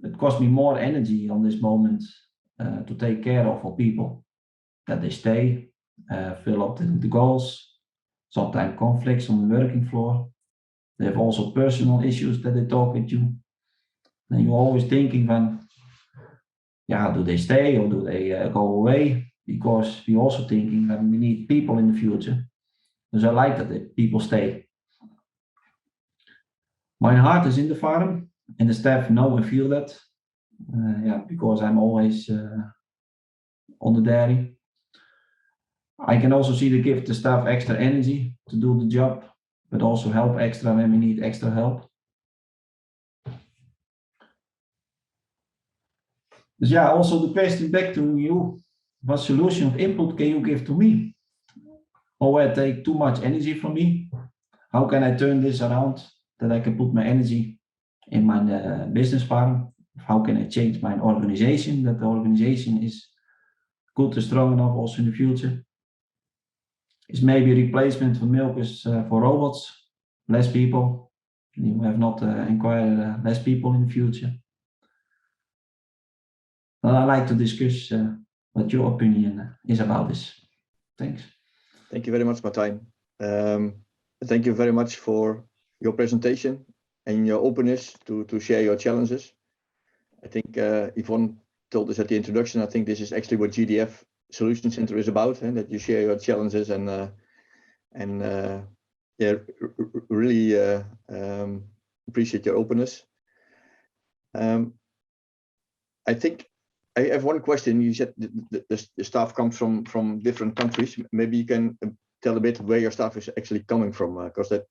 it costs me more energy on this moment to take care of our people, that they stay, fill up the goals, sometimes conflicts on the working floor. They have also personal issues that they talk with you. And you're always thinking do they stay or do they go away? Because we're also thinking that we need people in the future. So I like that the people stay. My heart is in the farm, and the staff know and feel that. Because I'm always on the dairy. I can also see they give the staff extra energy to do the job, but also help extra when we need extra help. Dus also the question back to you, what solution of input can you give to me? Or I take too much energy from me? How can I turn this around that I can put my energy in my business farm? How can I change my organization, that the organization is good and strong enough also in the future? Is maybe a replacement for milkers for robots, less people. You have not inquired less people in the future. Well, I'd like to discuss what your opinion is about this. Thanks. Thank you very much, Martijn. Thank you very much for your presentation and your openness to share your challenges. I think Yvonne told us at the introduction, I think this is actually what GDF Solution Center is about, and that you share your challenges really appreciate your openness. I think I have one question. You said the staff comes from different countries. Maybe you can tell a bit where your staff is actually coming from, because that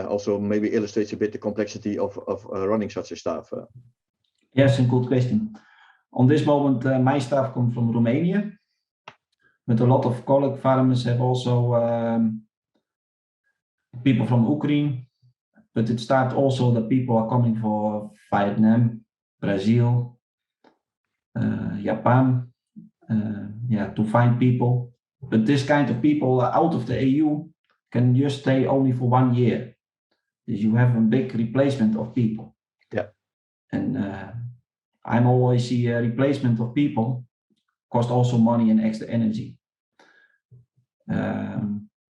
also maybe illustrates a bit the complexity of running such a staff. Yes, a good question. On this moment, my staff come from Romania, but a lot of colleague farmers have also people from Ukraine. But it starts also that people are coming from Vietnam, Brazil, Japan, to find people. But this kind of people out of the EU can just stay only for 1 year. You have a big replacement of people. Yeah. And I'm always see a replacement of people cost also money and extra energy.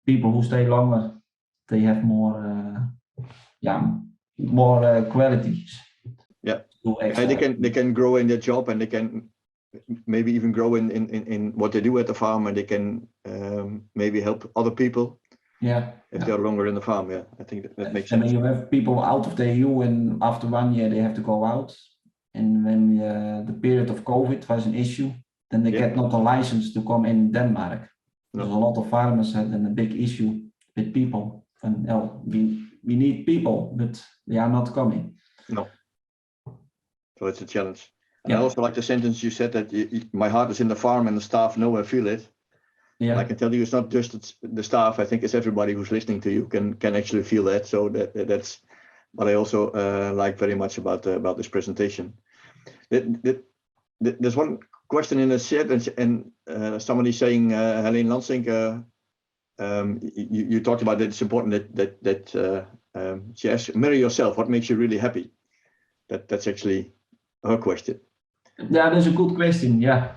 People who stay longer, they have more, more qualities. Yeah, and they can grow in their job, and they can maybe even grow in what they do at the farm, and they can maybe help other people. Yeah, if they're longer in the farm. Yeah, I think that makes and sense. then you have people out of the EU, and after 1 year they have to go out. And when the period of COVID was an issue, then they get not a license to come in Denmark. There's a lot of farmers had a big issue with people. And we need people, but they are not coming. No. So it's a challenge. And I also like the sentence you said that my heart is in the farm and the staff know and feel it. Yeah. And I can tell you, it's not just the staff. I think it's everybody who's listening to you can actually feel that. So that's what I also like very much about this presentation. There's one question in the chat, and somebody saying, Helene Lansing, you talked about that it's important that she asks, mirror yourself. What makes you really happy? That's actually her question. Yeah, that's a good question. Yeah,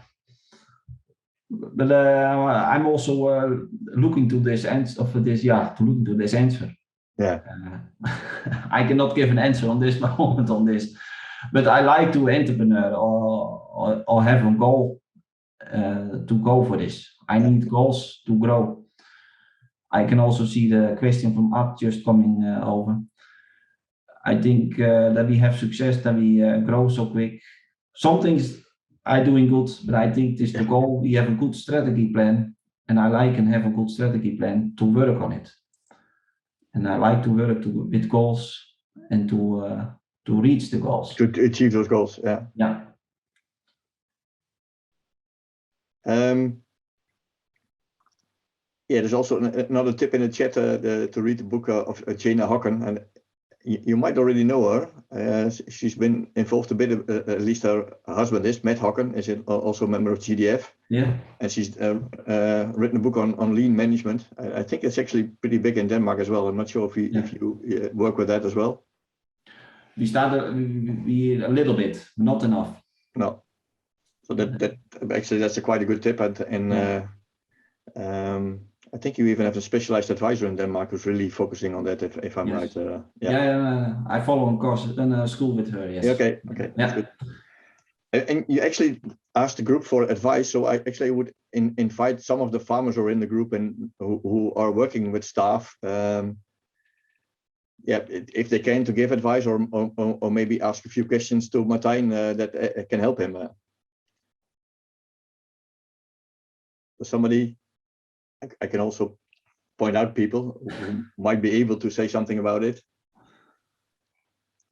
but I'm also looking to this answer for this. Yeah, to look into this answer. Yeah, I cannot give an answer on this moment on this, but I like to entrepreneur or have a goal to go for this. I need goals to grow. I can also see the question from Art just coming over. I think that we have success, that we grow so quick. Some things are doing good, but I think this is the goal. We have a good strategy plan, and I like and have a good strategy plan to work on it. And I like to work with goals and to reach the goals. To achieve those goals, yeah. Yeah. Yeah, there's also another tip in the chat to read the book of Jana Hocken, and you might already know her. She's been involved a bit, at least her husband is, Matt Hocken, is also a member of GDF. Yeah. And she's written a book on lean management. I think it's actually pretty big in Denmark as well. I'm not sure if you work with that as well. We started a little bit, not enough. No. So that actually that's quite a good tip, and I think you even have a specialized advisor in Denmark who's really focusing on that. If I'm right. I follow a course in a school with her. Yes. Okay. That's good. And you actually asked the group for advice, so I actually would invite some of the farmers who are in the group and who are working with staff. If they can, to give advice or maybe ask a few questions to Martijn that can help him. Somebody, I can also point out people who might be able to say something about it.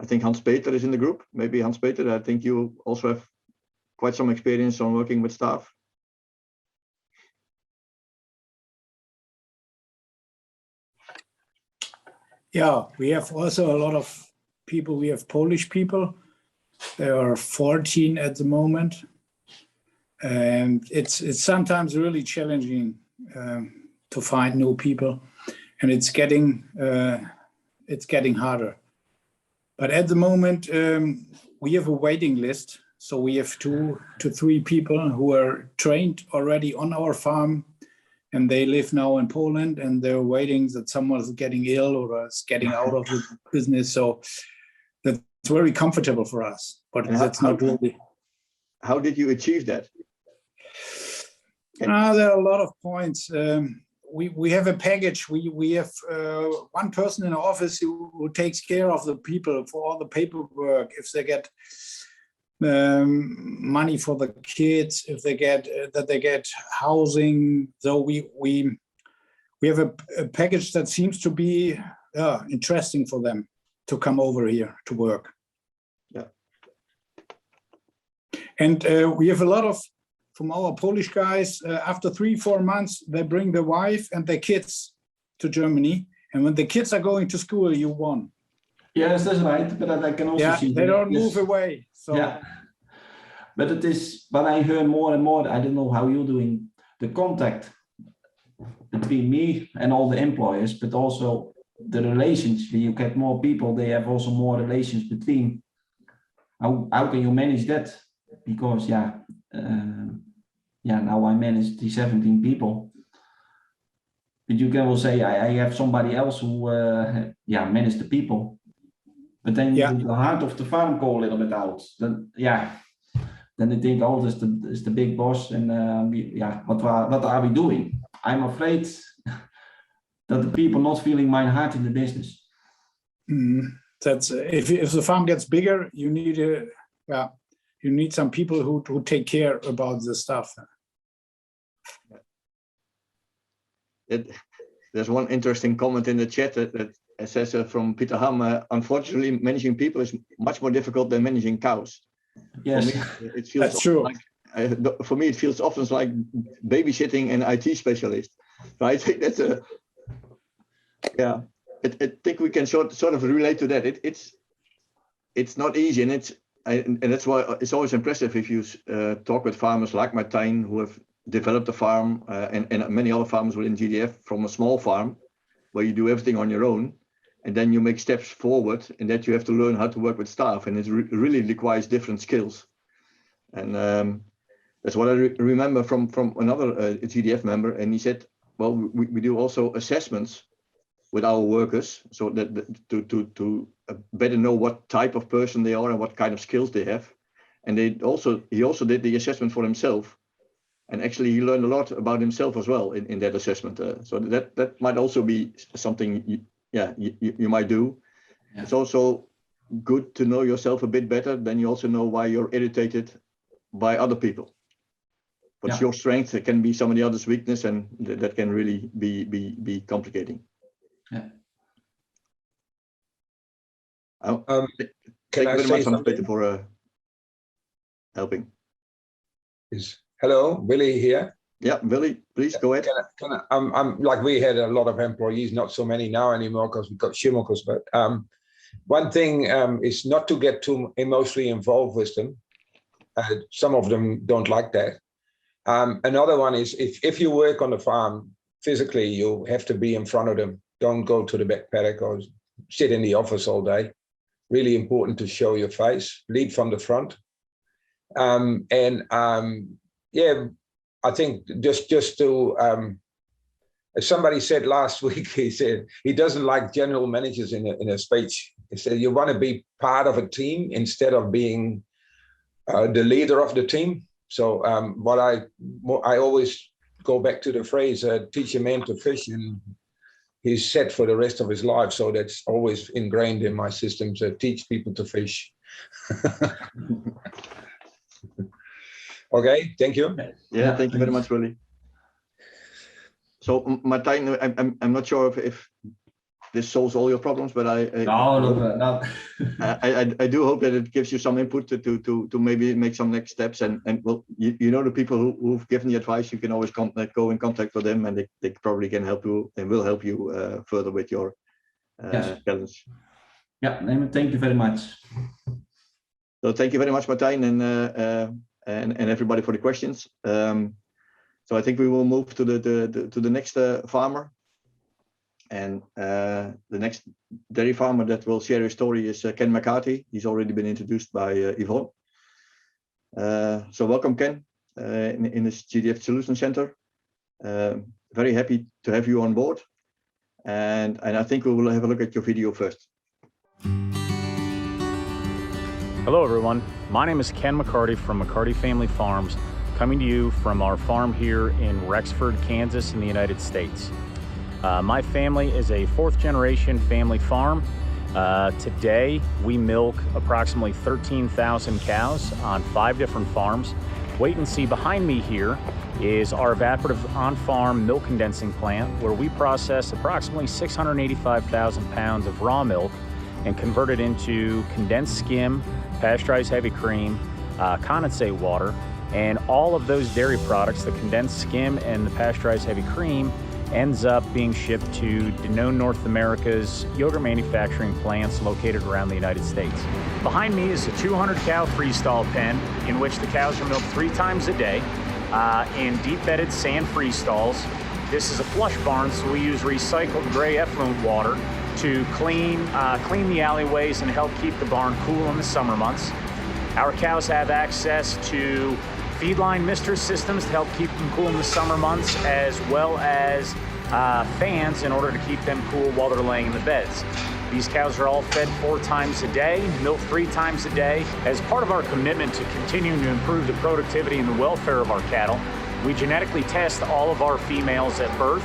I think Hans Peter is in the group. Maybe Hans Peter, I think you also have quite some experience on working with staff. Yeah, we have also a lot of people. We have Polish people. There are 14 at the moment. And it's sometimes really challenging to find new people, and it's getting harder. But at the moment, we have a waiting list. So we have 2 to 3 people who are trained already on our farm, and they live now in Poland, and they're waiting that someone is getting ill or is getting out of the business. So that's very comfortable for us, but that's not really. How did you achieve that? There are a lot of points. We have a package. We have one person in the office who takes care of the people for all the paperwork. If they get money for the kids, if they get housing. So we have a package that seems to be interesting for them to come over here to work. Yeah. And we have a lot of. From our Polish guys, after 3-4 months, they bring their wife and their kids to Germany. And when the kids are going to school, you won. Yes, that's right. But I can also see they don't move away. So. Yeah. But it is, but I hear more and more, I don't know how you're doing, the contact between me and all the employers, but also the relations. You get more people, they have also more relations between. How can you manage that? Because now I manage the 17 people. But you can well say I have somebody else who manage the people. But then the heart of the farm go a little bit out. Then they think, oh, this is the big boss, and what are we doing? I'm afraid that the people not feeling my heart in the business. That's if the farm gets bigger, you need some people who take care about the stuff. There's one interesting comment in the chat that says from Peter Ham, unfortunately, managing people is much more difficult than managing cows. Yes, for me, it feels that's true. For me, it feels often like babysitting an IT specialist. So I think that's I think we can sort of relate to that. It's not easy, and that's why it's always impressive if you talk with farmers like Martijn who have developed a farm and many other farmers within GDF from a small farm where you do everything on your own, and then you make steps forward, and that you have to learn how to work with staff, and it really requires different skills. And that's what I remember from another GDF member, and he said, well, we do also assessments with our workers, so that to better know what type of person they are and what kind of skills they have. And he also did the assessment for himself, and actually he learned a lot about himself as well in that assessment. So that might also be something you might do. Yeah. It's also good to know yourself a bit better. Then you also know why you're irritated by other people. What's your strength? It can be somebody else's weakness, and that can really be complicating. Yeah. Thank you very much, Hans-Peter, for helping. Hello, Willy here. Yeah, Willy, please go ahead. I'm like, we had a lot of employees, not so many now anymore because we've got Schimmelkes, but one thing is not to get too emotionally involved with them. Some of them don't like that. Another one is if you work on the farm physically, you have to be in front of them. Don't go to the back paddock or sit in the office all day. Really important to show your face, lead from the front. I think just to, as somebody said last week, he said he doesn't like general managers in a speech. He said you want to be part of a team instead of being the leader of the team. So I always go back to the phrase, teach a man to fish, and he's set for the rest of his life. So that's always ingrained in my system, to teach people to fish. Okay, thank you. Yeah, thank you very much, Willy. So, Martijn, I'm not sure if this solves all your problems, but I do hope that it gives you some input to maybe make some next steps. And well, you know the people who've given the advice, you can always go in contact with them, and they probably can help you and will help you further with your challenge. Yeah, thank you very much. So thank you very much, Martijn, and everybody for the questions. So I think we will move to the next farmer, and the next dairy farmer that will share his story is Ken McCarty. He's already been introduced by Yvonne. So welcome, Ken, in this GDF Solution Center. Very happy to have you on board, and I think we will have a look at your video first. Hello everyone, my name is Ken McCarty from McCarty Family Farms, coming to you from our farm here in Rexford, Kansas in the United States. My family is a fourth generation family farm. Today we milk approximately 13,000 cows on 5 different farms. Wait and see behind me here is our evaporative on-farm milk condensing plant, where we process approximately 685,000 pounds of raw milk and convert it into condensed skim, pasteurized heavy cream, condensate water, and all of those dairy products, the condensed skim and the pasteurized heavy cream, ends up being shipped to Danone North America's yogurt manufacturing plants located around the United States. Behind me is a 200 cow freestall pen in which the cows are milked 3 times a day in deep bedded sand freestalls. This is a flush barn, so we use recycled gray effluent water to clean the alleyways and help keep the barn cool in the summer months. Our cows have access to feedline mister systems to help keep them cool in the summer months, as well as fans in order to keep them cool while they're laying in the beds. These cows are all fed 4 times a day, milked 3 times a day. As part of our commitment to continuing to improve the productivity and the welfare of our cattle, we genetically test all of our females at birth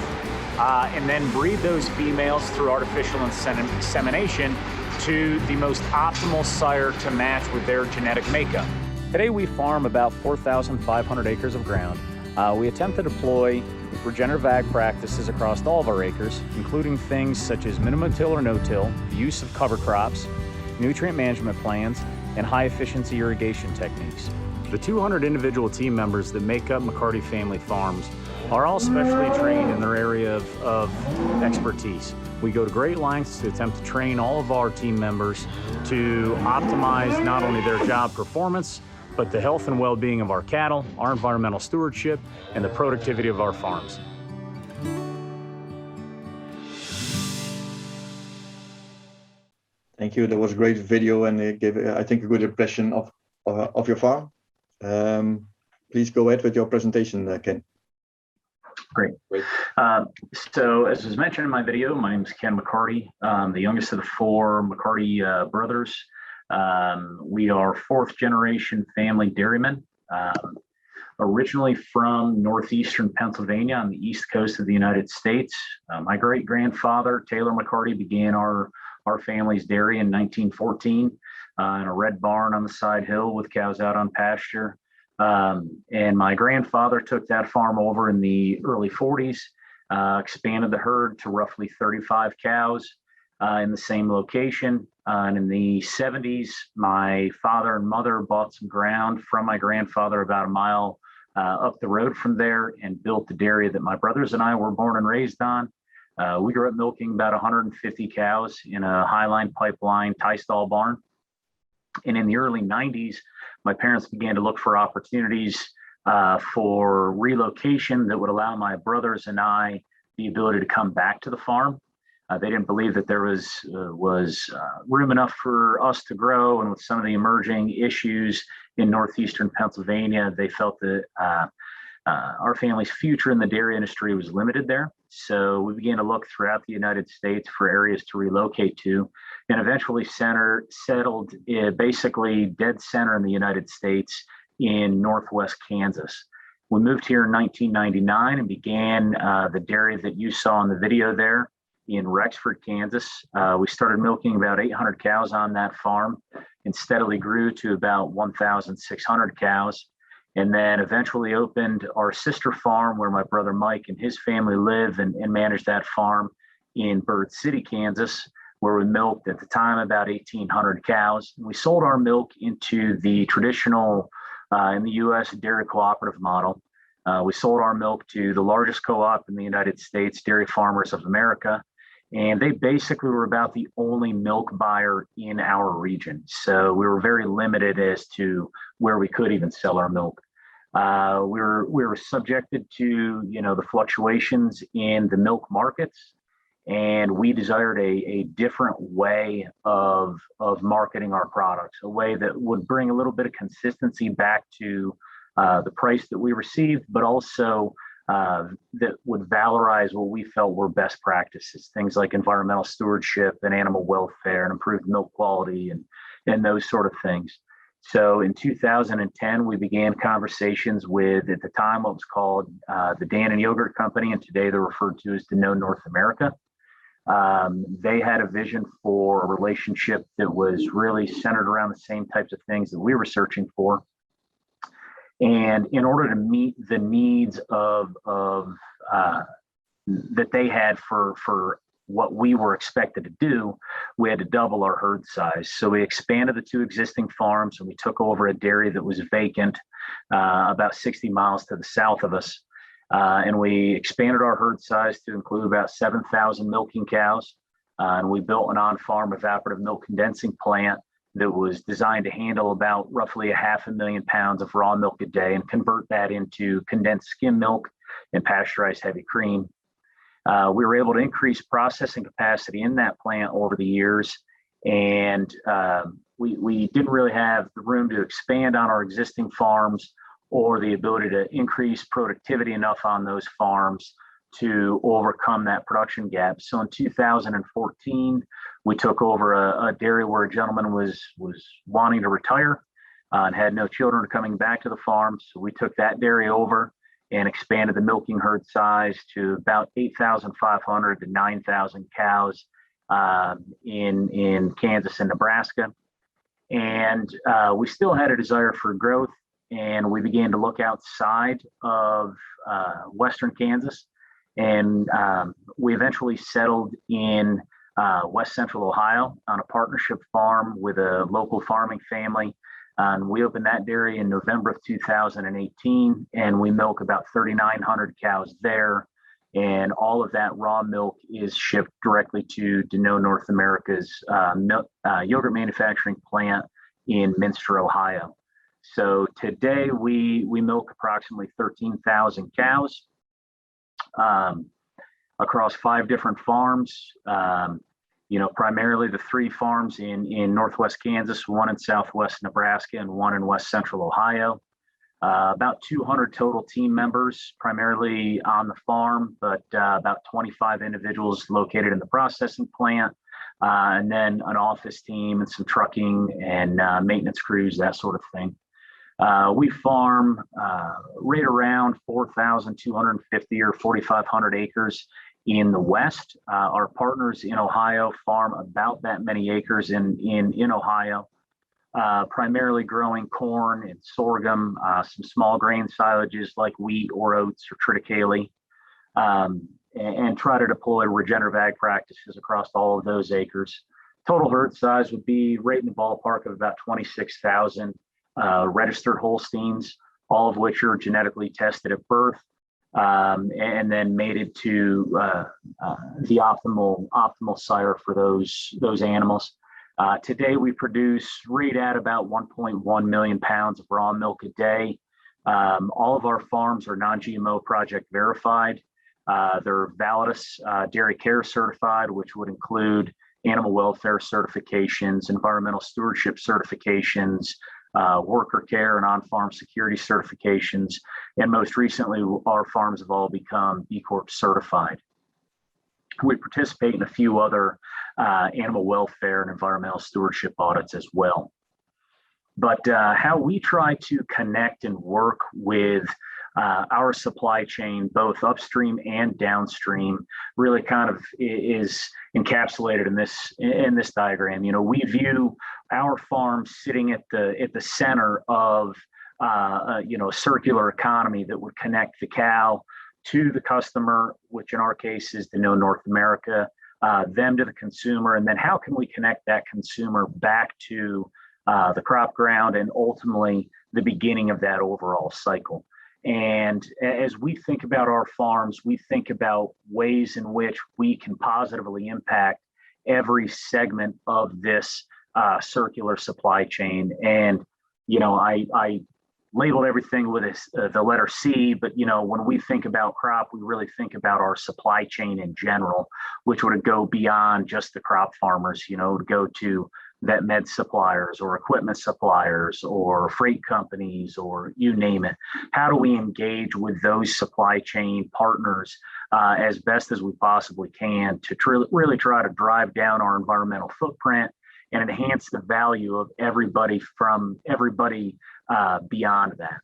and then breed those females through artificial insemination to the most optimal sire to match with their genetic makeup. Today we farm about 4,500 acres of ground. We attempt to deploy regenerative ag practices across all of our acres, including things such as minimum till or no-till, the use of cover crops, nutrient management plans, and high-efficiency irrigation techniques. The 200 individual team members that make up McCarty Family Farms are all specially trained in their area of expertise. We go to great lengths to attempt to train all of our team members to optimize not only their job performance, but the health and well-being of our cattle, our environmental stewardship, and the productivity of our farms. Thank you. That was a great video, and it gave, I think, a good impression of your farm. Please go ahead with your presentation, Ken. Great. So as was mentioned in my video, my name is Ken McCarty. I'm the youngest of the 4 McCarty brothers. We are 4th generation family dairymen, originally from northeastern Pennsylvania on the east coast of the United States. My great-grandfather, Taylor McCarty, began our family's dairy in 1914 in a red barn on the side hill with cows out on pasture. And my grandfather took that farm over in the early 40s, expanded the herd to roughly 35 cows in the same location. And in the 70s, my father and mother bought some ground from my grandfather about a mile up the road from there and built the dairy that my brothers and I were born and raised on. We grew up milking about 150 cows in a highline pipeline tie stall barn. And in the early 90s, my parents began to look for opportunities for relocation that would allow my brothers and I the ability to come back to the farm. They didn't believe that there was room enough for us to grow, and with some of the emerging issues in northeastern Pennsylvania, they felt that our family's future in the dairy industry was limited there. So we began to look throughout the United States for areas to relocate to, and eventually settled basically dead center in the United States in northwest Kansas. We moved here in 1999 and began the dairy that you saw in the video there in Rexford, Kansas. We started milking about 800 cows on that farm and steadily grew to about 1,600 cows. And then eventually opened our sister farm where my brother Mike and his family live and manage that farm in Bird City, Kansas, where we milked at the time about 1,800 cows. And we sold our milk into the traditional in the U.S. dairy cooperative model. We sold our milk to the largest co-op in the United States, Dairy Farmers of America. And they basically were about the only milk buyer in our region. So we were very limited as to where we could even sell our milk. We were subjected to, the fluctuations in the milk markets, and we desired a different way of marketing our products, a way that would bring a little bit of consistency back to the price that we received, but also that would valorize what we felt were best practices, things like environmental stewardship and animal welfare and improved milk quality and those sort of things. So in 2010, we began conversations with, at the time, what was called the Dan and Yogurt Company, and today they're referred to as Danone North America. They had a vision for a relationship that was really centered around the same types of things that we were searching for. And in order to meet the needs of that they had for what we were expected to do, we had to double our herd size. So we expanded the 2 existing farms, and we took over a dairy that was vacant about 60 miles to the south of us. And we expanded our herd size to include about 7,000 milking cows. And we built an on-farm evaporative milk condensing plant that was designed to handle about roughly 500,000 pounds of raw milk a day and convert that into condensed skim milk and pasteurized heavy cream. We were able to increase processing capacity in that plant over the years, and we didn't really have the room to expand on our existing farms or the ability to increase productivity enough on those farms to overcome that production gap. So in 2014, we took over a dairy where a gentleman was wanting to retire and had no children coming back to the farm. So we took that dairy over and expanded the milking herd size to about 8,500 to 9,000 cows in Kansas and Nebraska. And we still had a desire for growth, and we began to look outside of Western Kansas. And we eventually settled in West Central Ohio on a partnership farm with a local farming family. And we opened that dairy in November of 2018, and we milk about 3,900 cows there. And all of that raw milk is shipped directly to Danone North America's yogurt manufacturing plant in Minster, Ohio. So today we milk approximately 13,000 cows across 5 different farms. Primarily the 3 farms in Northwest Kansas, 1 in Southwest Nebraska, and 1 in West Central Ohio. About 200 total team members, primarily on the farm, but about 25 individuals located in the processing plant, and then an office team and some trucking and maintenance crews, that sort of thing. We farm right around 4,250 or 4,500 acres in the West. Our partners in Ohio farm about that many acres in Ohio, primarily growing corn and sorghum, some small grain silages like wheat or oats or triticale, and try to deploy regenerative ag practices across all of those acres. Total herd size would be right in the ballpark of about 26,000 registered Holsteins, all of which are genetically tested at birth, and then mated to the optimal sire for those animals. Today we produce right at about 1.1 million pounds of raw milk a day. All of our farms are non-GMO project verified. They're Validus Dairy Care certified, which would include animal welfare certifications, environmental stewardship certifications, worker care and on-farm security certifications, and most recently, our farms have all become B Corp certified. We participate in a few other animal welfare and environmental stewardship audits as well. But how we try to connect and work with our supply chain, both upstream and downstream, really kind of is encapsulated in this diagram. We view our farm sitting at the center of a circular economy that would connect the cow to the customer, which in our case is Danone North America, them to the consumer, and then how can we connect that consumer back to the crop ground and ultimately the beginning of that overall cycle. And as we think about our farms, we think about ways in which we can positively impact every segment of this circular supply chain. And, I labeled everything with the letter C, but, when we think about crop, we really think about our supply chain in general, which would go beyond just the crop farmers, to go to vet med suppliers or equipment suppliers or freight companies or you name it. How do we engage with those supply chain partners as best as we possibly can to really try to drive down our environmental footprint and enhance the value of everybody beyond that?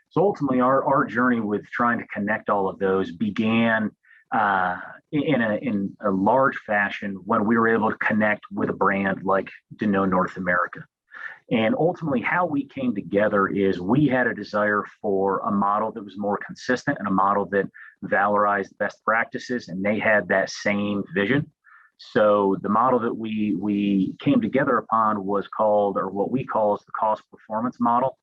So ultimately, our journey with trying to connect all of those began in a large fashion when we were able to connect with a brand like Danone North America. And ultimately, how we came together is we had a desire for a model that was more consistent and a model that valorized best practices, and they had that same vision. So the model that we came together upon was called, or what we call, is the cost performance model.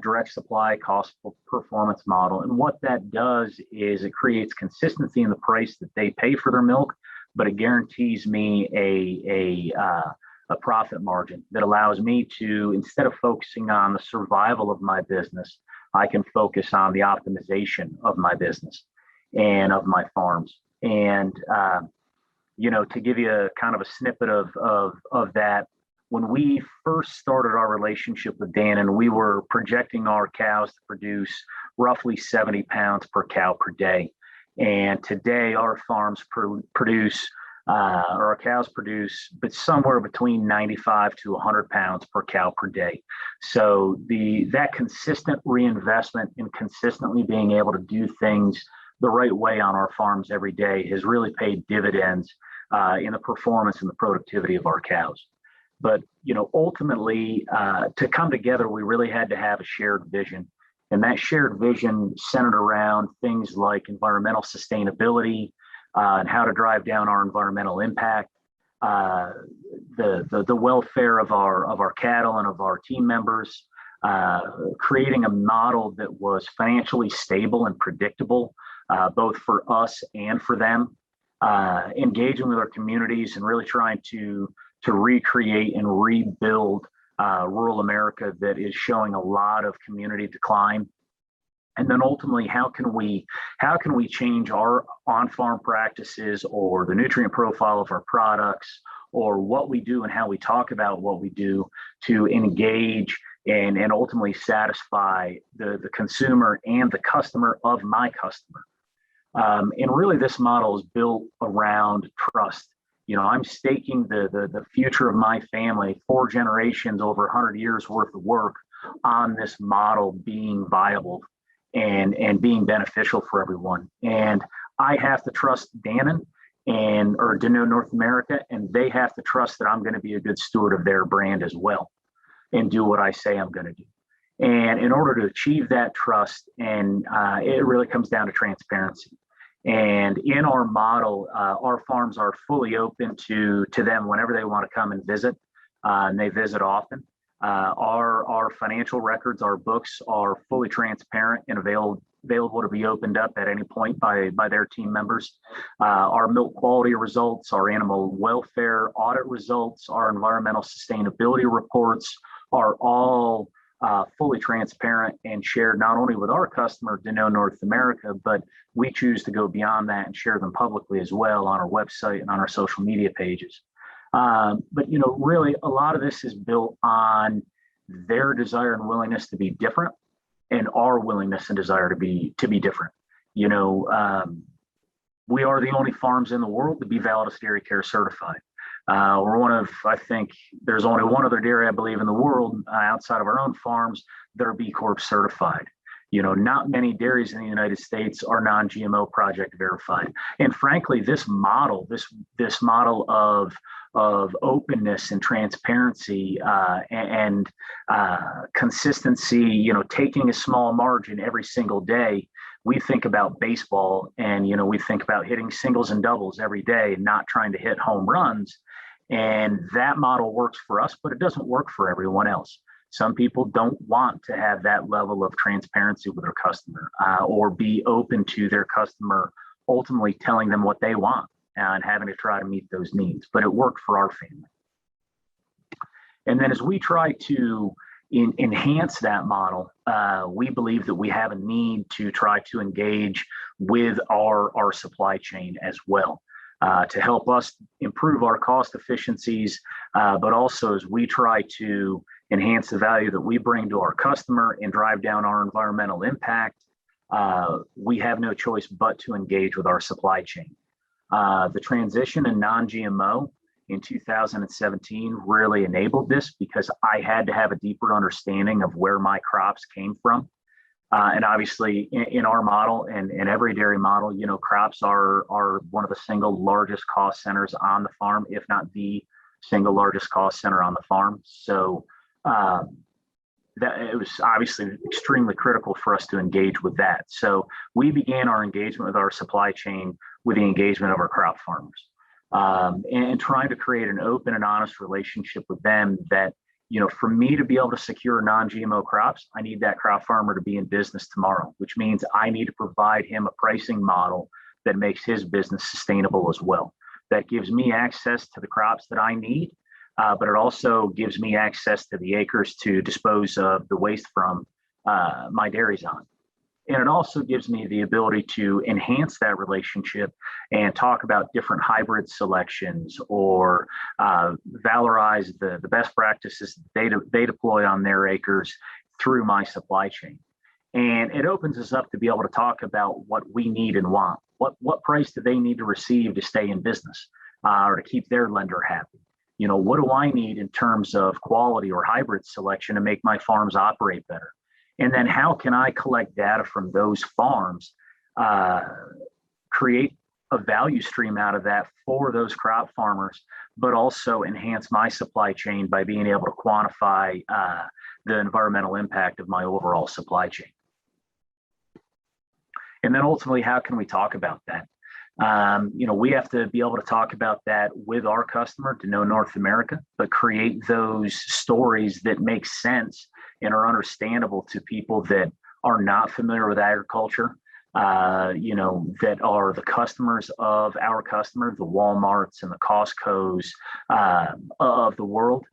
Direct supply cost performance model. And what that does is it creates consistency in the price that they pay for their milk, but it guarantees me a profit margin that allows me to, instead of focusing on the survival of my business, I can focus on the optimization of my business and of my farms. And, to give you a kind of a snippet of that, when we first started our relationship with Dannon, we were projecting our cows to produce roughly 70 pounds per cow per day. And today our farms produce, or our cows produce, but somewhere between 95 to 100 pounds per cow per day. So that consistent reinvestment and consistently being able to do things the right way on our farms every day has really paid dividends in the performance and the productivity of our cows. But, ultimately, to come together, we really had to have a shared vision. And that shared vision centered around things like environmental sustainability and how to drive down our environmental impact, the welfare of our cattle and of our team members, creating a model that was financially stable and predictable, both for us and for them, engaging with our communities and really trying to recreate and rebuild rural America that is showing a lot of community decline. And then ultimately, how can we change our on-farm practices or the nutrient profile of our products or what we do and how we talk about what we do to engage and ultimately satisfy the consumer and the customer of my customer. And really, this model is built around trust. I'm staking the future of my family, 4 generations, over 100 years worth of work on this model being viable and being beneficial for everyone. And I have to trust Dannon or Danone North America, and they have to trust that I'm going to be a good steward of their brand as well and do what I say I'm going to do. And in order to achieve that trust, and it really comes down to transparency. And in our model, our farms are fully open to them whenever they want to come and visit, and they visit often. Our financial records, our books are fully transparent and available to be opened up at any point by their team members. Our milk quality results, our animal welfare audit results, our environmental sustainability reports are all fully transparent and shared not only with our customer, Danone North America, but we choose to go beyond that and share them publicly as well on our website and on our social media pages. But really, a lot of this is built on their desire and willingness to be different, and our willingness and desire to be different. We are the only farms in the world to be Validus Dairy Care certified. We're one of, I think, there's only one other dairy, I believe, in the world outside of our own farms that are B Corp certified. Not many dairies in the United States are non-GMO project verified. And frankly, this model of openness and transparency and consistency, taking a small margin every single day. We think about baseball and, we think about hitting singles and doubles every day and not trying to hit home runs. And that model works for us, but it doesn't work for everyone else. Some people don't want to have that level of transparency with their customer or be open to their customer ultimately telling them what they want and having to try to meet those needs. But it worked for our family. And then as we try to enhance that model, we believe that we have a need to try to engage with our supply chain as well to help us improve our cost efficiencies, but also as we try to enhance the value that we bring to our customer and drive down our environmental impact, we have no choice but to engage with our supply chain. The transition in non-GMO in 2017 really enabled this because I had to have a deeper understanding of where my crops came from. And obviously in our model and in every dairy model, crops are one of the single largest cost centers on the farm, if not the single largest cost center on the farm. So that it was obviously extremely critical for us to engage with that. So we began our engagement with our supply chain with the engagement of our crop farmers and trying to create an open and honest relationship with them that, for me to be able to secure non-GMO crops, I need that crop farmer to be in business tomorrow, which means I need to provide him a pricing model that makes his business sustainable as well. That gives me access to the crops that I need, but it also gives me access to the acres to dispose of the waste from my dairies on. And it also gives me the ability to enhance that relationship and talk about different hybrid selections or valorize the best practices they deploy on their acres through my supply chain. And it opens us up to be able to talk about what we need and want. What price do they need to receive to stay in business or to keep their lender happy? You know, what do I need in terms of quality or hybrid selection to make my farms operate better? And then how can I collect data from those farms, create a value stream out of that for those crop farmers, but also enhance my supply chain by being able to quantify the environmental impact of my overall supply chain. And then ultimately, how can we talk about that? You know, we have to be able to talk about that with our customer to know North America, but create those stories that make sense and are understandable to people that are not familiar with agriculture, you know, that are the customers of our customer, the Walmarts and the Costcos of the world.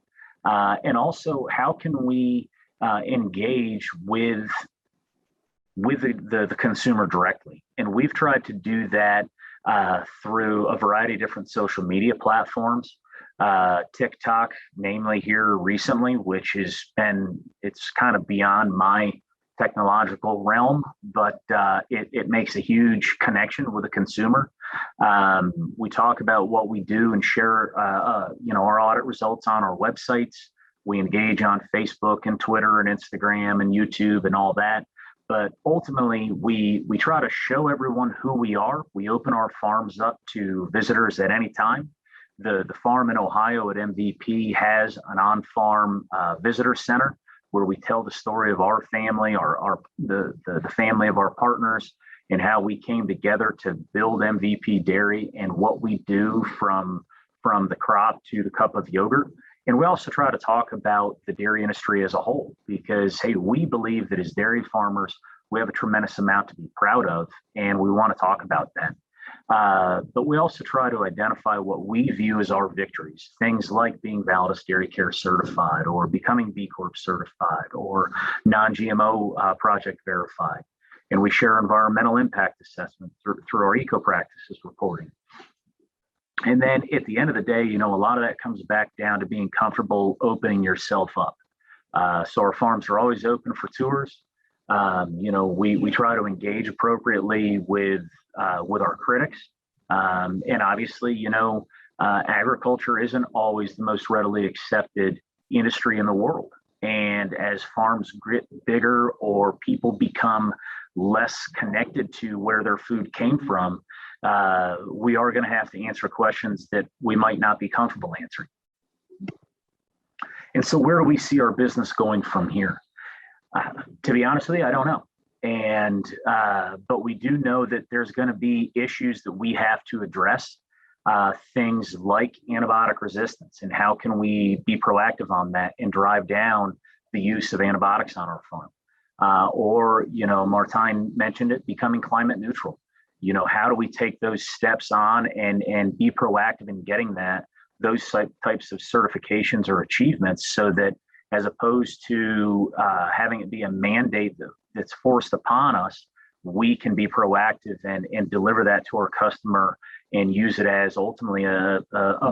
And also, how can we engage with the consumer directly? And we've tried to do that through a variety of different social media platforms. TikTok, namely here recently, which has been, it's kind of beyond my technological realm, but it makes a huge connection with the consumer. We talk about what we do and share, you know, our audit results on our websites. We engage on Facebook and Twitter and Instagram and YouTube and all that. But ultimately, we try to show everyone who we are. We open our farms up to visitors at any time. The farm in Ohio at MVP has an on-farm visitor center where we tell the story of our family, the family of our partners, and how we came together to build MVP Dairy and what we do from the crop to the cup of yogurt. And we also try to talk about the dairy industry as a whole, because, hey, we believe that as dairy farmers, we have a tremendous amount to be proud of, and we want to talk about that. But we also try to identify what we view as our victories, things like being Validus Dairy Care certified, or becoming B Corp certified, or non-GMO project verified. And we share environmental impact assessment through our eco practices reporting. And then at the end of the day, you know, a lot of that comes back down to being comfortable opening yourself up. So our farms are always open for tours. You know, we try to engage appropriately with our critics. And obviously, you know, agriculture isn't always the most readily accepted industry in the world. And as farms get bigger or people become less connected to where their food came from, we are going to have to answer questions that we might not be comfortable answering. And so where do we see our business going from here? To be honest with you, I don't know. And but we do know that there's going to be issues that we have to address, things like antibiotic resistance, and how can we be proactive on that and drive down the use of antibiotics on our farm. Or, you know, Martijn mentioned it, becoming climate neutral. You know, how do we take those steps on and be proactive in getting those types of certifications or achievements, so that as opposed to having it be a mandate that's forced upon us, we can be proactive and deliver that to our customer and use it as ultimately a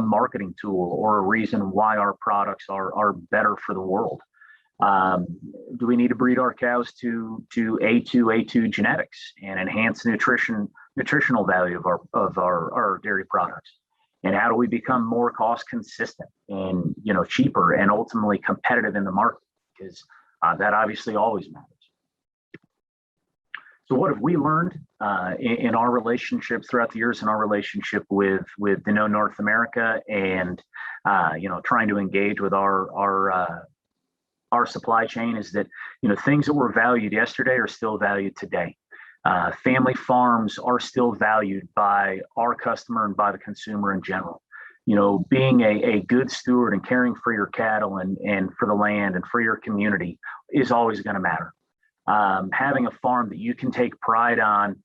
marketing tool or a reason why our products are better for the world. Do we need to breed our cows to A2 genetics and enhance nutritional value of our dairy products? And how do we become more cost consistent and, you know, cheaper and ultimately competitive in the market? Because that obviously always matters. So what have we learned in our relationship throughout the years, in our relationship with Danone North America, and you know, trying to engage with our supply chain, is that, you know, things that were valued yesterday are still valued today. Family farms are still valued by our customer and by the consumer in general. You know, being a good steward and caring for your cattle and for the land and for your community is always going to matter. Having a farm that you can take pride on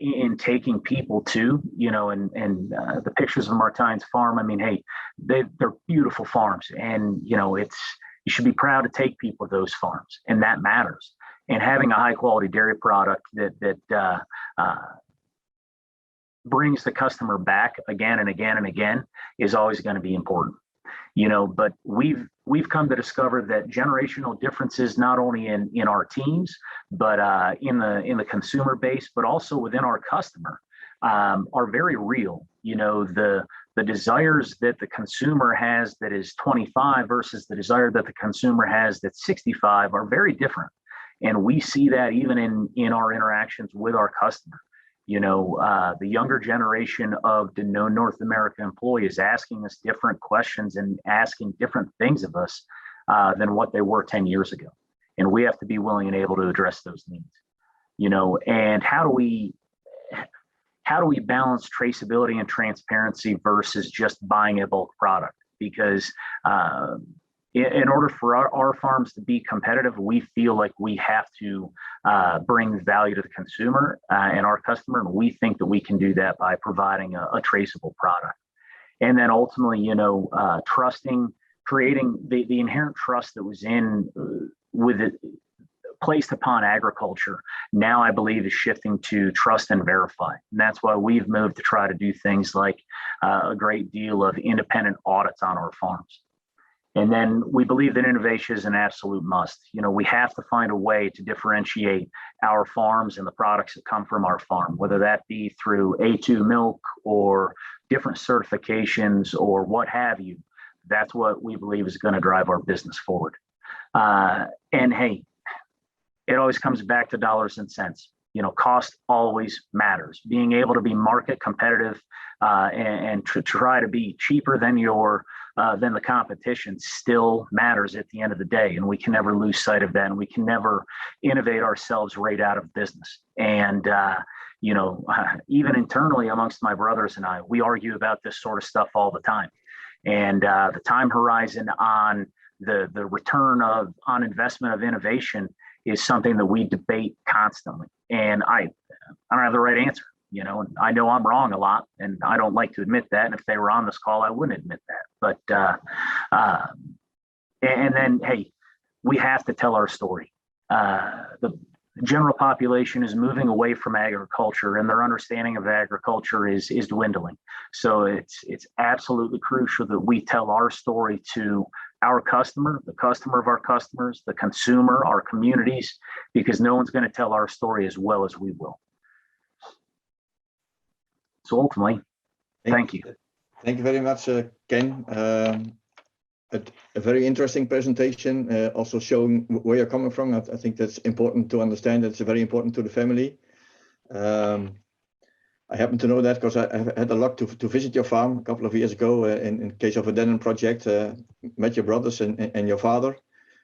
in taking people to, you know, and the pictures of Martijn's farm, I mean, hey, they're beautiful farms, and, you know, you should be proud to take people to those farms, and that matters. And having a high quality dairy product that brings the customer back again and again and again is always going to be important. But we've come to discover that generational differences, not only in our teams, but in the consumer base, but also within our customer, are very real. The desires that the consumer has that is 25 versus the desire that the consumer has that's 65 are very different. And we see that even in our interactions with our customer. The younger generation of the North American employees asking us different questions and asking different things of us than what they were 10 years ago. And we have to be willing and able to address those needs. And how do we balance traceability and transparency versus just buying a bulk product? Because in order for our farms to be competitive, we feel like we have to bring value to the consumer and our customer. And we think that we can do that by providing a traceable product. And then ultimately, creating the inherent trust that was with it placed upon agriculture, now I believe is shifting to trust and verify. And that's why we've moved to try to do things like a great deal of independent audits on our farms. And then we believe that innovation is an absolute must. We have to find a way to differentiate our farms and the products that come from our farm, whether that be through A2 milk or different certifications or what have you. That's what we believe is going to drive our business forward. And hey, it always comes back to dollars and cents. Cost always matters. Being able to be market competitive and to try to be cheaper than the competition still matters at the end of the day. And we can never lose sight of that. And we can never innovate ourselves right out of business. And, even internally amongst my brothers and I, we argue about this sort of stuff all the time. And the time horizon on the return on investment of innovation is something that we debate constantly. And I don't have the right answer. And I know I'm wrong a lot, and I don't like to admit that. And if they were on this call, I wouldn't admit that. But and then, hey, we have to tell our story. The general population is moving away from agriculture, and their understanding of agriculture is dwindling. So it's absolutely crucial that we tell our story to our customer, the customer of our customers, the consumer, our communities, because no one's going to tell our story as well as we will. So ultimately, thank you. Thank you very much, Ken. A very interesting presentation, also showing where you're coming from. I think that's important to understand. It's very important to the family. I happen to know that because I had the luck to visit your farm a couple of years ago in case of a Denon project, met your brothers and your father.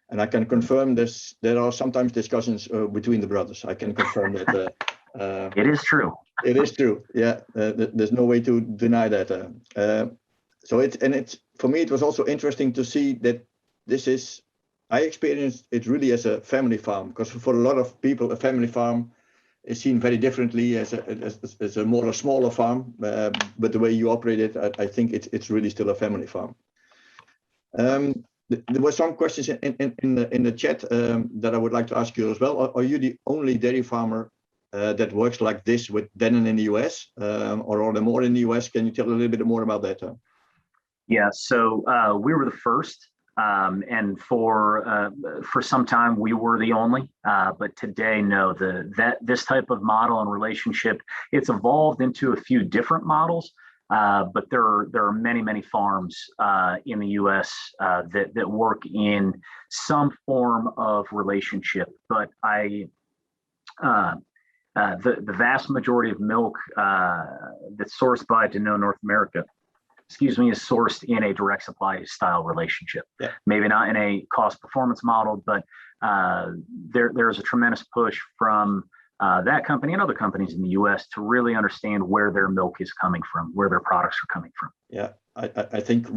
And I can confirm this. There are sometimes discussions between the brothers. I can confirm that. It is true. It is true. Yeah, there's no way to deny that. So for me, it was also interesting to see that I experienced it really as a family farm, because for a lot of people, a family farm is seen very differently as a more smaller farm. But the way you operate it, I think it's really still a family farm. There were some questions in the chat that I would like to ask you as well. Are you the only dairy farmer that works like this with Denon in the US, or are there more in the US? Can you tell a little bit more about that? Yeah, so we were the first, and for some time we were the only. But today, no, this type of model and relationship, it's evolved into a few different models. But there are many farms in the U.S. that work in some form of relationship. But the vast majority of milk that's sourced by Danone North America, is sourced in a direct supply style relationship. Yeah. Maybe not in a cost performance model, but there's a tremendous push from that company and other companies in the U.S. to really understand where their milk is coming from, where their products are coming from. Yeah, I think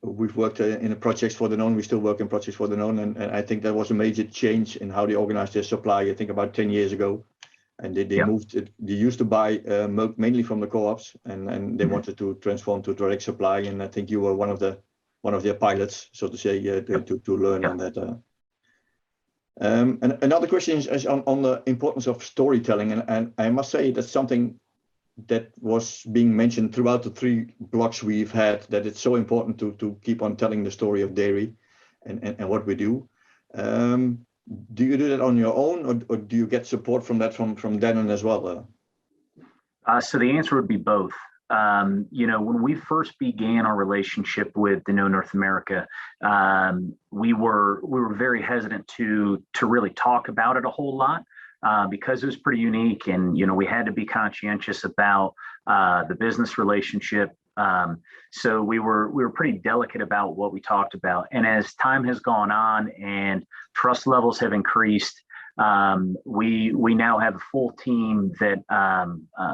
we've worked in projects for Danone. We still work in projects for Danone, and I think that was a major change in how they organized their supply. I think about 10 years ago. And they moved. They used to buy milk mainly from the co-ops, and they wanted to transform to direct supply. And I think you were one of their pilots, so to say, to learn on that. And another question is on the importance of storytelling, and I must say that's something that was being mentioned throughout the 3 blocks we've had, that it's so important to keep on telling the story of dairy and what we do. Do you do that on your own, or do you get support from that from Denon as well? So the answer would be both. You know, when we first began our relationship with Danone North America, we were very hesitant to really talk about it a whole lot because it was pretty unique, and you know, we had to be conscientious about the business relationship. So we were pretty delicate about what we talked about. And as time has gone on and trust levels have increased, we now have a full team that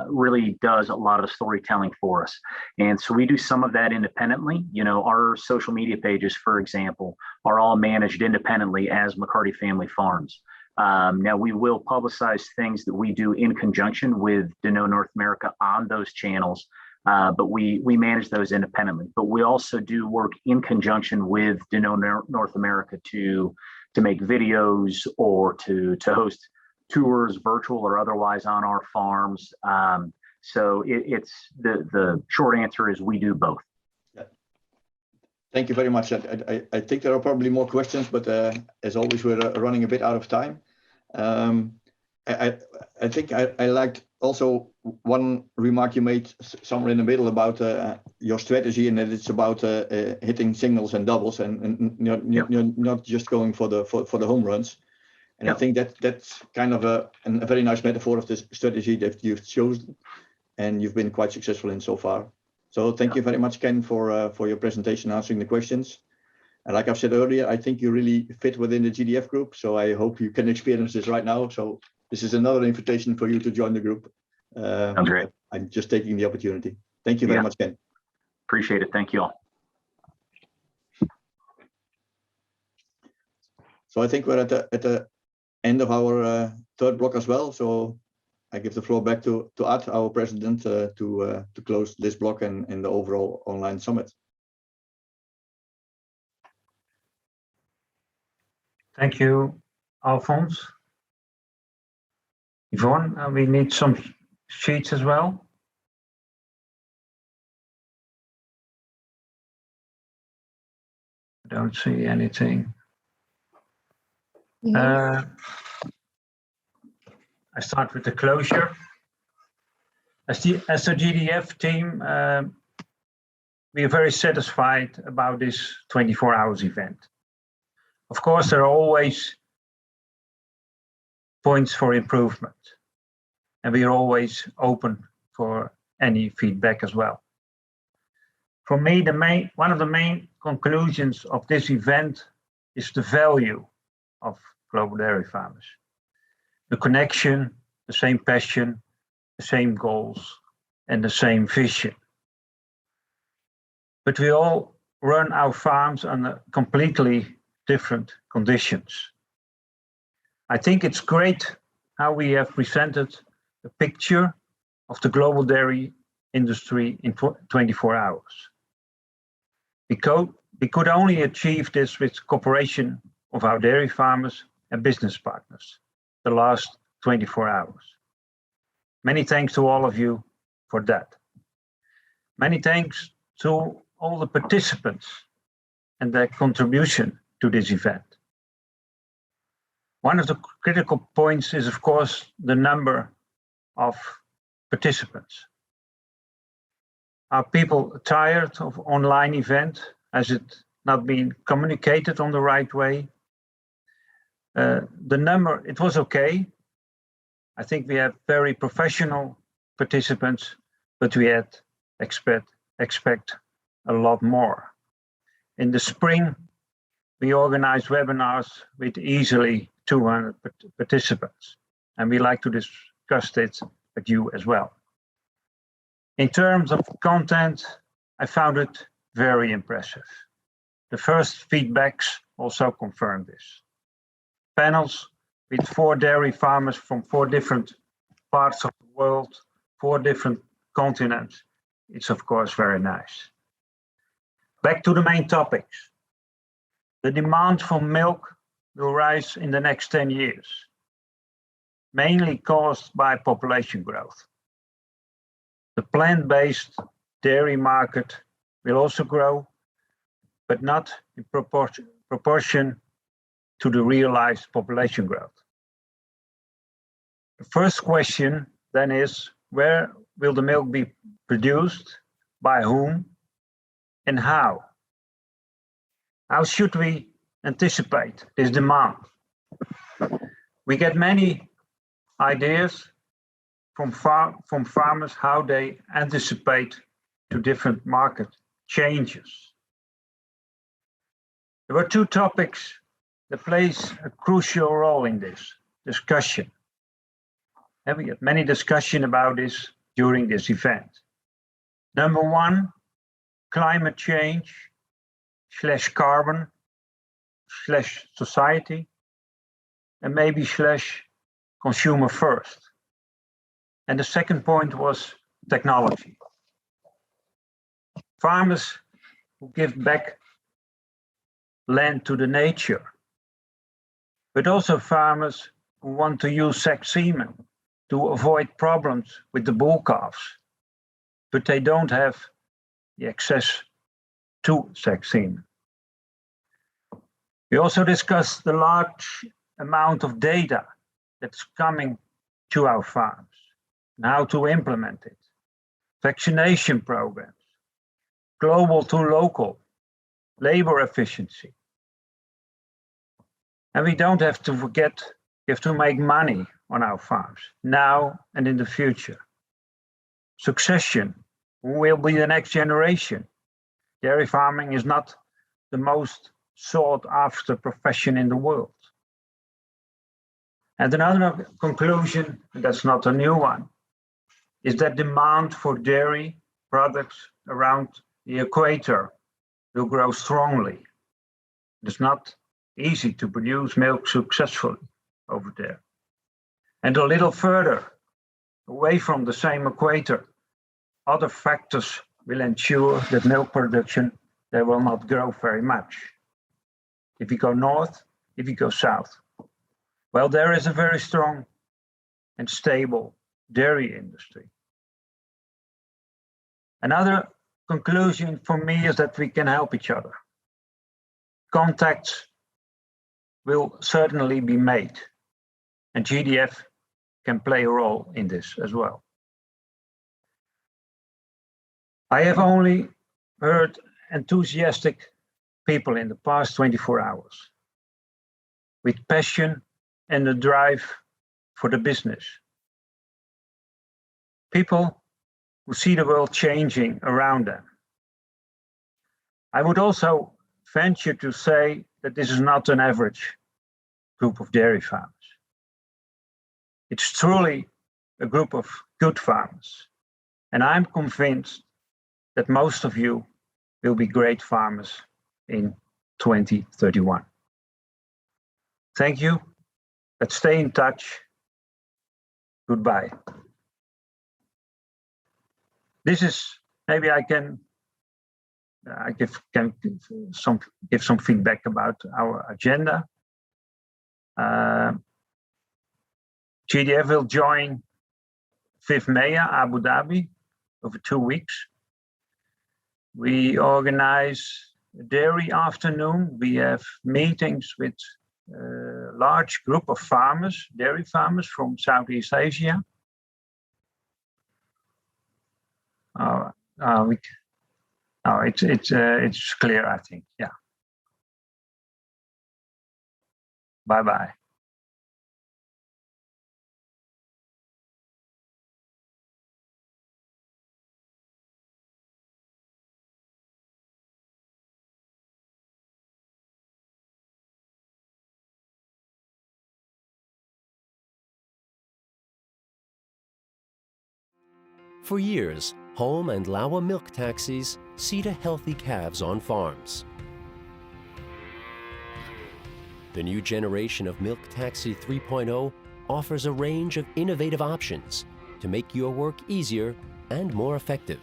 really does a lot of the storytelling for us. And so we do some of that independently. You know, our social media pages, for example, are all managed independently as McCarty Family Farms. Now we will publicize things that we do in conjunction with Danone North America on those channels, but we manage those independently. But we also do work in conjunction with Danone North America to make videos or to host tours, virtual or otherwise, on our farms. So it's the short answer is we do both. Yeah. Thank you very much. I think there are probably more questions, but as always, we're running a bit out of time. I think I liked also one remark you made somewhere in the middle about your strategy, and that it's about hitting singles and doubles, and you're not just going for the home runs. And I think that's kind of a very nice metaphor of this strategy that you've chosen, and you've been quite successful in so far. So thank you very much, Ken, for your presentation, answering the questions. And like I've said earlier, I think you really fit within the GDF group. So I hope you can experience this right now. So this is another invitation for you to join the group. Sounds great. I'm just taking the opportunity. Thank you very much, Ken. Appreciate it. Thank you all. So I think we're at the end of our 3rd block as well. So I give the floor back to Art, our president, to close this block and the overall online summit. Thank you, Alphonse. Yvonne, we need some sheets as well. I don't see anything. I start with the closure. As the GDF team, we are very satisfied about this 24 hours event. Of course, there are always points for improvement, and we are always open for any feedback as well. For me, one of the main conclusions of this event is the value of global dairy farmers. The connection, the same passion, the same goals, and the same vision. But we all run our farms under completely different conditions. I think it's great how we have presented a picture of the global dairy industry in 24 hours. We could only achieve this with cooperation of our dairy farmers and business partners the last 24 hours. Many thanks to all of you for that. Many thanks to all the participants and their contribution to this event. One of the critical points is, of course, the number of participants. Are people tired of online event? Has it not been communicated on the right way? The number, it was okay. I think we have very professional participants, but we had expect a lot more. In the spring, we organized webinars with easily 200 participants, and we like to discuss it with you as well. In terms of content, I found it very impressive. The first feedbacks also confirmed this. Panels with 4 dairy farmers from 4 different parts of the world, 4 different continents. It's of course very nice. Back to the main topics. The demand for milk will rise in the next 10 years, mainly caused by population growth. The plant-based dairy market will also grow, but not in proportion to the realized population growth. The first question then is, where will the milk be produced, by whom, and how? How should we anticipate this demand? We get many ideas from farmers how they anticipate to different market changes. There were two topics that plays a crucial role in this discussion. And we had many discussion about this during this event. Number one, climate change / carbon / society, and maybe / consumer first. And the second point was technology. Farmers who give back land to the nature, but also farmers who want to use sex semen to avoid problems with the bull calves, but they don't have the access to sex semen. We also discussed the large amount of data that's coming to our farms and how to implement it. Vaccination programs, global to local, labor efficiency. And we don't have to forget, we have to make money on our farms now and in the future. Succession, who will be the next generation? Dairy farming is not the most sought after profession in the world. And another conclusion, and that's not a new one, is that demand for dairy products around the equator will grow strongly. It's not easy to produce milk successfully over there. And a little further away from the same equator, other factors will ensure that milk production there will not grow very much. If you go north, if you go south, well, there is a very strong and stable dairy industry. Another conclusion for me is that we can help each other. Contacts will certainly be made, and GDF can play a role in this as well. I have only heard enthusiastic people in the past 24 hours with passion and a drive for the business. People who see the world changing around them. I would also venture to say that this is not an average group of dairy farmers. It's truly a group of good farmers. And I'm convinced that most of you will be great farmers in 2031. Thank you. Let's stay in touch. Goodbye. This is, maybe I can give some feedback about our agenda. GDF will join VES-Artex Abu Dhabi over 2 weeks. We organize a dairy afternoon. We have meetings with a large group of farmers, dairy farmers from Southeast Asia. It's clear, I think. Yeah. Bye-bye. For years, Holm&Laue milk taxis see to healthy calves on farms. The new generation of Milk Taxi 3.0 offers a range of innovative options to make your work easier and more effective.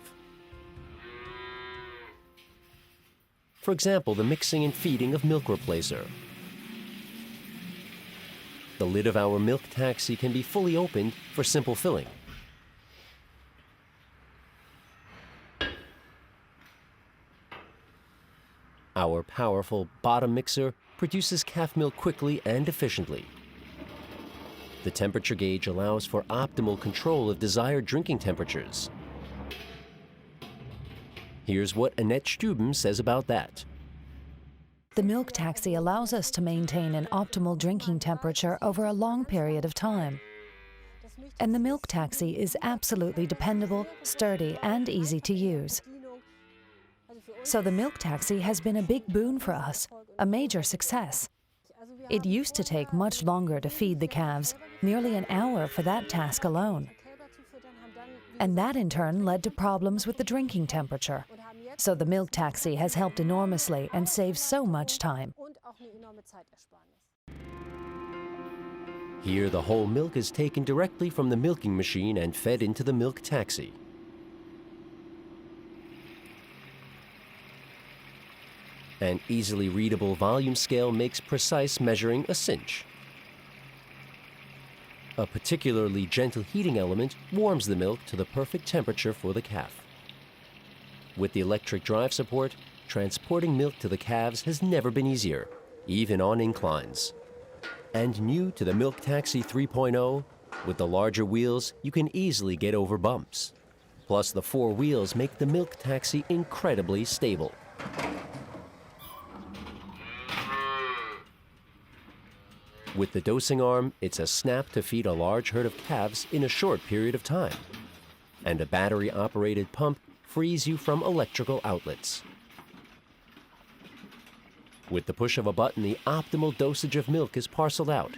For example, the mixing and feeding of milk replacer, the lid of our milk taxi can be fully opened for simple filling. Our powerful bottom mixer produces calf milk quickly and efficiently. The temperature gauge allows for optimal control of desired drinking temperatures. Here's what Annette Stuben says about that. The milk taxi allows us to maintain an optimal drinking temperature over a long period of time. And the milk taxi is absolutely dependable, sturdy, and easy to use. So the milk taxi has been a big boon for us, a major success. It used to take much longer to feed the calves, nearly an hour for that task alone. And that in turn led to problems with the drinking temperature. So the milk taxi has helped enormously and saved so much time. Here, the whole milk is taken directly from the milking machine and fed into the milk taxi. An easily readable volume scale makes precise measuring a cinch. A particularly gentle heating element warms the milk to the perfect temperature for the calf. With the electric drive support, transporting milk to the calves has never been easier, even on inclines. And new to the Milk Taxi 3.0, with the larger wheels, you can easily get over bumps. Plus, the 4 wheels make the Milk Taxi incredibly stable. With the dosing arm, it's a snap to feed a large herd of calves in a short period of time. And a battery-operated pump frees you from electrical outlets. With the push of a button, the optimal dosage of milk is parceled out.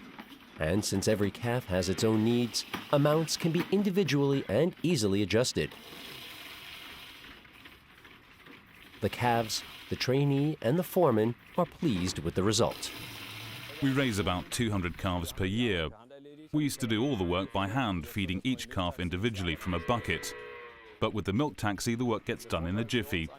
And since every calf has its own needs, amounts can be individually and easily adjusted. The calves, the trainee, and the foreman are pleased with the result. We raise about 200 calves per year. We used to do all the work by hand, feeding each calf individually from a bucket. But with the milk taxi, the work gets done in a jiffy.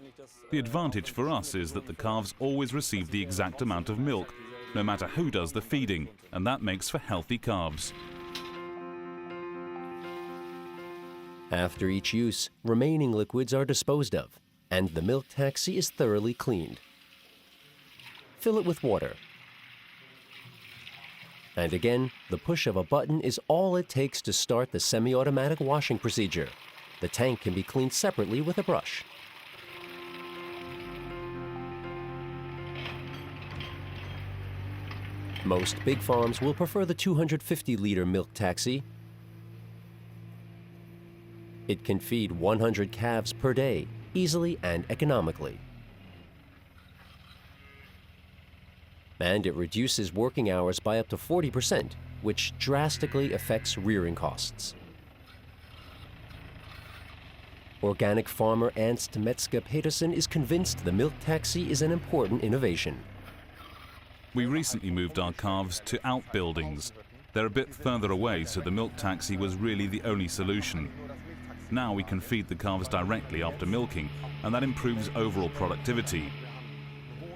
The advantage for us is that the calves always receive the exact amount of milk, no matter who does the feeding, and that makes for healthy calves. After each use, remaining liquids are disposed of, and the milk taxi is thoroughly cleaned. Fill it with water. And again, the push of a button is all it takes to start the semi-automatic washing procedure. The tank can be cleaned separately with a brush. Most big farms will prefer the 250-liter milk taxi. It can feed 100 calves per day, easily and economically. And it reduces working hours by up to 40%, which drastically affects rearing costs. Organic farmer Ernst Metzger-Peterson is convinced the milk taxi is an important innovation. We recently moved our calves to outbuildings. They're a bit further away, so the milk taxi was really the only solution. Now we can feed the calves directly after milking, and that improves overall productivity.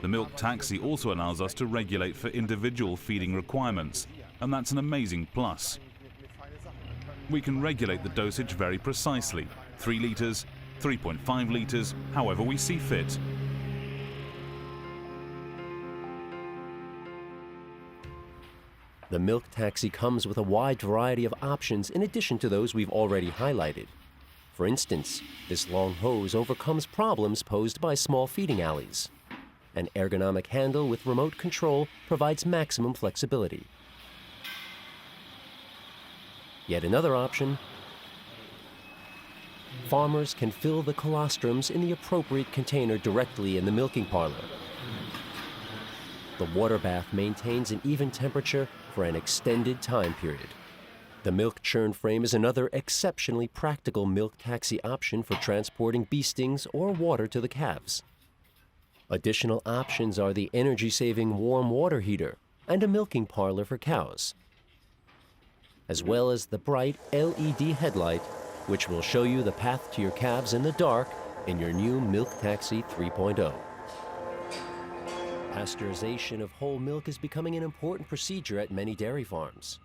The milk taxi also allows us to regulate for individual feeding requirements, and that's an amazing plus. We can regulate the dosage very precisely, 3 litres, 3.5 litres, however we see fit. The milk taxi comes with a wide variety of options in addition to those we've already highlighted. For instance, this long hose overcomes problems posed by small feeding alleys. An ergonomic handle with remote control provides maximum flexibility. Yet another option: farmers can fill the colostrums in the appropriate container directly in the milking parlor. The water bath maintains an even temperature for an extended time period. The milk churn frame is another exceptionally practical milk taxi option for transporting bee stings or water to the calves. Additional options are the energy-saving warm water heater and a milking parlor for cows, as well as the bright LED headlight, which will show you the path to your calves in the dark in your new Milk Taxi 3.0. Pasteurization of whole milk is becoming an important procedure at many dairy farms.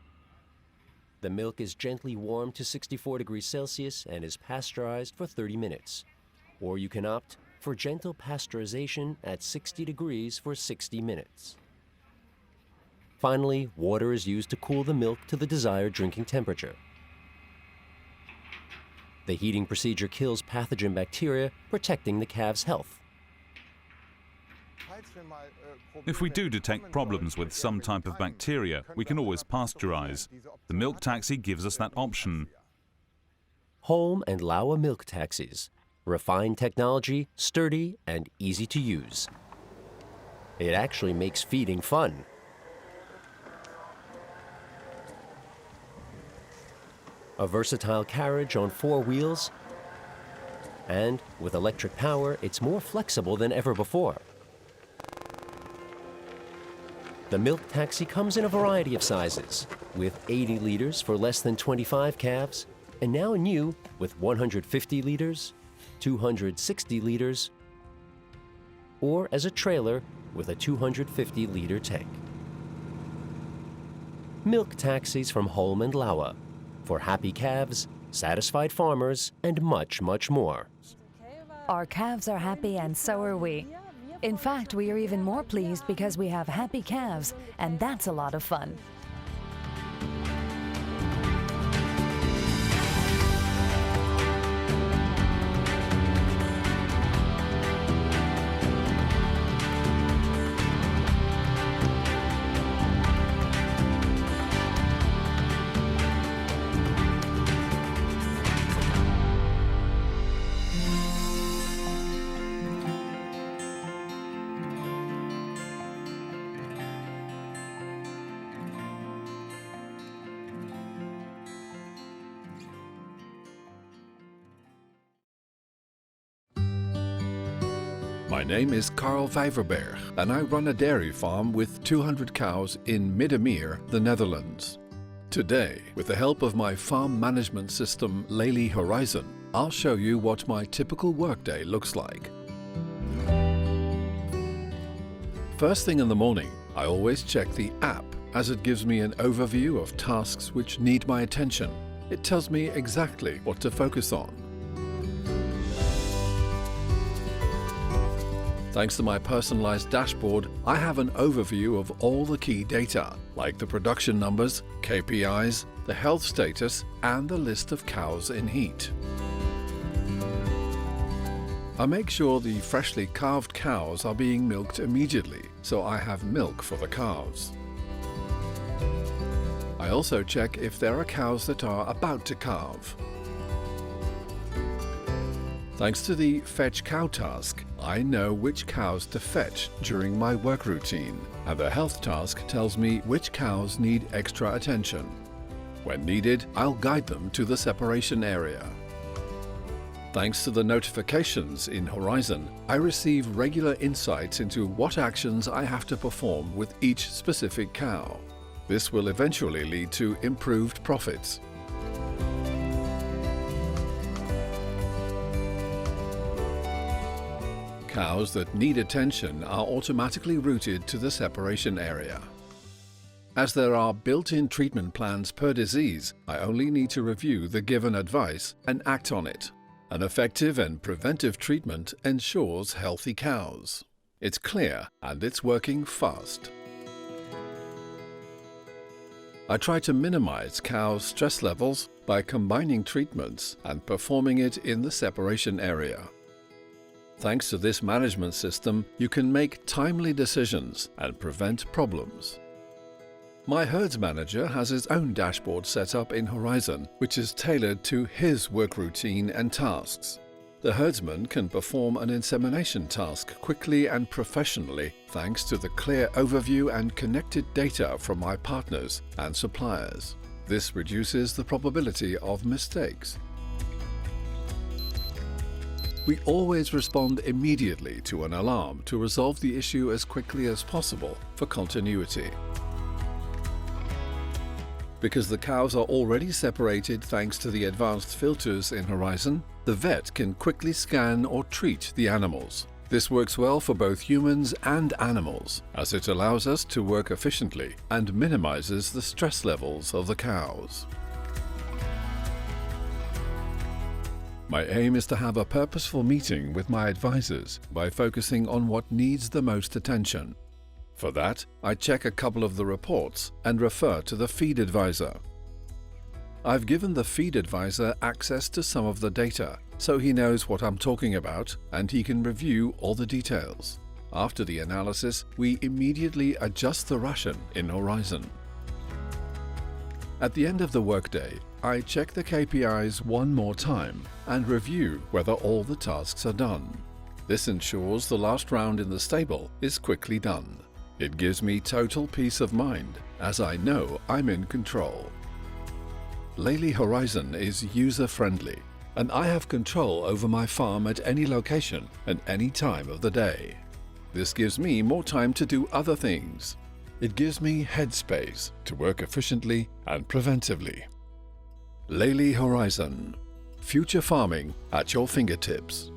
The milk is gently warmed to 64 degrees Celsius and is pasteurized for 30 minutes. Or you can opt for gentle pasteurization at 60 degrees for 60 minutes. Finally, water is used to cool the milk to the desired drinking temperature. The heating procedure kills pathogen bacteria, protecting the calf's health. If we do detect problems with some type of bacteria, we can always pasteurize. The milk taxi gives us that option. Holm&Laue milk taxis. Refined technology, sturdy, and easy to use. It actually makes feeding fun. A versatile carriage on 4 wheels, and with electric power, it's more flexible than ever before. The milk taxi comes in a variety of sizes, with 80 liters for less than 25 calves, and now new with 150 liters, 260 liters, or as a trailer with a 250-liter tank. Milk taxis from Holm&Laue, for happy calves, satisfied farmers, and much, much more. Our calves are happy and so are we. In fact, we are even more pleased because we have happy calves, and that's a lot of fun. My name is Carl Vijverberg and I run a dairy farm with 200 cows in Middenmeer, the Netherlands. Today, with the help of my farm management system Lely Horizon, I'll show you what my typical workday looks like. First thing in the morning, I always check the app as it gives me an overview of tasks which need my attention. It tells me exactly what to focus on. Thanks to my personalized dashboard, I have an overview of all the key data, like the production numbers, KPIs, the health status, and the list of cows in heat. I make sure the freshly calved cows are being milked immediately, so I have milk for the calves. I also check if there are cows that are about to calve. Thanks to the Fetch Cow task, I know which cows to fetch during my work routine, and the Health task tells me which cows need extra attention. When needed, I'll guide them to the separation area. Thanks to the notifications in Horizon, I receive regular insights into what actions I have to perform with each specific cow. This will eventually lead to improved profits. Cows that need attention are automatically routed to the separation area. As there are built-in treatment plans per disease, I only need to review the given advice and act on it. An effective and preventive treatment ensures healthy cows. It's clear and it's working fast. I try to minimize cows' stress levels by combining treatments and performing it in the separation area. Thanks to this management system, you can make timely decisions and prevent problems. My herds manager has his own dashboard set up in Horizon, which is tailored to his work routine and tasks. The herdsman can perform an insemination task quickly and professionally thanks to the clear overview and connected data from my partners and suppliers. This reduces the probability of mistakes. We always respond immediately to an alarm to resolve the issue as quickly as possible for continuity. Because the cows are already separated thanks to the advanced filters in Horizon, the vet can quickly scan or treat the animals. This works well for both humans and animals, as it allows us to work efficiently and minimizes the stress levels of the cows. My aim is to have a purposeful meeting with my advisors by focusing on what needs the most attention. For that, I check a couple of the reports and refer to the feed advisor. I've given the feed advisor access to some of the data, so he knows what I'm talking about and he can review all the details. After the analysis, we immediately adjust the ration in Horizon. At the end of the workday, I check the KPIs one more time and review whether all the tasks are done. This ensures the last round in the stable is quickly done. It gives me total peace of mind, as I know I'm in control. Lely Horizon is user-friendly, and I have control over my farm at any location and any time of the day. This gives me more time to do other things. It gives me headspace to work efficiently and preventively. Lely Horizon. Future farming at your fingertips.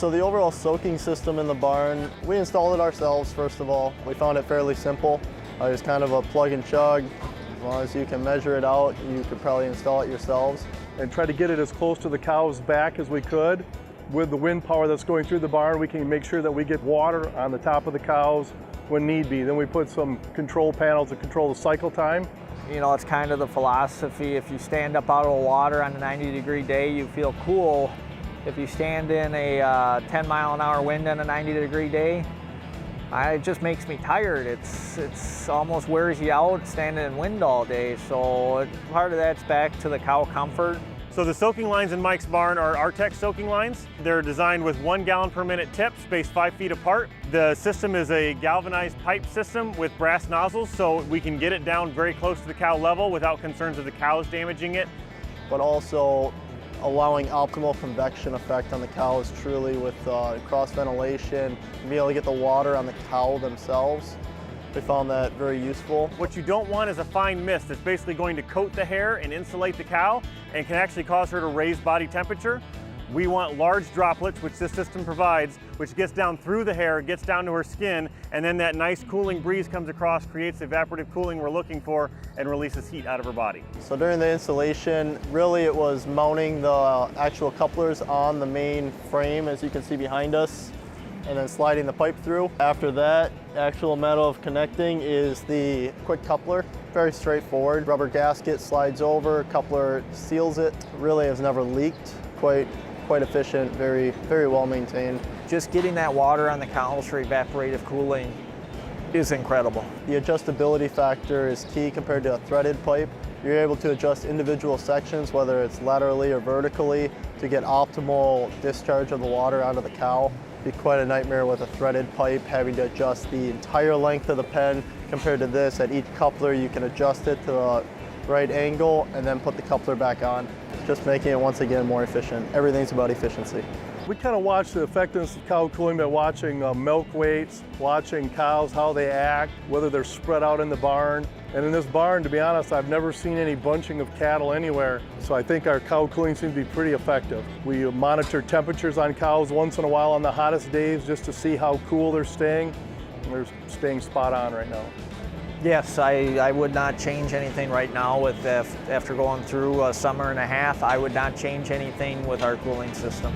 So the overall soaking system in the barn, we installed it ourselves first of all. We found it fairly simple. It's kind of a plug and chug. As long as you can measure it out, you could probably install it yourselves. And try to get it as close to the cow's back as we could. With the wind power that's going through the barn, we can make sure that we get water on the top of the cows when need be. Then we put some control panels to control the cycle time. You know, it's kind of the philosophy, if you stand up out of the water on a 90-degree day, you feel cool. If you stand in a 10-mile-an-hour wind on a 90-degree day, it just makes me tired. It's almost wears you out standing in wind all day. So part of that's back to the cow comfort. So the soaking lines in Mike's barn are Artex soaking lines. They're designed with 1 gallon per minute tip, spaced 5 feet apart. The system is a galvanized pipe system with brass nozzles, so we can get it down very close to the cow level without concerns of the cows damaging it. But also allowing optimal convection effect on the cows truly with cross ventilation, and be able to get the water on the cow themselves. We found that very useful. What you don't want is a fine mist that's basically going to coat the hair and insulate the cow and can actually cause her to raise body temperature. We want large droplets, which this system provides, which gets down through the hair, gets down to her skin, and then that nice cooling breeze comes across, creates the evaporative cooling we're looking for, and releases heat out of her body. So during the installation, really it was mounting the actual couplers on the main frame, as you can see behind us, and then sliding the pipe through. After that, actual method of connecting is the quick coupler. Very straightforward. Rubber gasket slides over, coupler seals it. Really has never leaked. Quite efficient, very well maintained. Just getting that water on the cows for evaporative cooling is incredible. The adjustability factor is key compared to a threaded pipe. You're able to adjust individual sections, whether it's laterally or vertically, to get optimal discharge of the water out of the cow. It'd be quite a nightmare with a threaded pipe, having to adjust the entire length of the pen. Compared to this, at each coupler you can adjust it to a right angle and then put the coupler back on, just making it once again more efficient. Everything's about efficiency. We kind of watch the effectiveness of cow cooling by watching milk weights, watching cows, how they act, whether they're spread out in the barn. And in this barn, to be honest, I've never seen any bunching of cattle anywhere. So I think our cow cooling seems to be pretty effective. We monitor temperatures on cows once in a while on the hottest days just to see how cool they're staying. And they're staying spot on right now. Yes, I would not change anything right now after going through a summer and a half. I would not change anything with our cooling system.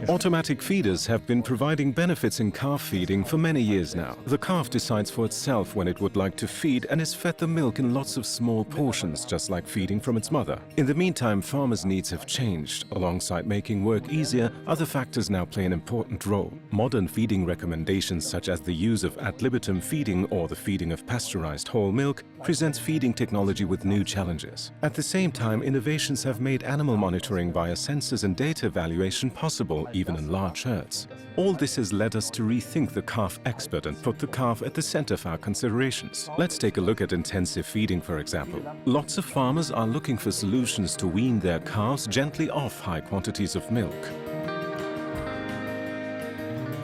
Automatic feeders have been providing benefits in calf feeding for many years now. The calf decides for itself when it would like to feed and is fed the milk in lots of small portions, just like feeding from its mother. In the meantime, farmers' needs have changed. Alongside making work easier, other factors now play an important role. Modern feeding recommendations such as the use of ad libitum feeding or the feeding of pasteurized whole milk presents feeding technology with new challenges. At the same time, innovations have made animal monitoring via sensors and data evaluation possible even in large herds. All this has led us to rethink the calf expert and put the calf at the center of our considerations. Let's take a look at intensive feeding, for example. Lots of farmers are looking for solutions to wean their calves gently off high quantities of milk.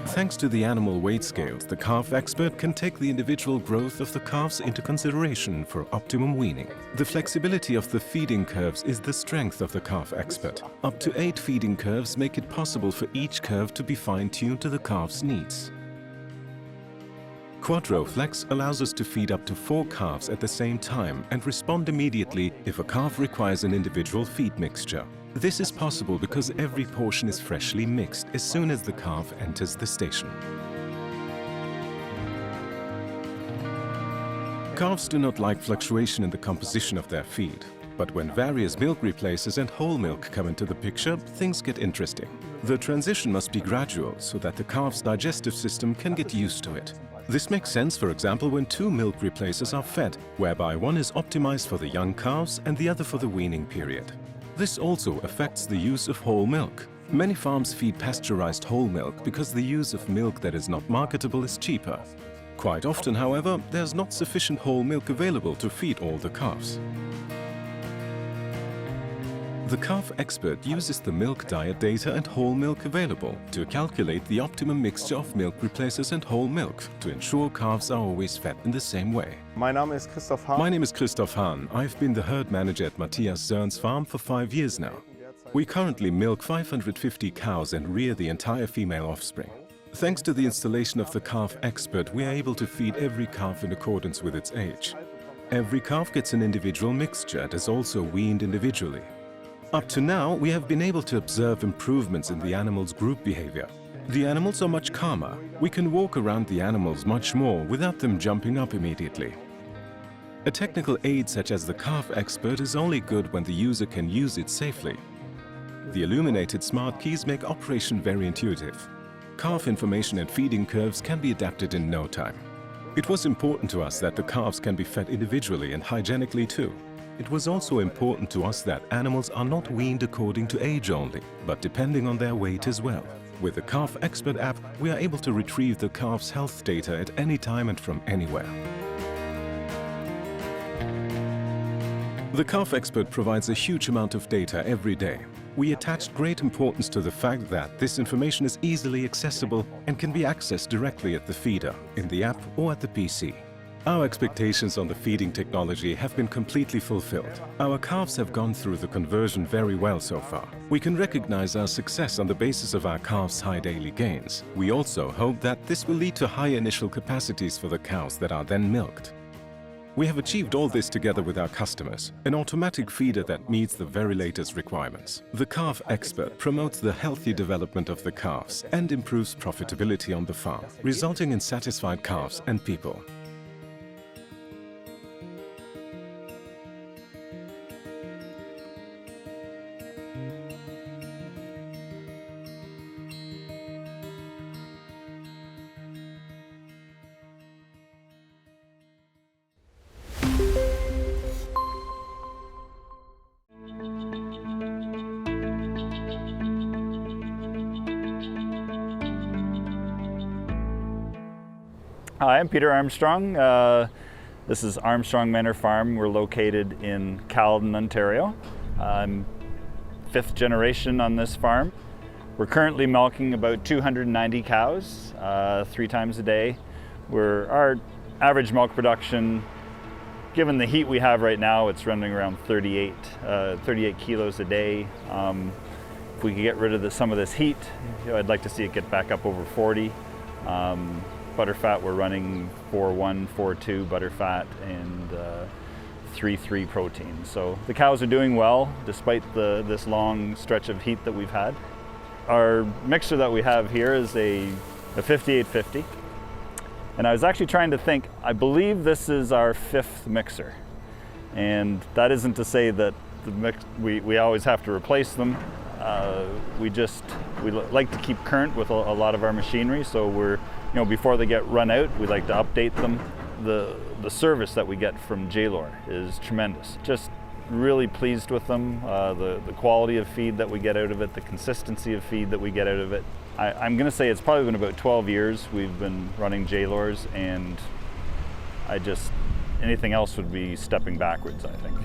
Thanks to the animal weight scales, the calf expert can take the individual growth of the calves into consideration for optimum weaning. The flexibility of the feeding curves is the strength of the calf expert. Up to 8 feeding curves make it possible for each curve to be fine-tuned to the calf's needs. QuadroFlex allows us to feed up to 4 calves at the same time and respond immediately if a calf requires an individual feed mixture. This is possible because every portion is freshly mixed as soon as the calf enters the station. Calves do not like fluctuation in the composition of their feed. But when various milk replacers and whole milk come into the picture, things get interesting. The transition must be gradual so that the calf's digestive system can get used to it. This makes sense, for example, when 2 milk replacers are fed, whereby one is optimized for the young calves and the other for the weaning period. This also affects the use of whole milk. Many farms feed pasteurized whole milk because the use of milk that is not marketable is cheaper. Quite often, however, there's not sufficient whole milk available to feed all the calves. The calf expert uses the milk diet data and whole milk available to calculate the optimum mixture of milk replacers and whole milk to ensure calves are always fed in the same way. My name is Christoph Hahn. My name is Christoph Hahn. I've been the herd manager at Matthias Zörn's farm for 5 years now. We currently milk 550 cows and rear the entire female offspring. Thanks to the installation of the calf expert, we are able to feed every calf in accordance with its age. Every calf gets an individual mixture and is also weaned individually. Up to now, we have been able to observe improvements in the animals' group behavior. The animals are much calmer. We can walk around the animals much more without them jumping up immediately. A technical aid such as the calf expert is only good when the user can use it safely. The illuminated smart keys make operation very intuitive. Calf information and feeding curves can be adapted in no time. It was important to us that the calves can be fed individually and hygienically too. It was also important to us that animals are not weaned according to age only, but depending on their weight as well. With the Calf Expert app, we are able to retrieve the calf's health data at any time and from anywhere. The Calf Expert provides a huge amount of data every day. We attached great importance to the fact that this information is easily accessible and can be accessed directly at the feeder, in the app or at the PC. Our expectations on the feeding technology have been completely fulfilled. Our calves have gone through the conversion very well so far. We can recognize our success on the basis of our calves' high daily gains. We also hope that this will lead to high initial capacities for the cows that are then milked. We have achieved all this together with our customers, an automatic feeder that meets the very latest requirements. The Calf Expert promotes the healthy development of the calves and improves profitability on the farm, resulting in satisfied calves and people. Hi, I'm Peter Armstrong. This is Armstrong Manor Farm. We're located in Caledon, Ontario. I'm 5th generation on this farm. We're currently milking about 290 cows 3 times a day. Our average milk production, given the heat we have right now, it's running around 38 kilos a day. If we could get rid of some of this heat, I'd like to see it get back up over 40. Butterfat, we're running 4.1, 4.2 butterfat and 3.3 protein. So the cows are doing well despite this long stretch of heat that we've had. Our mixer that we have here is a 5850. And I was actually trying to think, I believe this is our 5th mixer. And that isn't to say that we always have to replace them. We like to keep current with a lot of our machinery, so before they get run out, we like to update them. The service that we get from Jaylor is tremendous. Just really pleased with them. The quality of feed that we get out of it, the consistency of feed that we get out of it. I'm going to say it's probably been about 12 years we've been running Jaylors, and anything else would be stepping backwards, I think.